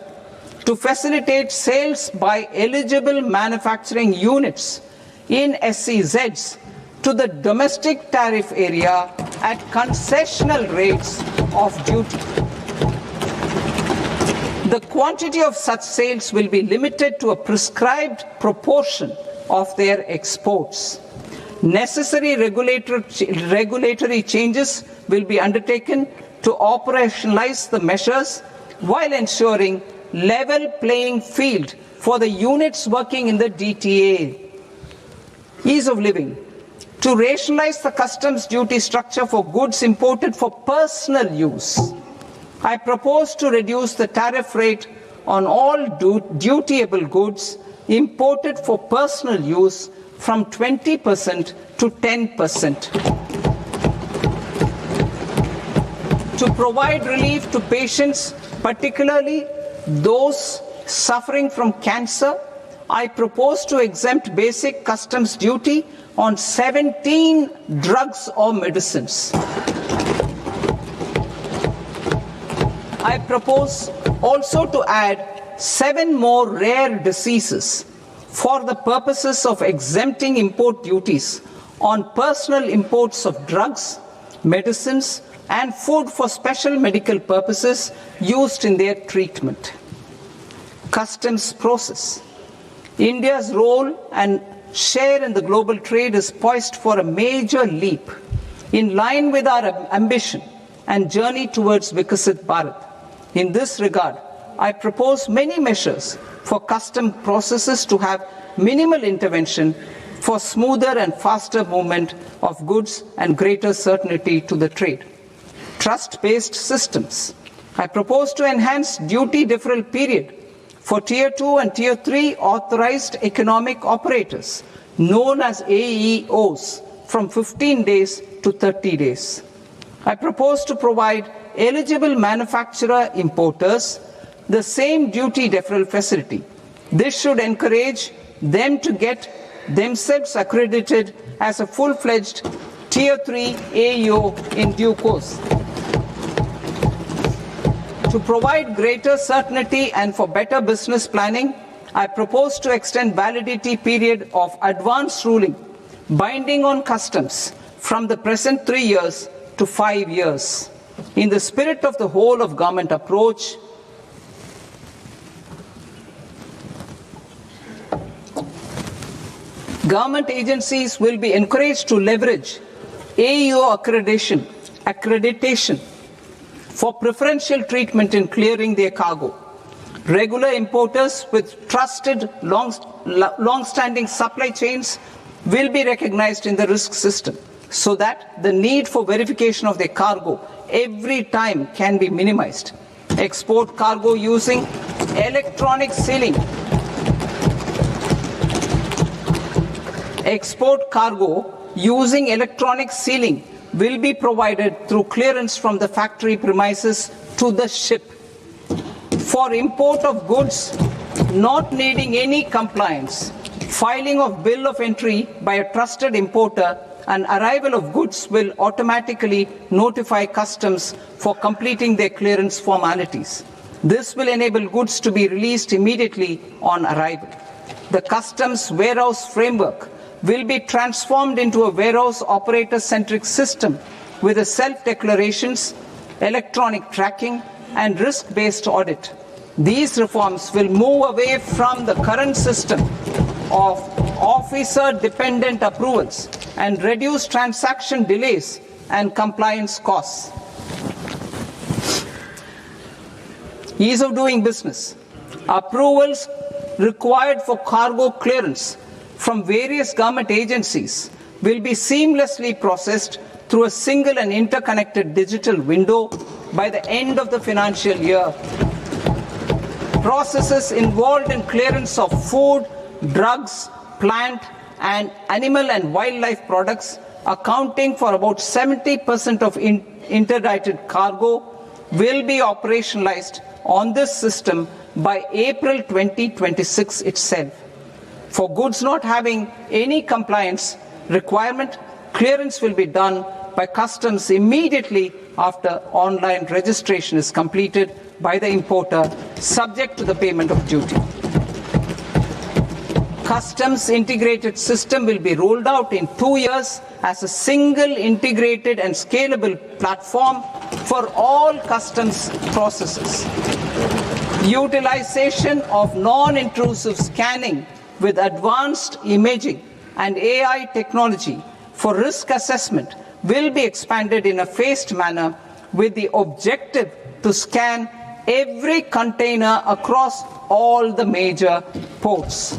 to facilitate sales by eligible manufacturing units in SEZs to the domestic tariff area at concessional rates of duty. The quantity of such sales will be limited to a prescribed proportion of their exports. Necessary regulatory changes will be undertaken to operationalize the measures while ensuring level playing field for the units working in the DTA. Ease of living. To rationalize the customs duty structure for goods imported for personal use, I propose to reduce the tariff rate on all dutiable goods imported for personal use from 20% to 10%. To provide relief to patients, particularly those suffering from cancer, I propose to exempt basic customs duty on 17 drugs or medicines. I propose also to add 7 more rare diseases for the purposes of exempting import duties on personal imports of drugs, medicines, and food for special medical purposes used in their treatment. Customs process. India's role and share in the global trade is poised for a major leap in line with our ambition and journey towards Vikasit Bharat. In this regard, I propose many measures for custom processes to have minimal intervention for smoother and faster movement of goods and greater certainty to the trade. Trust-based systems. I propose to enhance duty deferral period for Tier 2 and Tier 3 authorized economic operators, known as AEOs, from 15 days to 30 days. I propose to provide eligible manufacturer importers the same duty deferral facility. This should encourage them to get themselves accredited as a full-fledged Tier 3 AEO in due course. To provide greater certainty and for better business planning, I propose to extend validity period of advance ruling binding on customs from the present 3 years to 5 years. In the spirit of the whole of government approach, government agencies will be encouraged to leverage AEO accreditation for preferential treatment in clearing their cargo. Regular importers with trusted long-standing supply chains will be recognized in the risk system so that the need for verification of their cargo every time can be minimized. Export cargo using electronic sealing. Export cargo using electronic sealing will be provided through clearance from the factory premises to the ship. For import of goods not needing any compliance, filing of bill of entry by a trusted importer and arrival of goods will automatically notify customs for completing their clearance formalities. This will enable goods to be released immediately on arrival. The customs warehouse framework will be transformed into a warehouse operator-centric system with a self-declarations, electronic tracking, and risk-based audit. These reforms will move away from the current system of officer-dependent approvals and reduce transaction delays and compliance costs. Ease of doing business. Approvals required for cargo clearance from various government agencies will be seamlessly processed through a single and interconnected digital window by the end of the financial year. Processes involved in clearance of food, drugs, plant, and animal and wildlife products, accounting for about 70% of interdicted cargo, will be operationalized on this system by April 2026 itself. For goods not having any compliance requirement, clearance will be done by customs immediately after online registration is completed by the importer, subject to the payment of duty. Customs integrated system will be rolled out in 2 years as a single integrated and scalable platform for all customs processes. Utilization of non-intrusive scanning with advanced imaging and AI technology for risk assessment will be expanded in a phased manner with the objective to scan every container across all the major ports.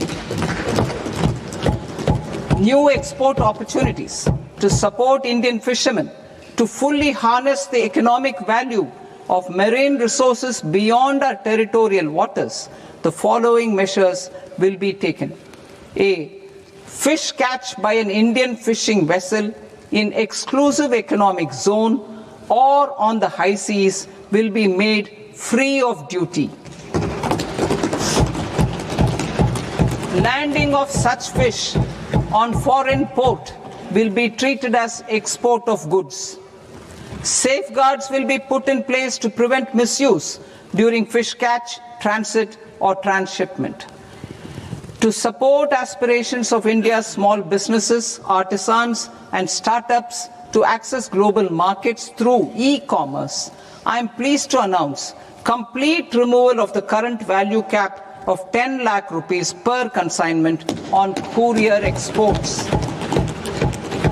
New export opportunities to support Indian fishermen to fully harness the economic value of marine resources beyond our territorial waters. The following measures will be taken. A. Fish catch by an Indian fishing vessel in exclusive economic zone or on the high seas will be made free of duty. Landing of such fish on foreign port will be treated as export of goods. Safeguards will be put in place to prevent misuse during fish catch, transit or transshipment. To support aspirations of India's small businesses, artisans and startups to access global markets through e-commerce, I am pleased to announce complete removal of the current value cap of 10 lakh rupees per consignment on courier exports.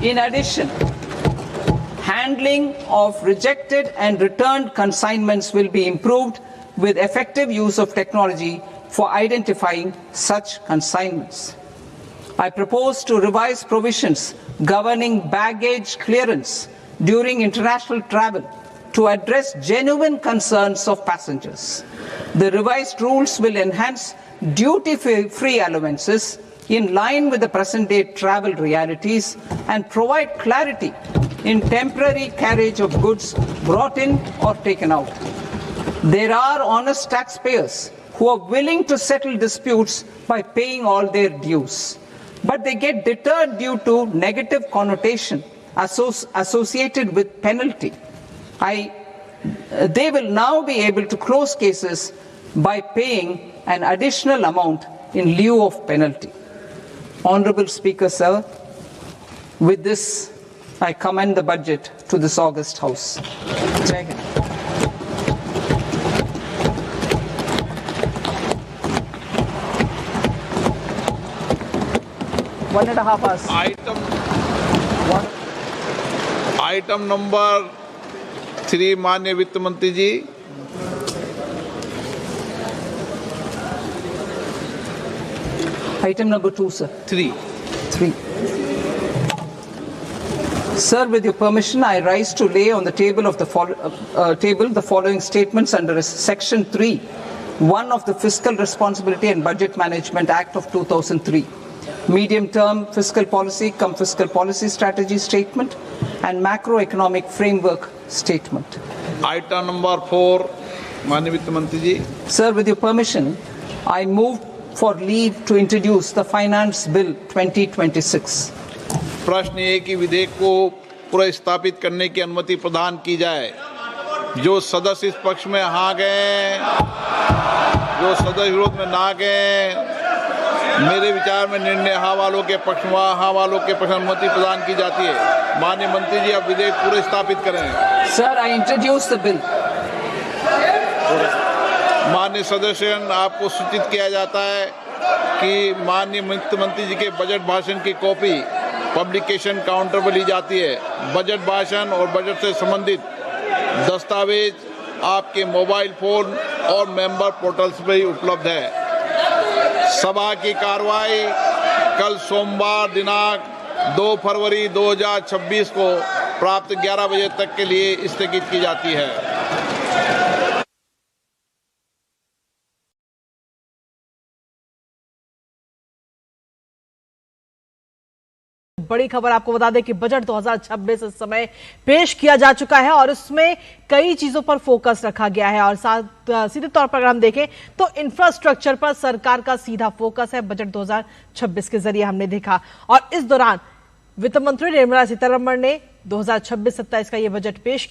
In addition, handling of rejected and returned consignments will be improved with effective use of technology for identifying such consignments. I propose to revise provisions governing baggage clearance during international travel to address genuine concerns of passengers. The revised rules will enhance duty-free allowances in line with the present-day travel realities and provide clarity in temporary carriage of goods brought in or taken out. There are honest taxpayers who are willing to settle disputes by paying all their dues, but they get deterred due to negative connotation associated with penalty. They will now be able to close cases by paying an additional amount in lieu of penalty. Honorable Speaker, sir, with this, I commend the budget to this august House. Jai Hind. One and a half hours. Item number 3 माननीय वित्त मंत्री जी। Item number 2, sir. 3. Sir, with your permission, I rise to lay on the table of the following statements under Section 3(1) of the Fiscal Responsibility and Budget Management Act of 2003. Medium-term fiscal policy cum fiscal policy strategy statement and macroeconomic framework statement. Item number 4, माननीय वित्त मंत्री जी। Sir, with your permission, I move for leave to introduce the Finance Bill 2026. प्रश्न ये कि विधेयक को पुनर्स्थापित करने की अनुमति प्रदान की जाए। जो सदस्य इस पक्ष में हाँ गए, जो सदस्य विरोध में ना गए, मेरे विचार में निर्णय हाँ वालों के पक्ष में हाँ वालों के पक्ष में अनुमति प्रदान की जाती है। माननीय मंत्री जी, अब विधेयक पूरे स्थापित करें। Sir, I introduce the bill. माननीय सदस्यगण, आपको सूचित किया जाता है कि माननीय वित्त मंत्री जी के बजट भाषण की कॉपी पब्लिकेशन काउंटर पर ली जाती है। बजट भाषण और बजट से संबंधित दस्तावेज आपके मोबाइल फोन और मेंबर पोर्टल्स पर ही उपलब्ध है। सभा की कार्रवाई कल सोमवार दिनांक 2 फरवरी 2026 को प्राप्त 11 बजे तक के लिए स्थगित की जाती है। बड़ी खबर आपको बता दें कि बजट 2026 इस समय पेश किया जा चुका है और इसमें कई चीजों पर फोकस रखा गया है और सीधे तौर पर अगर हम देखें तो इंफ्रास्ट्रक्चर पर सरकार का सीधा फोकस है। बजट 2026 के जरिए हमने देखा और इस दौरान वित्त मंत्री निर्मला सीतारमण ने 2026-27 का यह बजट पेश किया।